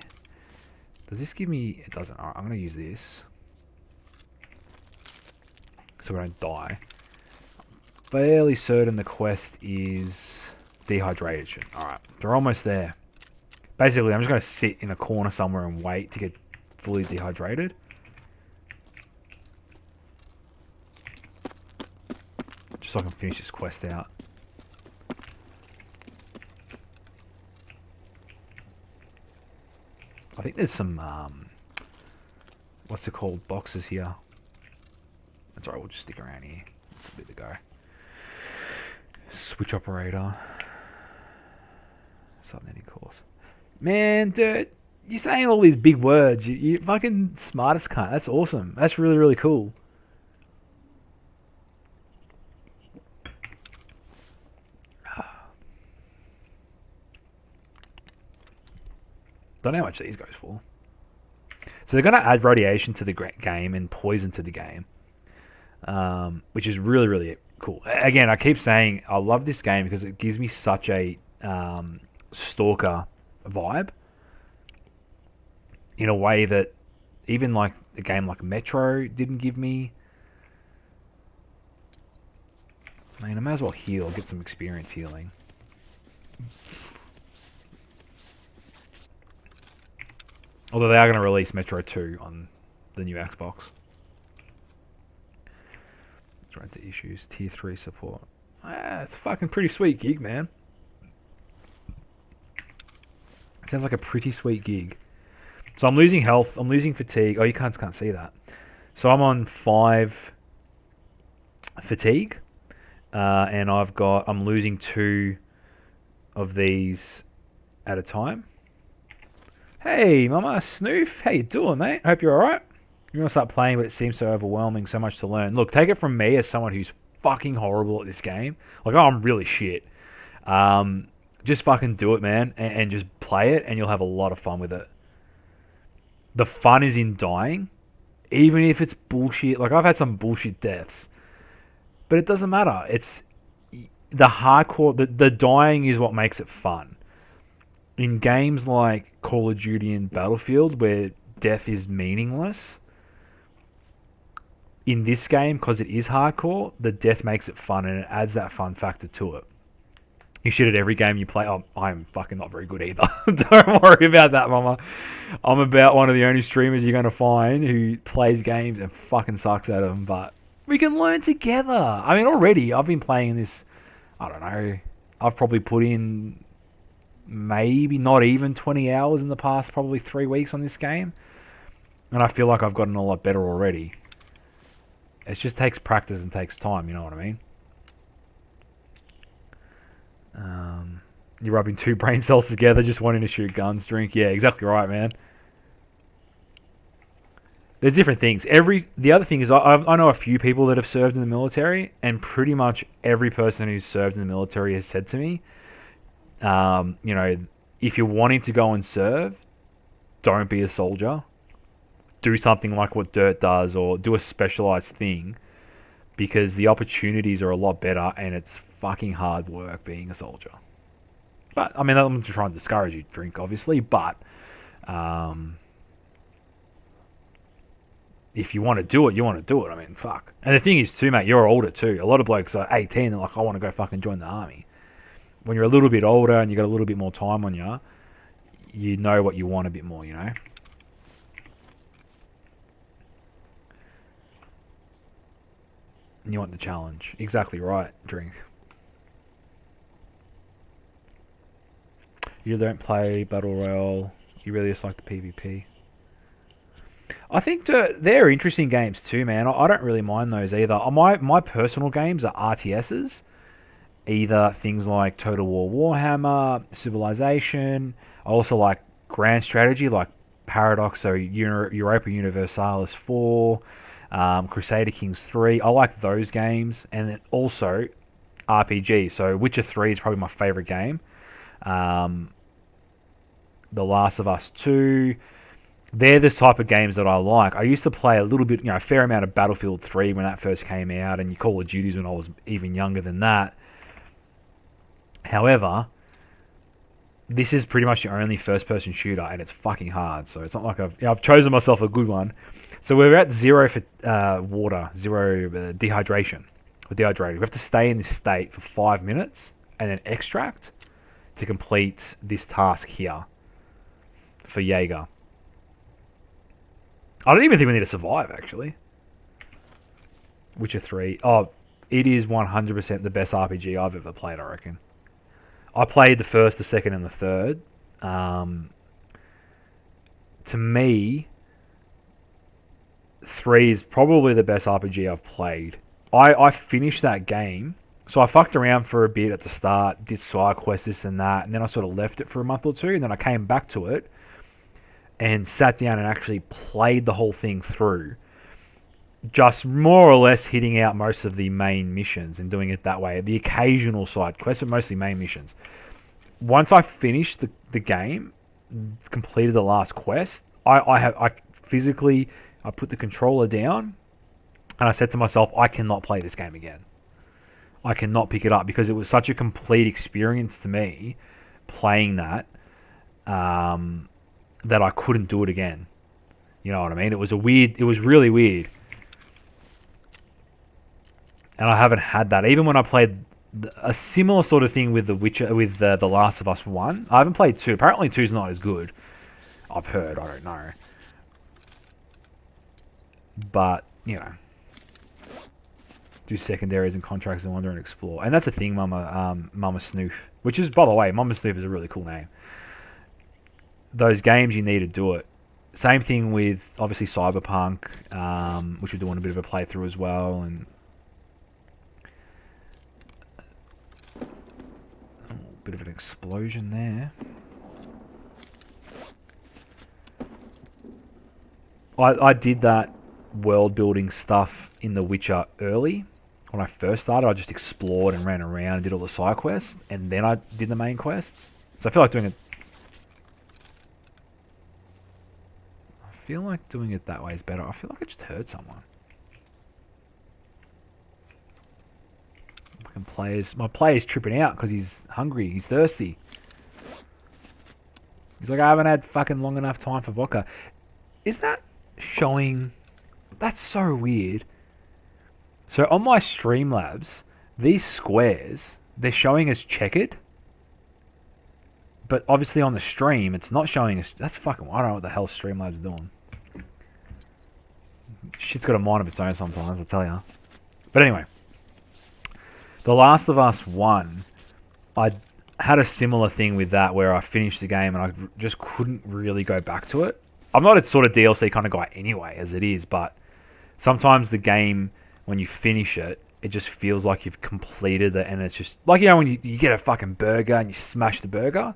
Does this give me... It doesn't. Alright, I'm going to use this. So we don't die. Fairly certain the quest is dehydration. Alright, we're almost there. Basically, I'm just going to sit in a corner somewhere and wait to get fully dehydrated. Just so I can finish this quest out. I think there's some, what's it called, boxes here. That's alright, we'll just stick around here. That's a bit to go. Switch operator. Subnetting course. Man, dude, you're saying all these big words. You're fucking smartest cunt. That's awesome. That's really, really cool. Don't know how much these goes for. So they're going to add radiation to the game and poison to the game, which is really, really cool. Again, I keep saying I love this game because it gives me such a stalker vibe in a way that even like a game like Metro didn't give me. I mean, I may as well heal, get some experience healing. Although they are going to release Metro 2 on the new Xbox. Let's run to issues. Tier 3 support. It's a fucking pretty sweet gig, man. Sounds like a pretty sweet gig. So I'm losing health. I'm losing fatigue. Oh, you can't see that. So I'm on 5 fatigue. And I'm losing 2 of these at a time. Hey, Mama Snoof. How you doing, mate? Hope you're alright. You want to start playing, but it seems so overwhelming, so much to learn. Look, take it from me as someone who's fucking horrible at this game. Like, I'm really shit. Just fucking do it, man, and just play it, and you'll have a lot of fun with it. The fun is in dying, even if it's bullshit. Like, I've had some bullshit deaths, but it doesn't matter. It's the hardcore. The dying is what makes it fun. In games like Call of Duty and Battlefield, where death is meaningless, in this game, because it is hardcore, the death makes it fun, and it adds that fun factor to it. You shit at every game you play. Oh, I'm fucking not very good either. Don't worry about that, mama. I'm about one of the only streamers you're going to find who plays games and fucking sucks at them, but we can learn together. I mean, already, I've been playing this, I don't know, I've probably put in maybe not even 20 hours in the past probably 3 weeks on this game, and I feel like I've gotten a lot better already. It just takes practice and takes time, you know what I mean? You're rubbing 2 brain cells together just wanting to shoot guns, drink. Yeah, exactly right, man. There's different things. The other thing is I know a few people that have served in the military, and pretty much every person who's served in the military has said to me, you know, if you're wanting to go and serve, don't be a soldier. Do something like what Dirt does, or do a specialized thing, because the opportunities are a lot better, and it's fucking hard work being a soldier. But, I mean, I'm trying to discourage you, drink, obviously, but if you want to do it, you want to do it. I mean, fuck. And the thing is, too, mate, you're older, too. A lot of blokes are 18, they're like, I want to go fucking join the army. When you're a little bit older and you got a little bit more time on you, you know what you want a bit more, you know? And you want the challenge. Exactly right, drink. You don't play Battle Royale. You really just like the PvP. I think they're interesting games too, man. I don't really mind those either. My personal games are RTSs. Either things like Total War Warhammer, Civilization. I also like Grand Strategy, like Paradox, so Europa Universalis 4, Crusader Kings 3. I like those games. And then also RPG. So Witcher 3 is probably my favorite game. The Last of Us 2. They're the type of games that I like. I used to play a little bit, a fair amount of Battlefield 3 when that first came out, and Call of Duties when I was even younger than that. However, this is pretty much the only first-person shooter, and it's fucking hard. So it's not like I've chosen myself a good one. So we're at 0 for water, 0 dehydration. We're dehydrated. We have to stay in this state for 5 minutes and then extract to complete this task here for Jaeger. I don't even think we need to survive, actually. Witcher 3. Oh, it is 100% the best RPG I've ever played, I reckon. I played the first, the second, and the third. To me, 3 is probably the best RPG I've played. I finished that game. So I fucked around for a bit at the start, did side quests, this and that, and then I sort of left it for a month or two, and then I came back to it and sat down and actually played the whole thing through. Just more or less hitting out most of the main missions and doing it that way. The occasional side quests, but mostly main missions. Once I finished the game, completed the last quest, I physically put the controller down and I said to myself, I cannot play this game again. I cannot pick it up because it was such a complete experience to me playing that that I couldn't do it again. You know what I mean? It was really weird. And I haven't had that. Even when I played a similar sort of thing with The Witcher, with the Last of Us 1, I haven't played 2. Apparently 2's not as good. I've heard. I don't know. But, do secondaries and contracts and wander and explore. And that's the thing, Mama Snoof. Which is, by the way, Mama Snoof is a really cool name. Those games, you need to do it. Same thing with, obviously, Cyberpunk, which we're doing a bit of a playthrough as well. And bit of an explosion there. I did that world building stuff in The Witcher early. When I first started, I just explored and ran around and did all the side quests, and then I did the main quests. So I feel like doing it that way is better. I feel like I just heard someone. My player's tripping out because he's hungry. He's thirsty. He's like, I haven't had fucking long enough time for vodka. Is that showing? That's so weird. So on my Streamlabs, these squares, they're showing as checkered. But obviously on the stream, it's not showing us. That's fucking. I don't know what the hell Streamlabs doing. Shit's got a mind of its own sometimes, I tell ya. But anyway, The Last of Us 1, I had a similar thing with that where I finished the game and I just couldn't really go back to it. I'm not a sort of DLC kind of guy anyway, as it is, but sometimes the game, when you finish it, it just feels like you've completed it, and it's just like, when you get a fucking burger and you smash the burger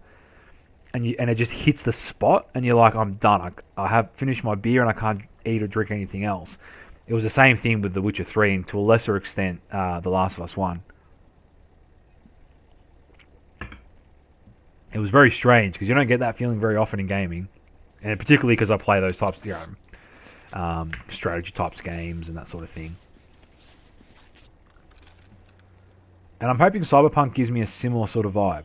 and it just hits the spot and you're like, I'm done. I have finished my beer and I can't eat or drink anything else. It was the same thing with The Witcher 3 and to a lesser extent, The Last of Us 1. It was very strange because you don't get that feeling very often in gaming, and particularly because I play those types, strategy types games and that sort of thing. And I'm hoping Cyberpunk gives me a similar sort of vibe.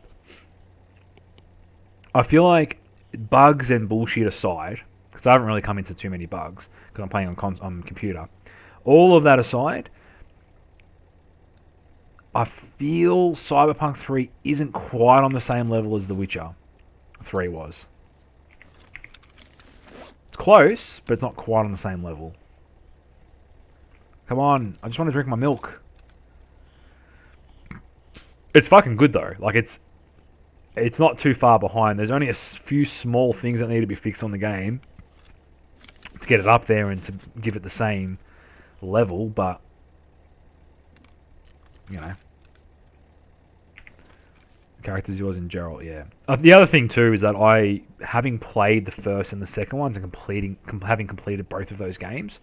I feel like, bugs and bullshit aside, because I haven't really come into too many bugs because I'm playing on computer. All of that aside, I feel Cyberpunk 3 isn't quite on the same level as The Witcher 3 was. It's close, but it's not quite on the same level. Come on, I just want to drink my milk. It's fucking good though. Like, it's not too far behind. There's only a few small things that need to be fixed on the game to get it up there and to give it the same level, but characters yours and Geralt, yeah. The other thing too is that having played the first and the second ones and having completed both of those games,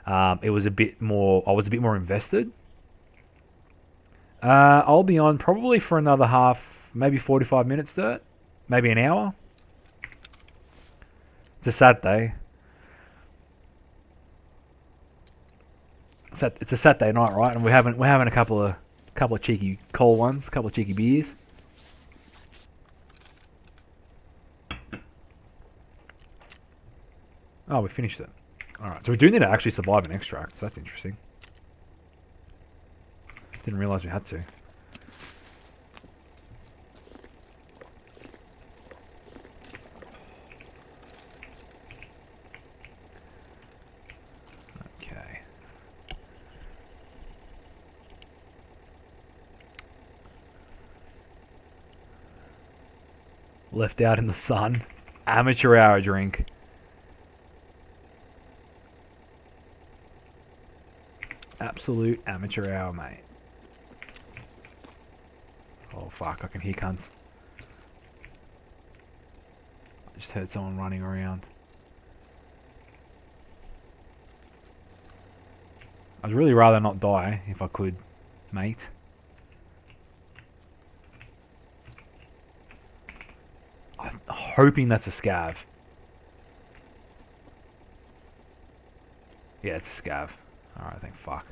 I was a bit more invested. I'll be on probably for another half, maybe 45 minutes, Dirt. Maybe an hour. It's a Saturday. It's a Saturday night, right? And we're having a couple of cheeky cold ones, a couple of cheeky beers. Oh, we finished it. Alright, so we do need to actually survive an extract, so that's interesting. Didn't realise we had to. Okay. Left out in the sun. Amateur hour drink. Absolute amateur hour, mate. Oh, fuck. I can hear cunts. I just heard someone running around. I'd really rather not die if I could, mate. I'm hoping that's a scav. Yeah, it's a scav. Alright, thank fuck.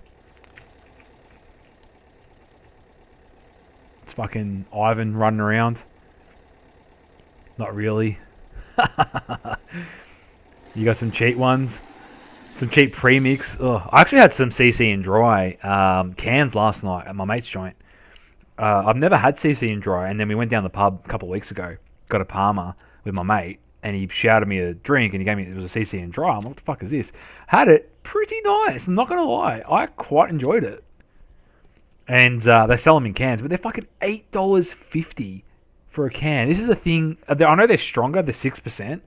It's fucking Ivan running around. Not really. You got some cheap ones? Some cheap premix. Ugh. I actually had some CC and dry cans last night at my mate's joint. I've never had CC and dry, and then we went down the pub a couple of weeks ago. Got a Palmer with my mate, and he shouted me a drink, and he gave me, it was a CC and dry. I'm like, what the fuck is this? Had it, pretty nice. I'm not gonna lie, I quite enjoyed it. And they sell them in cans, but they're fucking $8.50 for a can. This is a thing. I know they're stronger, they're 6%,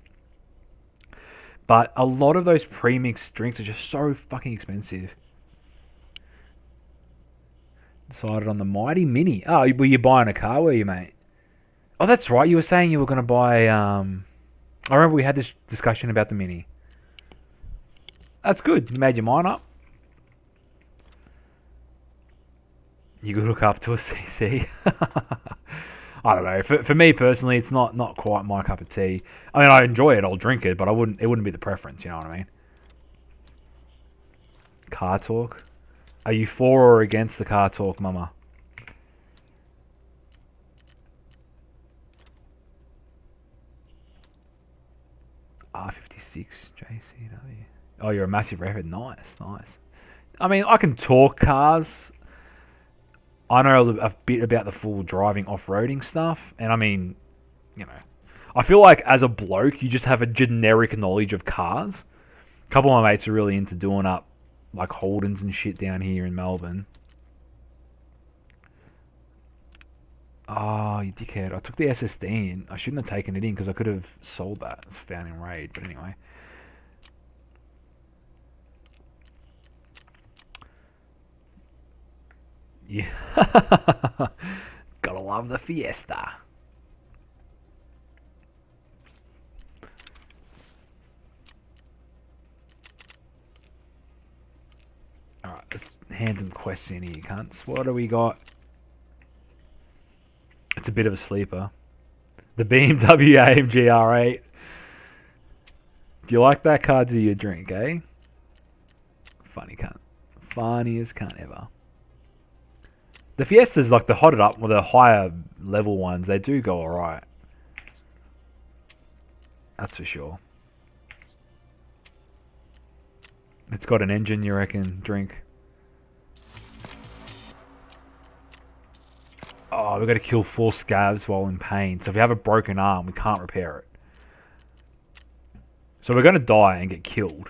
but a lot of those pre-mixed drinks are just so fucking expensive. Decided on the Mighty Mini. Oh, were you buying a car, were you, mate? Oh, that's right. You were saying you were going to buy... I remember we had this discussion about the Mini. That's good. You made your mind up. You could hook up to a CC. I don't know. For me personally, it's not quite my cup of tea. I mean, I enjoy it. I'll drink it, but it wouldn't be the preference. You know what I mean? Car talk. Are you for or against the car talk, mama? R56 JCW. Oh, you're a massive record. Nice. I mean, I can talk cars. I know a bit about the full driving off-roading stuff. And I mean, you know, I feel like as a bloke, you just have a generic knowledge of cars. A couple of my mates are really into doing up like Holdens and shit down here in Melbourne. Oh, you dickhead. I took the SSD in. I shouldn't have taken it in because I could have sold that. It's found in Raid. But anyway. Yeah. Gotta love the Fiesta. Alright, let's hand some quests in here, cunts. What do we got? It's a bit of a sleeper. The BMW AMG R8. Do you like that car? Do you drink, eh? Funny cunt. Funniest cunt ever. The Fiestas, like the hotted up, or the higher level ones, they do go alright. That's for sure. It's got an engine, you reckon? Drink. Oh, we've got to kill 4 scavs while in pain. So if you have a broken arm, we can't repair it. So we're going to die and get killed.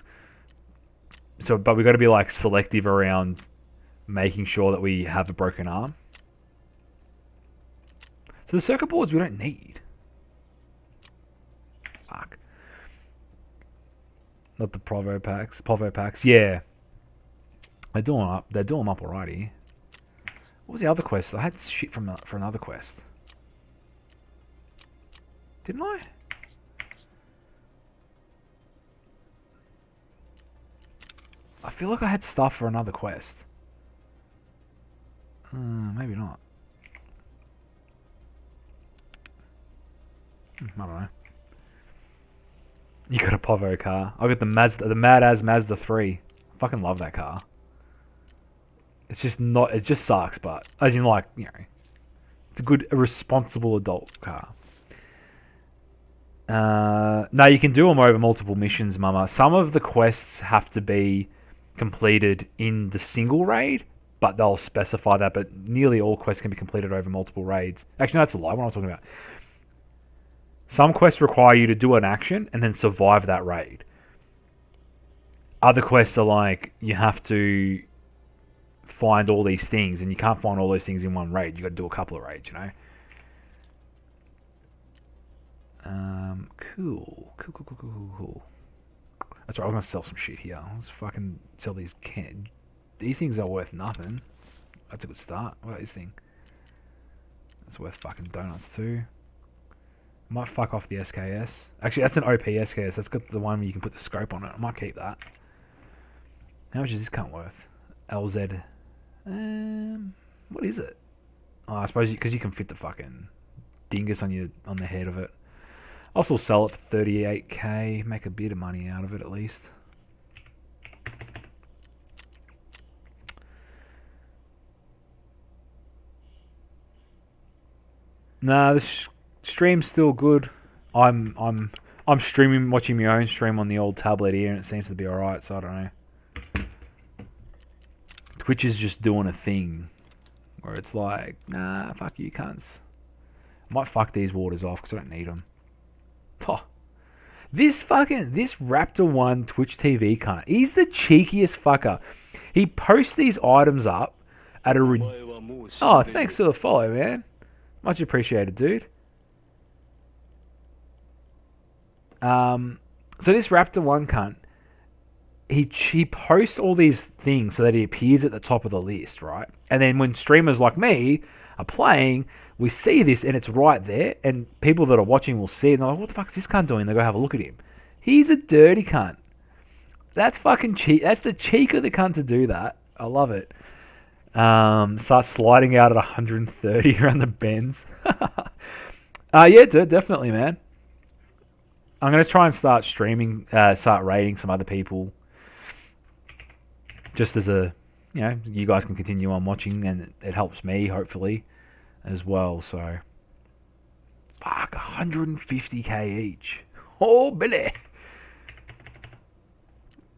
So, but we've got to be like selective around making sure that we have a broken arm. So the circuit boards we don't need. Fuck. Not the Provo packs. Provo packs, yeah. They're doing up. They're doing them up alrighty. What was the other quest? I had shit for another quest. Didn't I? I feel like I had stuff for another quest. Maybe not. I don't know. You got a Povo car. I got the Mazda, the Mazda 3. I fucking love that car. It's just not. It just sucks, but as in like, you know, it's a responsible adult car. No, you can do them over multiple missions, mama. Some of the quests have to be completed in the single raid, but they'll specify that. But nearly all quests can be completed over multiple raids. Actually, no, that's a lie. What am I talking about? Some quests require you to do an action and then survive that raid. Other quests are like, you have to find all these things, and you can't find all those things in one raid. You got to do a couple of raids, you know. Cool. That's right. I'm gonna sell some shit here. Let's fucking sell these These things are worth nothing. That's a good start. What about this thing? It's worth fucking donuts too. Might fuck off the SKS. Actually, that's an OP SKS. That's got the one where you can put the scope on it. I might keep that. How much is this cunt worth? LZ. What is it? Oh, I suppose because you can fit the fucking dingus on the head of it. I'll still sell it for 38k. Make a bit of money out of it at least. Nah, this stream's still good. I'm streaming, watching my own stream on the old tablet here, and it seems to be alright. So I don't know. Twitch is just doing a thing where it's like, nah, fuck you cunts. I might fuck these waters off because I don't need them. Oh, This Raptor 1 Twitch TV cunt, he's the cheekiest fucker. He posts these items up at a... Oh, thanks for the follow, man. Much appreciated, dude. So this Raptor 1 cunt, he posts all these things so that he appears at the top of the list, right? And then when streamers like me are playing, we see this and it's right there, and people that are watching will see it and they're like, what the fuck is this cunt doing? They go have a look at him. He's a dirty cunt. That's fucking cheek. That's the cheek of the cunt to do that. I love it. Start sliding out at 130 around the bends. Yeah, definitely, man. I'm going to try and start streaming, start rating some other people. Just as a, you guys can continue on watching and it helps me, hopefully, as well. So, fuck, 150k each. Oh, Billy.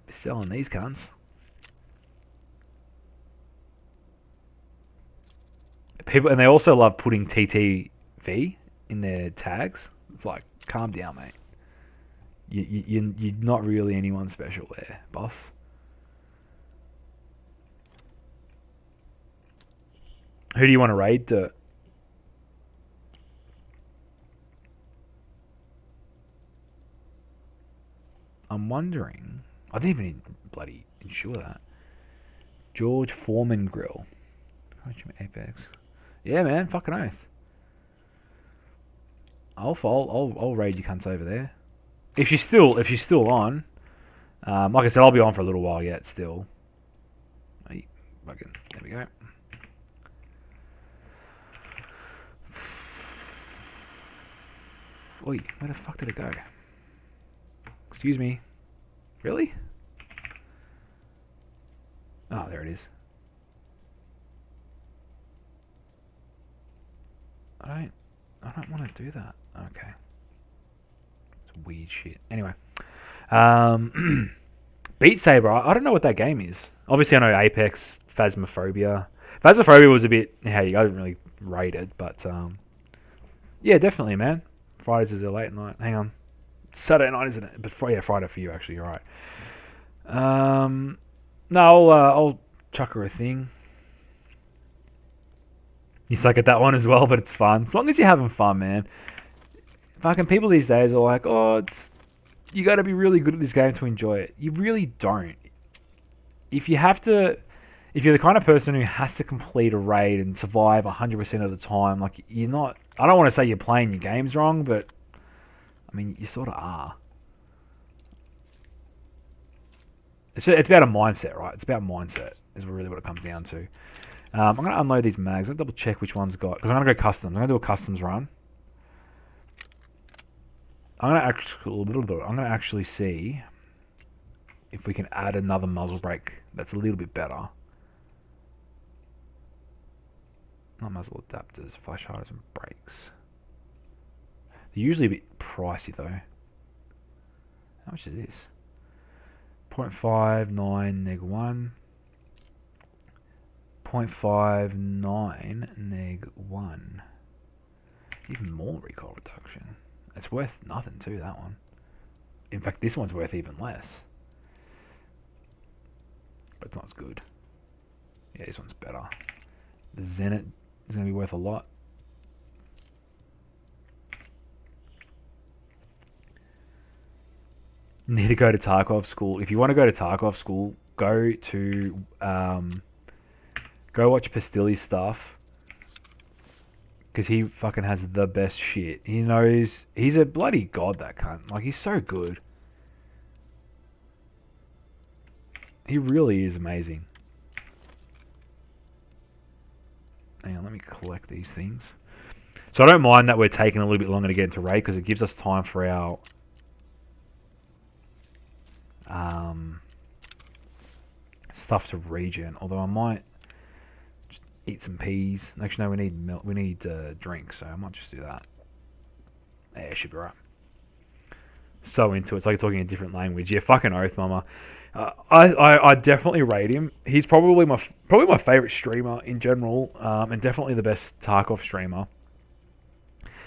Selling these cunts. People, and they also love putting TTV in their tags. It's like, calm down, mate. You're not really anyone special there, boss. Who do you want to raid? I'm wondering. I didn't even bloody ensure that. George Foreman Grill. Apex. Yeah, man. Fucking oath. I'll raid you cunts over there. If she's still on. Like I said, I'll be on for a little while yet. Still. There we go. Wait, where the fuck did it go? Excuse me. Really? Oh, there it is. I don't want to do that. Okay. It's weird shit. Anyway. Beat Saber, I don't know what that game is. Obviously I know Apex, Phasmophobia. Phasmophobia was a bit, I didn't really rate it, but yeah, definitely, man. Fridays is a late night. Hang on. Saturday night, isn't it? But Friday for you, actually, you're right. No, I'll chuck her a thing. You suck at that one as well, but it's fun. As long as you're having fun, man. Fucking people these days are like, you got to be really good at this game to enjoy it. You really don't. If you're the kind of person who has to complete a raid and survive 100% of the time, like, you're not... I don't want to say you're playing your games wrong, but... I mean, you sort of are. It's about a mindset, right? It's about mindset is really what it comes down to. I'm going to unload these mags. I'll double check which one's got... Because I'm going to go customs. I'm going to do a customs run. I'm going to actually see if we can add another muzzle brake that's a little bit better. Not muzzle adapters, flash hiders and brakes. They're usually a bit pricey though. How much is this? 0.59 neg 1. 0.59 neg 1. Even more recoil reduction. It's worth nothing too, that one. In fact, this one's worth even less. But it's not as good. Yeah, this one's better. The Zenit is going to be worth a lot. Need to go to Tarkov school. If you want to go to Tarkov school, go watch Pastilli's stuff. Because he fucking has the best shit. He knows... He's a bloody god, that cunt. Like, he's so good. He really is amazing. Hang on, let me collect these things. So I don't mind that we're taking a little bit longer to get into raid, because it gives us time for our... stuff to regen. Although I might just eat some peas. Actually, no, we need milk. We need drink, so I might just do that. Yeah, it should be right. So into it. It's like talking a different language. Yeah, fucking oath, mama. I definitely rate him. He's probably my favorite streamer in general, and definitely the best Tarkov streamer.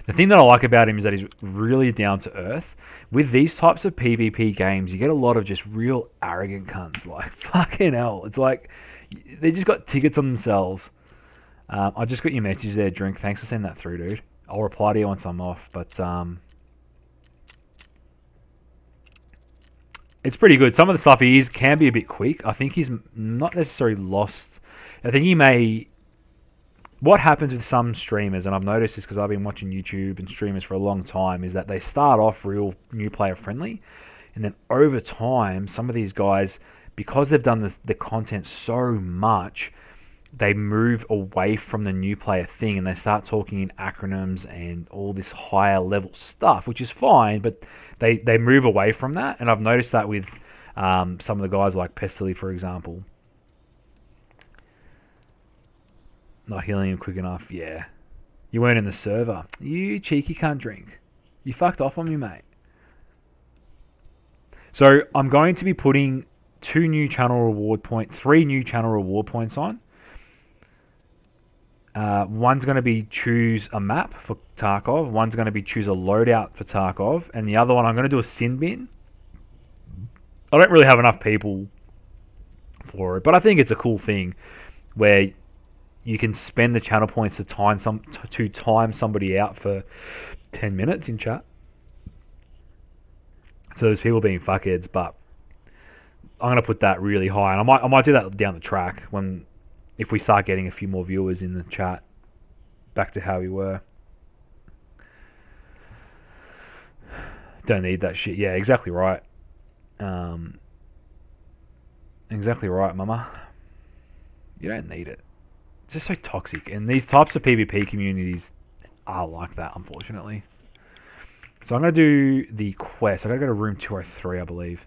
The thing that I like about him is that he's really down to earth. With these types of PvP games, you get a lot of just real arrogant cunts. Like, fucking hell. It's like, they just got tickets on themselves. I just got your message there, Drink. Thanks for sending that through, dude. I'll reply to you once I'm off. But it's pretty good. Some of the stuff he is can be a bit quick. I think he's not necessarily lost. I think he may... What happens with some streamers, and I've noticed this because I've been watching YouTube and streamers for a long time, is that they start off real new player friendly, and then over time, some of these guys, because they've done the content so much, they move away from the new player thing and they start talking in acronyms and all this higher level stuff, which is fine, but they move away from that. And I've noticed that with some of the guys like Pestily, for example. Not healing him quick enough. Yeah. You weren't in the server. You cheeky cunt, Drink. You fucked off on me, mate. So I'm going to be putting 3 new channel reward points on. One's going to be choose a map for Tarkov. One's going to be choose a loadout for Tarkov. And the other one, I'm going to do a sin bin. I don't really have enough people for it, but I think it's a cool thing where you can spend the channel points to time somebody out for 10 minutes in chat. So there's people being fuckheads, but I'm going to put that really high. And I might do that down the track if we start getting a few more viewers in the chat, back to how we were. Don't need that shit. Yeah, exactly right. Exactly right, mama. You don't need it. It's just so toxic. And these types of PvP communities are like that, unfortunately. So I'm going to do the quest. I got to go to room 203, I believe.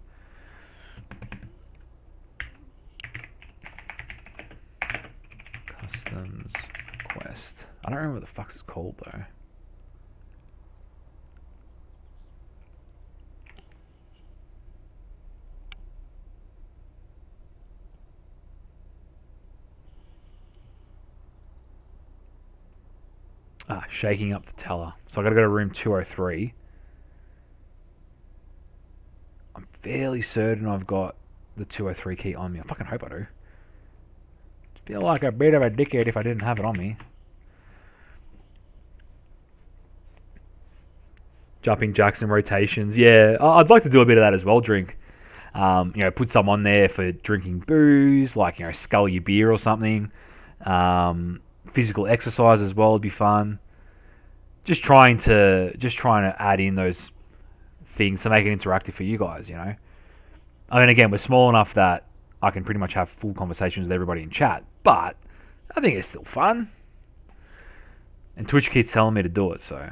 Customs quest. I don't remember what the fuck it's called though. Shaking up the teller. So I got to go to room 203. I'm fairly certain I've got the 203 key on me. I fucking hope I do. Feel like a bit of a dickhead if I didn't have it on me. Jumping jacks and rotations. Yeah, I'd like to do a bit of that as well, Drink. Put some on there for drinking booze, like, scull your beer or something. Physical exercise as well would be fun. Just trying to add in those things to make it interactive for you guys, I mean, again, we're small enough that I can pretty much have full conversations with everybody in chat, but I think it's still fun. And Twitch keeps telling me to do it, so,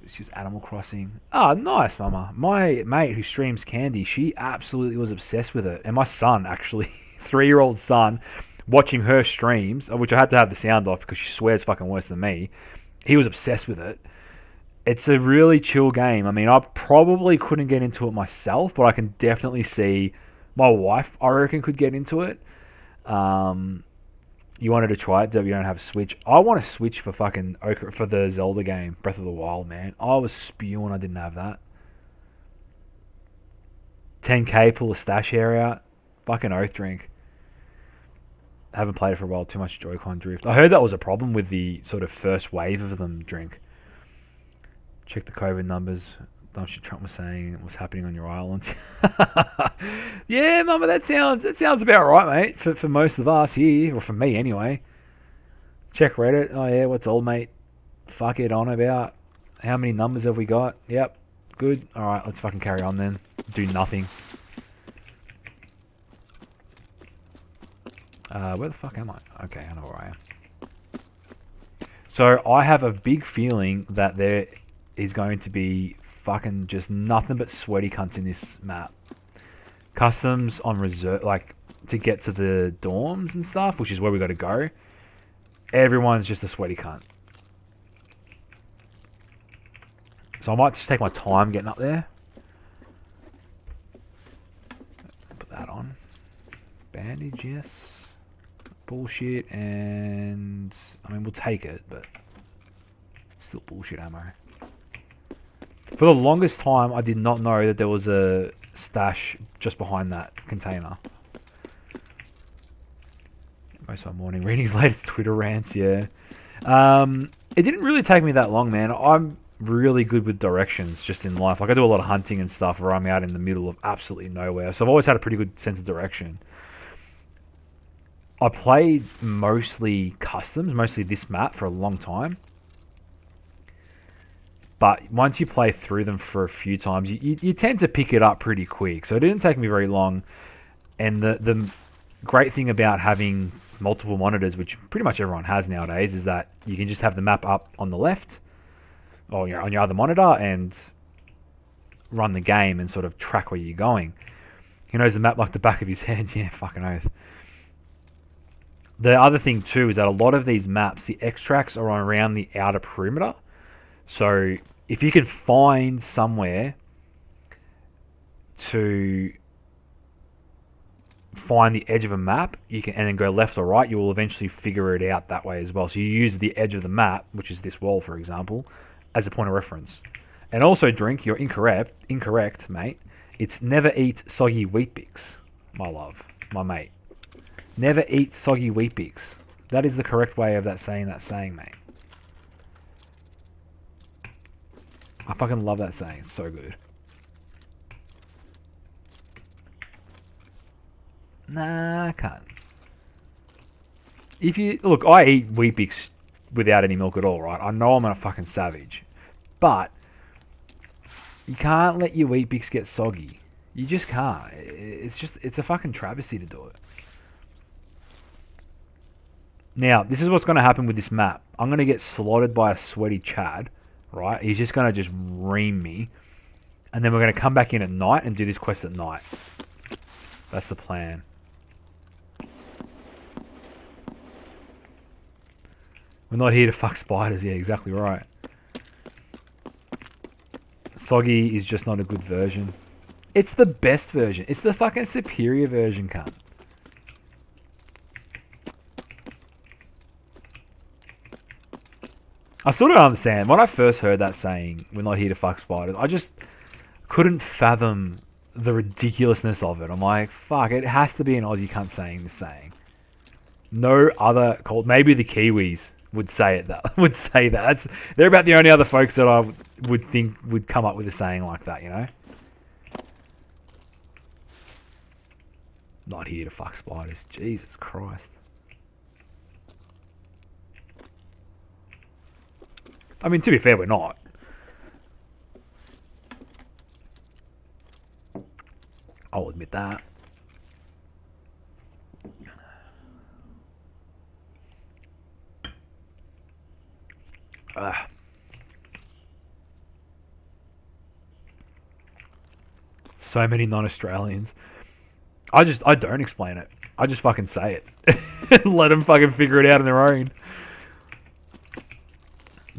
Let's use Animal Crossing. Oh, nice, mama. My mate who streams Candy, she absolutely was obsessed with it. And my son, actually, 3-year-old son, watching her streams, which I had to have the sound off because she swears fucking worse than me, he was obsessed with it. It's a really chill game. I mean, I probably couldn't get into it myself, but I can definitely see my wife, I reckon, could get into it. You wanted to try it, you don't have a Switch. I want a Switch for the Zelda game, Breath of the Wild, man. I was spewing I didn't have that. 10k, pull a stash area out. Fucking oath, Drink. Haven't played it for a while, too much Joy-Con drift. I heard that was a problem with the sort of first wave of them, Drink. Check the COVID numbers. Dumb shit Trump was saying what's happening on your island. Yeah, mama, that sounds about right, mate. For most of us here, or for me anyway. Check Reddit. Oh yeah, what's old mate? Fuck it on about. How many numbers have we got? Yep, good. All right, let's fucking carry on then. Do nothing. Where the fuck am I? Okay, I know where I am. So I have a big feeling that there is going to be fucking just nothing but sweaty cunts in this map. Customs on reserve, like to get to the dorms and stuff, which is where we got to go. Everyone's just a sweaty cunt. So I might just take my time getting up there. Put that on. Bandage, yes. Bullshit, and I mean, we'll take it, but still bullshit ammo. For the longest time, I did not know that there was a stash just behind that container. Most of my morning reading his latest Twitter rants, yeah. It didn't really take me that long, man. I'm really good with directions just in life. Like, I do a lot of hunting and stuff where I'm out in the middle of absolutely nowhere. So I've always had a pretty good sense of direction. I played mostly customs, mostly this map for a long time. But once you play through them for a few times, you tend to pick it up pretty quick. So it didn't take me very long. And the great thing about having multiple monitors, which pretty much everyone has nowadays, is that you can just have the map up on the left or on your other monitor and run the game and sort of track where you're going. He knows the map like the back of his head. Yeah, fucking oath. The other thing too is that a lot of these maps, the extracts are around the outer perimeter. So if you can find somewhere to find the edge of a map, you can, and then go left or right, you will eventually figure it out that way as well. So you use the edge of the map, which is this wall, for example, as a point of reference. And also, Drink, you're incorrect, mate. It's never eat soggy wheat bix, my love, my mate. Never eat soggy wheat bix. That is the correct way of that saying, mate. I fucking love that saying. It's so good. Nah, I can't. If you look, I eat wheat bix without any milk at all, right? I know I'm a fucking savage, but you can't let your wheat bix get soggy. You just can't. It's a fucking travesty to do it. Now, this is what's going to happen with this map. I'm going to get slaughtered by a sweaty Chad, right? He's just going to just ream me, and then we're going to come back in at night and do this quest at night. That's the plan. We're not here to fuck spiders. Yeah, exactly right. Soggy is just not a good version. It's the best version. It's the fucking superior version, cunt. I still don't understand. When I first heard that saying, we're not here to fuck spiders, I just couldn't fathom the ridiculousness of it. I'm like, fuck, it has to be an Aussie cunt saying this saying. No other cult, maybe the Kiwis would say it. That would say that. They're about the only other folks that I would think would come up with a saying like that, you know? Not here to fuck spiders. Jesus Christ. I mean, to be fair, we're not. I'll admit that. So many non-Australians. I don't explain it. I just fucking say it. Let them fucking figure it out on their own.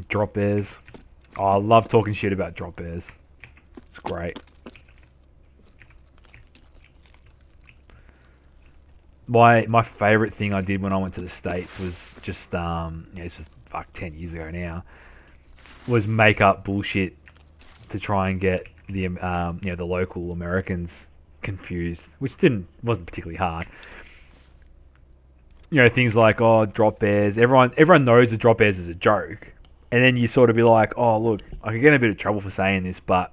Drop bears. Oh, I love talking shit about drop bears. It's great. My favorite thing I did when I went to the States was just this was like 10 years ago now, was make up bullshit to try and get the the local Americans confused, which wasn't particularly hard. You know, things like, oh, drop bears. Everyone knows the drop bears is a joke. And then you sort of be like, oh, look, I could get in a bit of trouble for saying this, but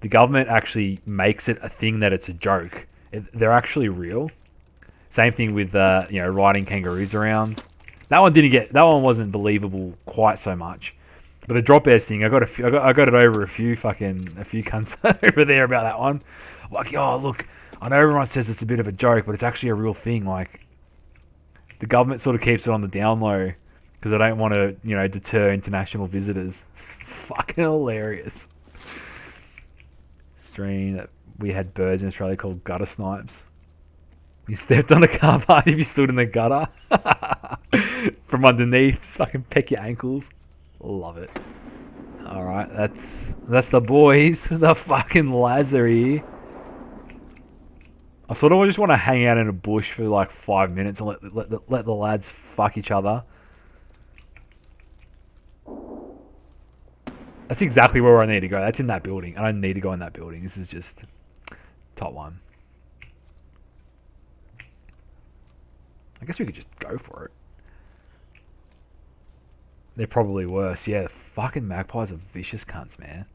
the government actually makes it a thing that it's a joke. They're actually real. Same thing with riding kangaroos around. That one wasn't believable quite so much. But the drop bears thing, I got it over a few cunts over there about that one. Like, oh, look, I know everyone says it's a bit of a joke, but it's actually a real thing. Like, the government sort of keeps it on the down low because they don't want to, deter international visitors. Fucking hilarious. Stream that we had birds in Australia called gutter snipes. You stepped on a car park if you stood in the gutter. From underneath, just fucking peck your ankles. Love it. Alright, that's the boys. The fucking lads are here. I sort of just want to hang out in a bush for like 5 minutes and let the lads fuck each other. That's exactly where I need to go. That's in that building. I don't need to go in that building. This is just top one. I guess we could just go for it. They're probably worse. Yeah, fucking magpies are vicious cunts, man.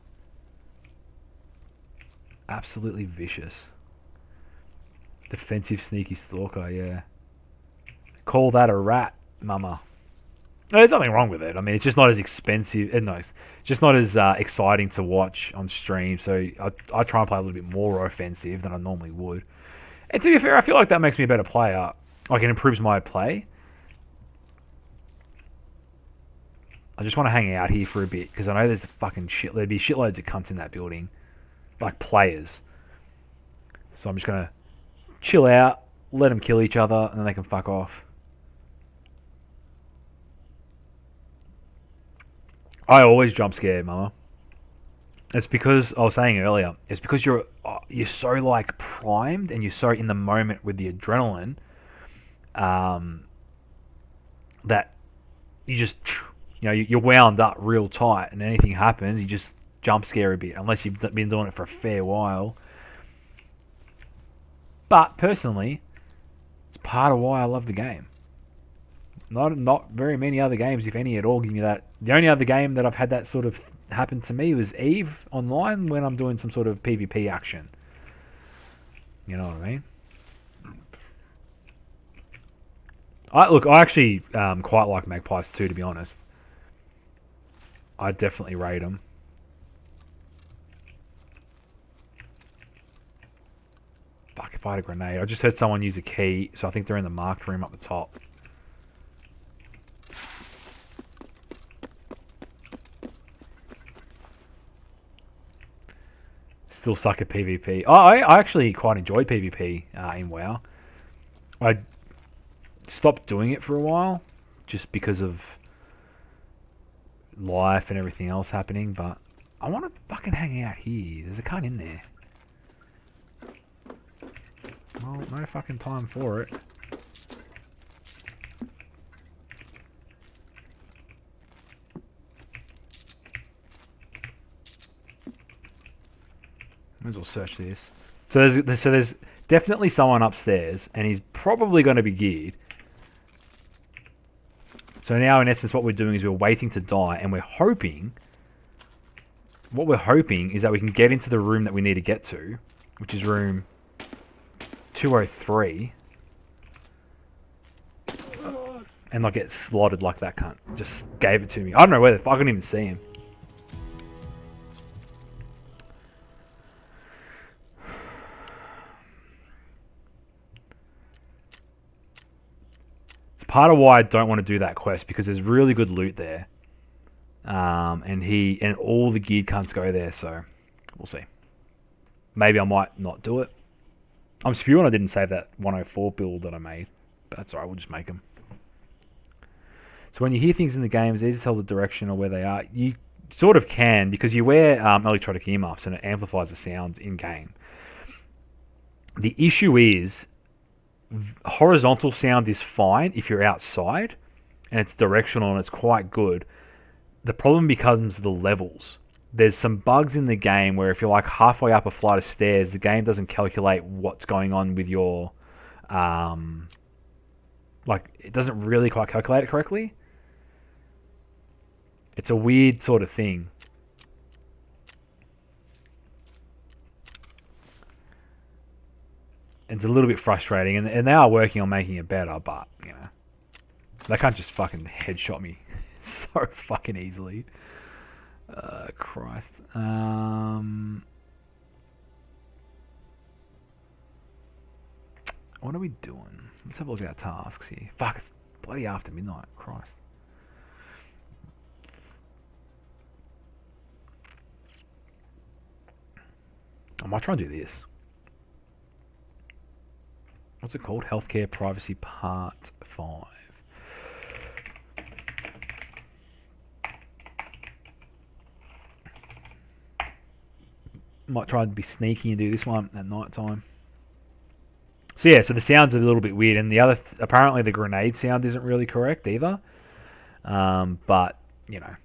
Absolutely vicious. Defensive sneaky stalker, yeah. Call that a rat, mama. No, there's nothing wrong with it. I mean, it's just not as expensive. No, it's just not as exciting to watch on stream. So I try and play a little bit more offensive than I normally would. And to be fair, I feel like that makes me a better player. Like, it improves my play. I just want to hang out here for a bit because I know there's a fucking shit. There'd be shitloads of cunts in that building, like players. So I'm just gonna chill out, let them kill each other, and then they can fuck off. I always jump scare, mama. It's because I was saying earlier. It's because you're so like primed and you're so in the moment with the adrenaline, that you just, you're wound up real tight, and anything happens, you just jump scare a bit, unless you've been doing it for a fair while. But personally, it's part of why I love the game. Not very many other games, if any at all, give me that. The only other game that I've had that sort of happen to me was Eve Online, when I'm doing some sort of PvP action. You know what I mean? I actually quite like magpies too, to be honest. I definitely rate them. Fuck, if I had a grenade. I just heard someone use a key, so I think they're in the marked room up the top. Still suck at PvP. I actually quite enjoy PvP in WoW. I stopped doing it for a while, just because of life and everything else happening, but I want to fucking hang out here. There's a cunt in there. Well, no fucking time for it. Might as well search this. So there's definitely someone upstairs, and he's probably going to be geared. So now, in essence, what we're doing is we're waiting to die, and we're hoping... What we're hoping is that we can get into the room that we need to get to, which is room 203, and not get slotted like that cunt. Just gave it to me. I don't know where the fuck I couldn't even see him. It's part of why I don't want to do that quest, because there's really good loot there. And all the geared cunts go there, so we'll see. Maybe I might not do it. I'm spewing I didn't save that 104 build that I made, but that's alright, we'll just make them. So when you hear things in the game, it's easy to tell the direction or where they are. You sort of can, because you wear electronic earmuffs and it amplifies the sounds in game. The issue is horizontal sound is fine if you're outside and it's directional and it's quite good. The problem becomes the levels. There's some bugs in the game where if you're like halfway up a flight of stairs, the game doesn't calculate what's going on with your... it doesn't really quite calculate it correctly. It's a weird sort of thing. It's a little bit frustrating, and they are working on making it better, but, they can't just fucking headshot me so fucking easily. Christ. What are we doing? Let's have a look at our tasks here. Fuck, it's bloody after midnight. Christ. I might try and do this. What's it called? Healthcare Privacy Part 5. Might try and be sneaky and do this one at night time. So yeah, so the sound's a little bit weird, and the other apparently the grenade sound isn't really correct either. But you know.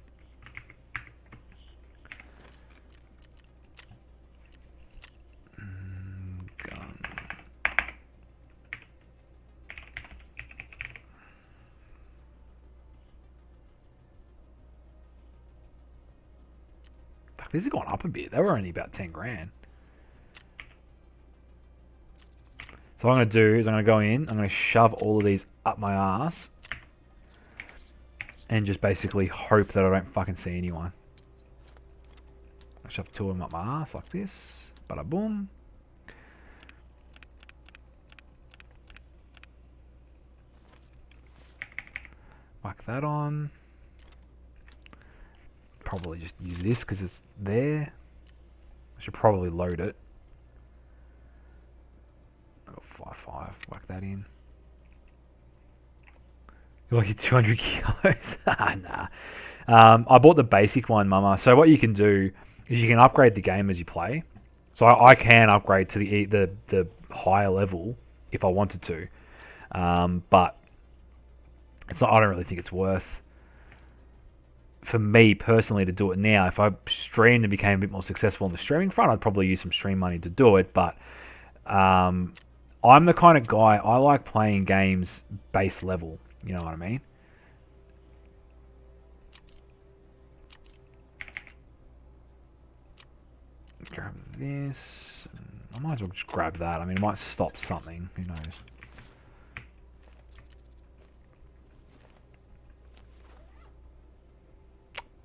Gun. Fuck, this has gone up a bit. They were only about 10 grand. So what I'm going to do is I'm going to go in, I'm going to shove all of these up my ass and just basically hope that I don't fucking see anyone. I shove 2 of them up my ass like this. Bada boom. Whack that on. Probably just use this because it's there. I should probably load it. I got 5.5. Whack that in. You're like, you're 200 kilos. Nah. I bought the basic one, mama. So what you can do is you can upgrade the game as you play. So I can upgrade to the higher level if I wanted to, but it's not. I don't really think it's worth for me personally to do it now. If I streamed and became a bit more successful on the streaming front, I'd probably use some stream money to do it. But I'm the kind of guy, I like playing games base level. You know what I mean? Grab this. I might as well just grab that. I mean, it might stop something. Who knows?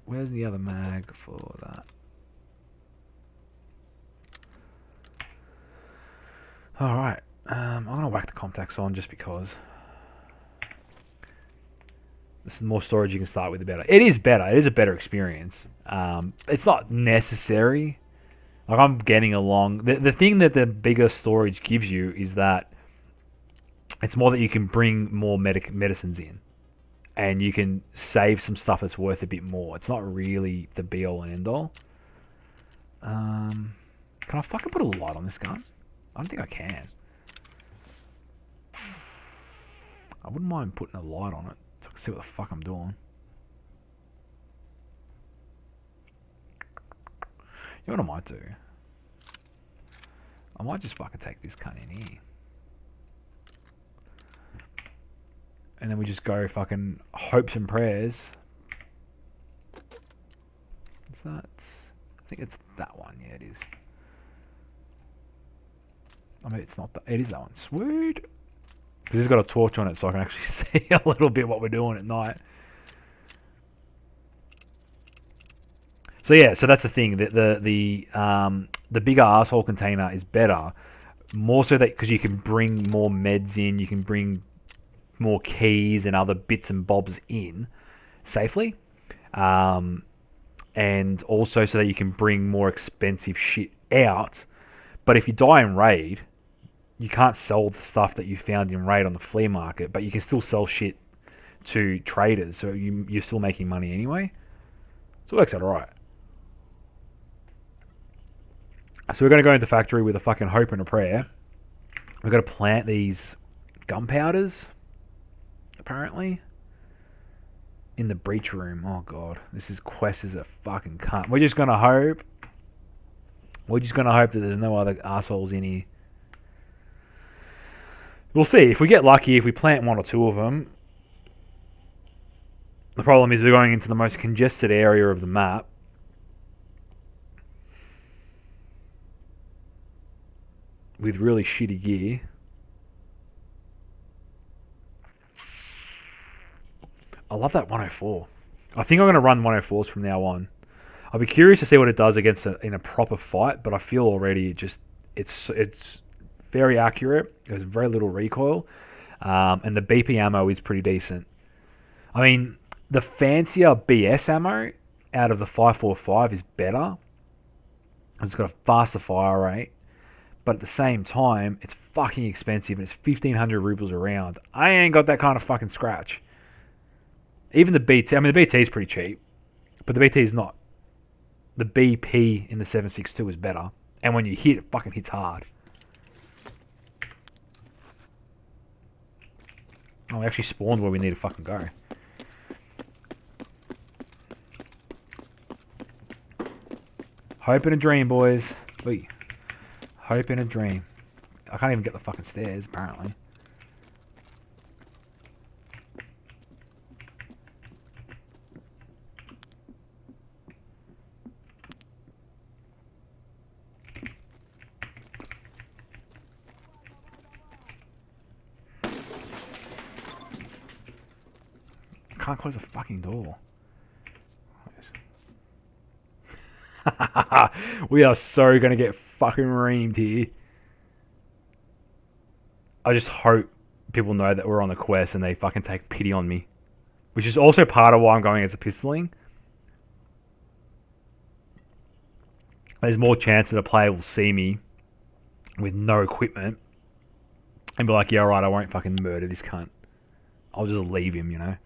Where's the other mag for that? Alright. I'm going to whack the contacts on just because. The more storage you can start with, the better. It is better. It is a better experience. It's not necessary. Like, I'm getting along. The thing that the bigger storage gives you is that it's more that you can bring more medicines in. And you can save some stuff that's worth a bit more. It's not really the be-all and end-all. Can I fucking put a light on this gun? I don't think I can. I wouldn't mind putting a light on it so I can see what the fuck I'm doing. You know what I might do? I might just fucking take this cunt in here. And then we just go fucking hopes and prayers. Is that? I think it's that one. Yeah, it is. I mean, it's not that. It is that one. Sweet. Because it's got a torch on it, so I can actually see a little bit what we're doing at night. So yeah, so that's the thing. The bigger arsehole container is better. More so that because you can bring more meds in, you can bring more keys and other bits and bobs in safely. And also so that you can bring more expensive shit out. But if you die in raid, you can't sell the stuff that you found in raid on the flea market, but you can still sell shit to traders, so you're still making money anyway. So it works out alright. So we're going to go into the factory with a fucking hope and a prayer. We've got to plant these gunpowders, apparently, in the breach room. Oh god, quest is a fucking cunt. We're just going to hope. We're just going to hope that there's no other assholes in here. We'll see. If we get lucky, if we plant 1 or 2 of them. The problem is we're going into the most congested area of the map. With really shitty gear. I love that 104. I think I'm going to run 104s from now on. I'll be curious to see what it does against in a proper fight, but I feel already it's very accurate. There's very little recoil, and the BP ammo is pretty decent. I mean, the fancier BS ammo out of the 545 is better. It's got a faster fire rate, but at the same time, it's fucking expensive, and it's 1,500 rubles a round. I ain't got that kind of fucking scratch. Even the BT, I mean, the BT is pretty cheap, but the BT is not. The BP in the 7.62 is better, and when you hit, it fucking hits hard. Oh, we actually spawned where we need to fucking go. Hope in a dream, boys. Wait. Hope in a dream. I can't even get the fucking stairs, apparently. I can't close the fucking door. We are so gonna get fucking reamed here. I just hope people know that we're on the quest and they fucking take pity on me. Which is also part of why I'm going as a pistoling. There's more chance that a player will see me with no equipment and be like, yeah, alright, I won't fucking murder this cunt. I'll just leave him, you know?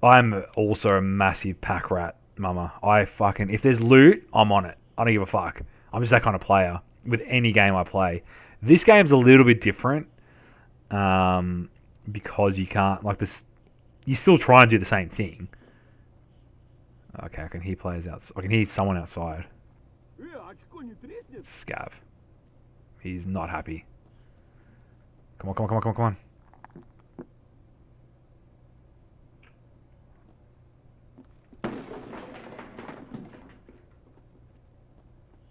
I'm also a massive pack rat, mama. If there's loot, I'm on it. I don't give a fuck. I'm just that kind of player with any game I play. This game's a little bit different because you can't, like this, you still try and do the same thing. Okay, I can hear players outside. I can hear someone outside. Scav. He's not happy. Come on, come on, come on, come on, come on.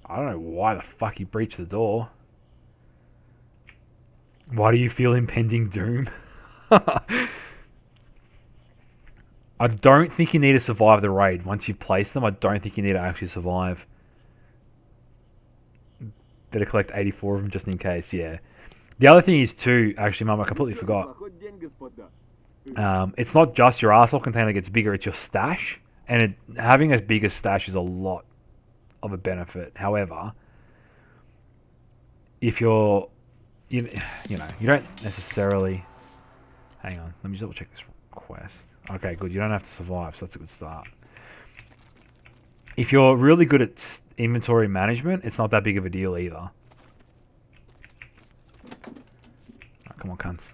I don't know why the fuck he breached the door. Why do you feel impending doom? I don't think you need to survive the raid. Once you've placed them, I don't think you need to actually survive. Better collect 84 of them just in case, yeah. The other thing is too, actually, Mum, I completely forgot. It's not just your arsehole container that gets bigger, it's your stash. And having a bigger stash is a lot of a benefit. However, if you're, you know, you don't necessarily... Hang on, let me just double check this quest. Okay, good, you don't have to survive, so that's a good start. If you're really good at inventory management, it's not that big of a deal either. Oh, come on, cunts.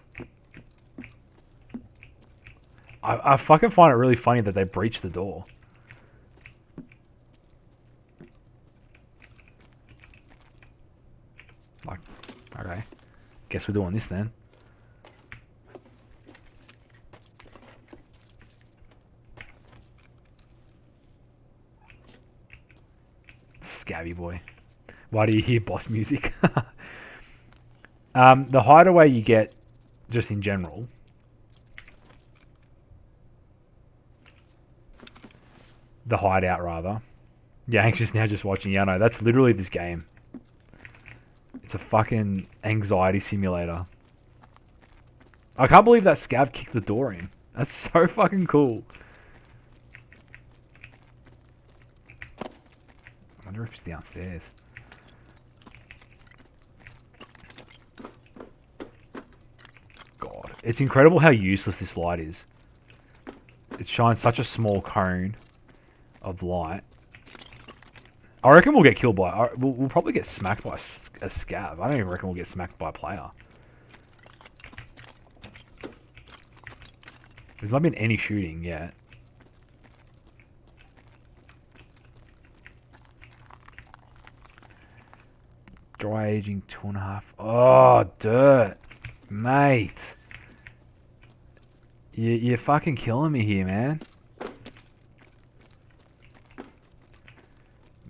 I fucking find it really funny that they breached the door. Like, okay. Guess we're doing this then. Scabby boy. Why do you hear boss music? The hideaway you get, just in general, the hideout rather. Yeah, anxious now just watching. Yeah, no, that's literally this game. It's a fucking anxiety simulator. I can't believe that scav kicked the door in. That's so fucking cool. I wonder if it's downstairs. God. It's incredible how useless this light is. It shines such a small cone of light. I reckon we'll get killed by... We'll probably get smacked by a scav. I don't even reckon we'll get smacked by a player. There's not been any shooting yet. Dry aging 2.5. Oh, dirt. Mate. You're fucking killing me here, man.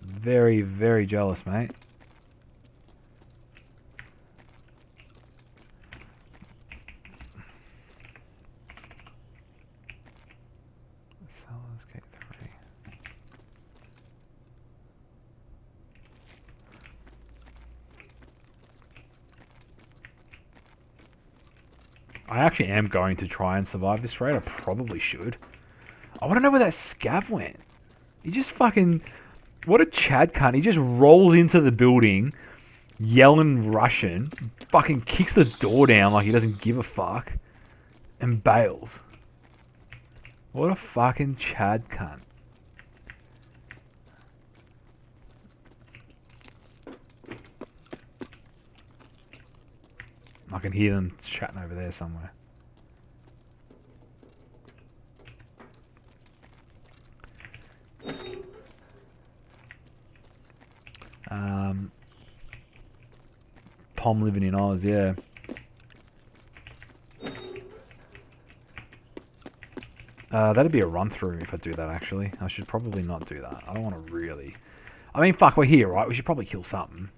Very, very jealous, mate. Sellers gate 3. I actually am going to try and survive this raid. I probably should. I want to know where that scav went. He just fucking... What a Chad cunt. He just rolls into the building, yelling Russian, fucking kicks the door down like he doesn't give a fuck, and bails. What a fucking Chad cunt. I can hear them chatting over there somewhere. Tom living in Oz, yeah. That'd be a run through if I do that, actually. I should probably not do that. I don't want to really... I mean, fuck, we're here, right? We should probably kill something.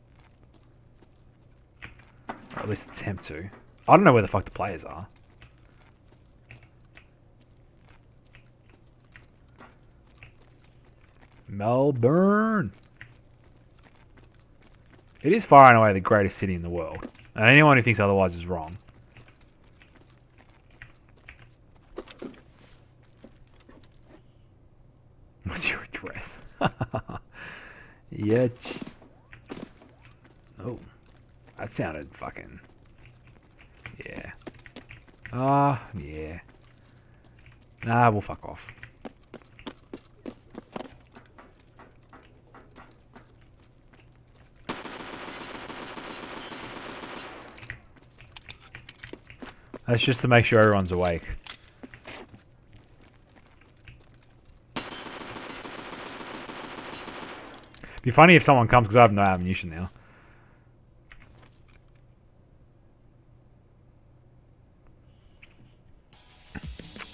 Or at least attempt to. I don't know where the fuck the players are. Melbourne! It is far and away the greatest city in the world. And anyone who thinks otherwise is wrong. What's your address? Yeah. Oh. That sounded fucking... Yeah. Yeah. Nah, we'll fuck off. That's just to make sure everyone's awake. Be funny if someone comes because I have no ammunition now.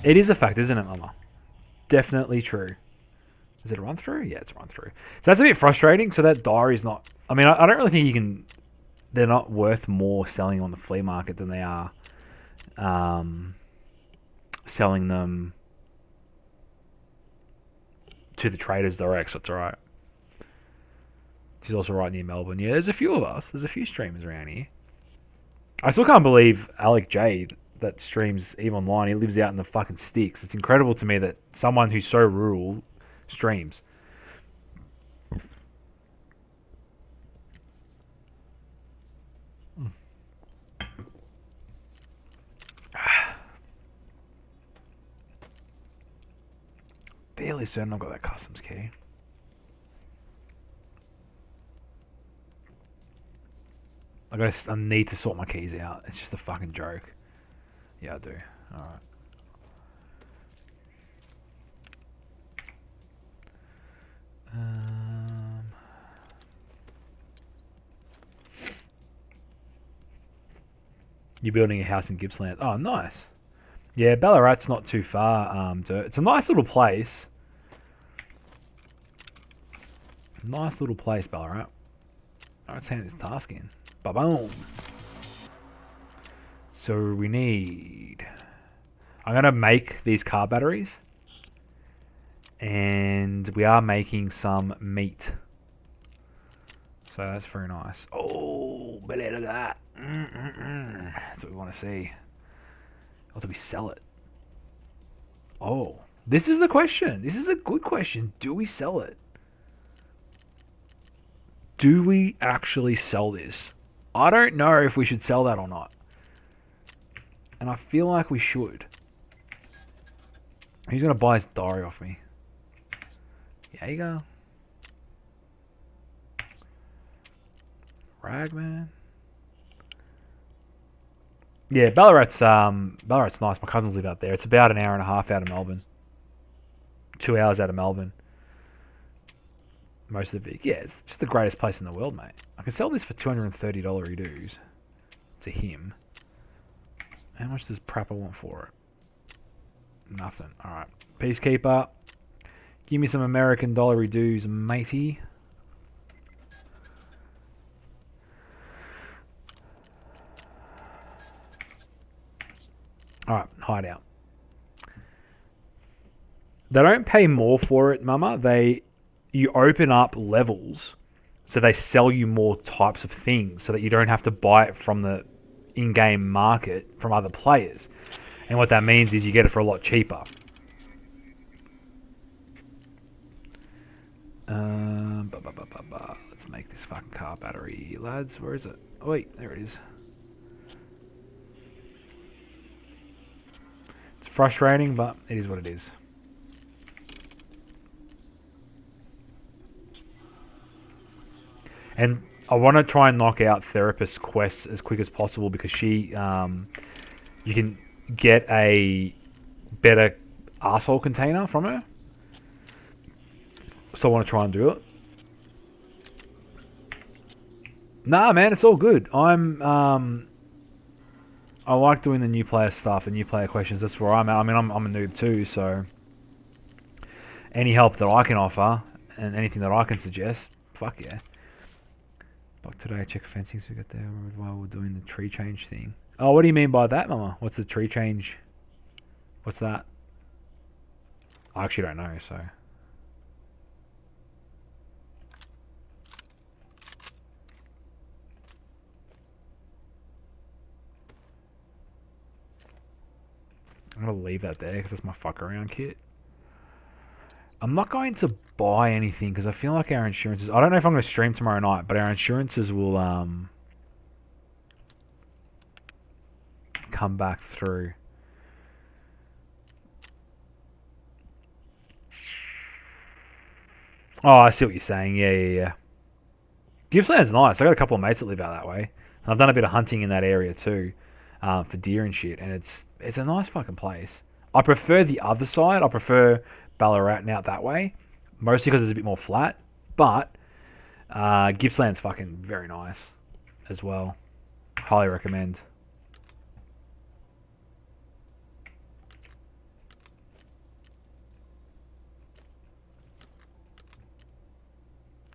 It is a fact, isn't it, Mama? Definitely true. Is it a run through? Yeah, it's a run through. So that's a bit frustrating. So that diary's not... I mean, I don't really think you can... They're not worth more selling on the flea market than they are selling them to the traders direct. So that's alright. She's also right near Melbourne. Yeah, there's a few of us. There's a few streamers around here. I still can't believe Alec J that streams EVE Online. He lives out in the fucking sticks. It's incredible to me that someone who's so rural streams. Fairly certain I've got that customs key. I need to sort my keys out. It's just a fucking joke. Yeah, I do. Alright. You're building a house in Gippsland. Oh, nice. Yeah, Ballarat's not too far. It's a nice little place. Nice little place, Ballarat. Alright, let's hand this task in. Ba-boom. So we need... I'm going to make these car batteries. And we are making some meat. So that's very nice. Oh, look at that. That's what we want to see. Or do we sell it? Oh, this is the question. This is a good question. Do we sell it? Do we actually sell this? I don't know if we should sell that or not. And I feel like we should. Who's going to buy his diary off me? Yeah, you go. Ragman. Yeah, Ballarat's nice. My cousins live out there. It's about an hour and a half out of Melbourne. 2 hours out of Melbourne. Most of the week. Yeah, it's just the greatest place in the world, mate. I can sell this for $230 dues to him. How much does Prapper want for it? Nothing. Alright. Peacekeeper. Give me some American dollary dues, matey. Alright, hideout. They don't pay more for it, mama. You open up levels so they sell you more types of things so that you don't have to buy it from the in-game market from other players. And what that means is you get it for a lot cheaper. Let's make this fucking car battery, lads. Where is it? Oh, wait, there it is. It's frustrating, but it is what it is. And I want to try and knock out therapist quests as quick as possible because she, you can get a better asshole container from her. So I want to try and do it. Nah, man, it's all good. I like doing the new player stuff, the new player questions. That's where I'm at. I mean, I'm a noob too, so any help that I can offer and anything that I can suggest, fuck yeah. But today I checked fencing, so we got there while we're doing the tree change thing. Oh, what do you mean by that, Mama? What's the tree change? What's that? I actually don't know, so. I'm going to leave that there because that's my fuck around kit. I'm not going to buy anything because I feel like our insurances... I don't know if I'm going to stream tomorrow night, but our insurances will come back through. Oh, I see what you're saying. Yeah. Gippsland's nice. I got a couple of mates that live out that way. And I've done a bit of hunting in that area too. For deer and shit, and it's a nice fucking place. I prefer the other side. I prefer Ballarat and out that way, mostly because it's a bit more flat. But Gippsland's fucking very nice as well. Highly recommend.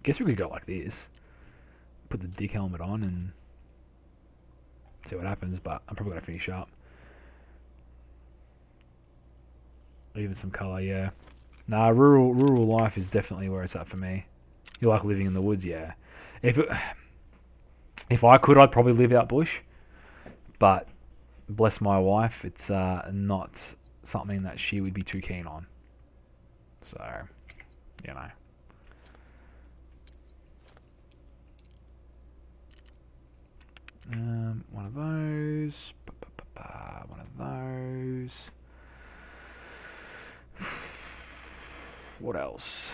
Guess we could go like this. Put the dick helmet on and see what happens, but I'm probably going to finish up. Even some colour, yeah. Nah, rural life is definitely where it's at for me. You like living in the woods, yeah. If I could, I'd probably live out bush. But bless my wife, it's not something that she would be too keen on. So, you know. One of those. One of those. What else?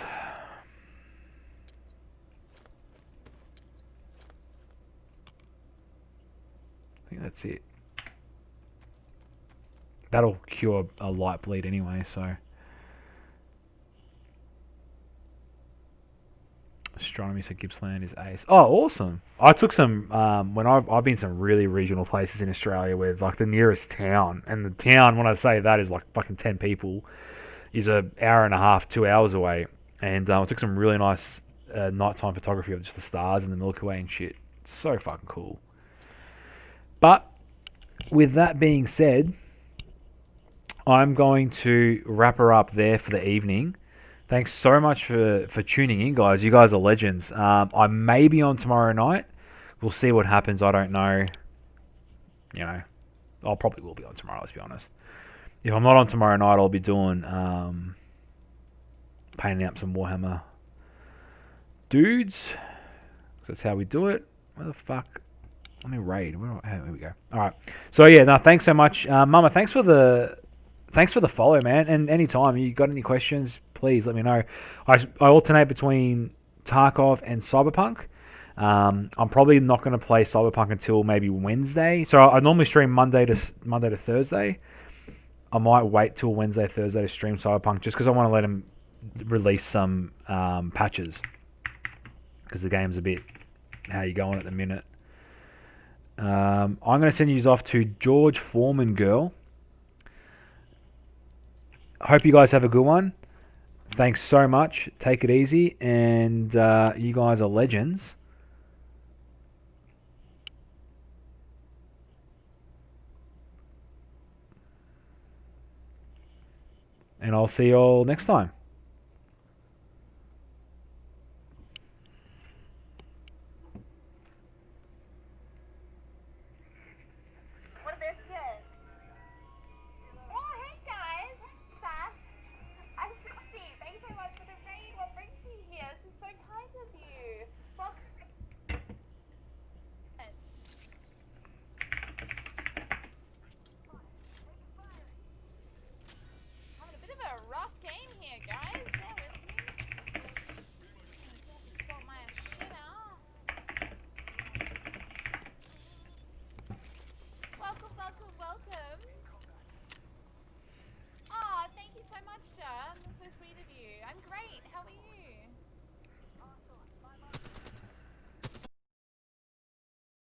I think that's it. That'll cure a light bleed anyway, so. Astronomy, so Gippsland is ace. Oh, awesome. I took some, when I've been some really regional places in Australia where like the nearest town, and the town, when I say that, is like fucking 10 people, is an hour and a half, 2 hours away. And I took some really nice nighttime photography of just the stars and the Milky Way and shit. So fucking cool. But with that being said, I'm going to wrap her up there for the evening. Thanks so much for tuning in, guys. You guys are legends. I may be on tomorrow night. We'll see what happens. I don't know. You know, I probably will be on tomorrow, let's be honest. If I'm not on tomorrow night, I'll be doing painting up some Warhammer dudes. That's how we do it. Where the fuck? Let me raid. Here we go. All right. So yeah, no, thanks so much, Mama. Thanks for the follow, man. And anytime you got any questions, please let me know. I alternate between Tarkov and Cyberpunk. I'm probably not going to play Cyberpunk until maybe Wednesday. So I normally stream Monday to Thursday. I might wait till Wednesday, Thursday to stream Cyberpunk just because I want to let them release some patches because the game's a bit how you going at the minute. I'm going to send you off to George Foreman Girl. Hope you guys have a good one. Thanks so much. Take it easy. And you guys are legends. And I'll see you all next time. Rough game here, guys. sweet of you. I'm great. How are you?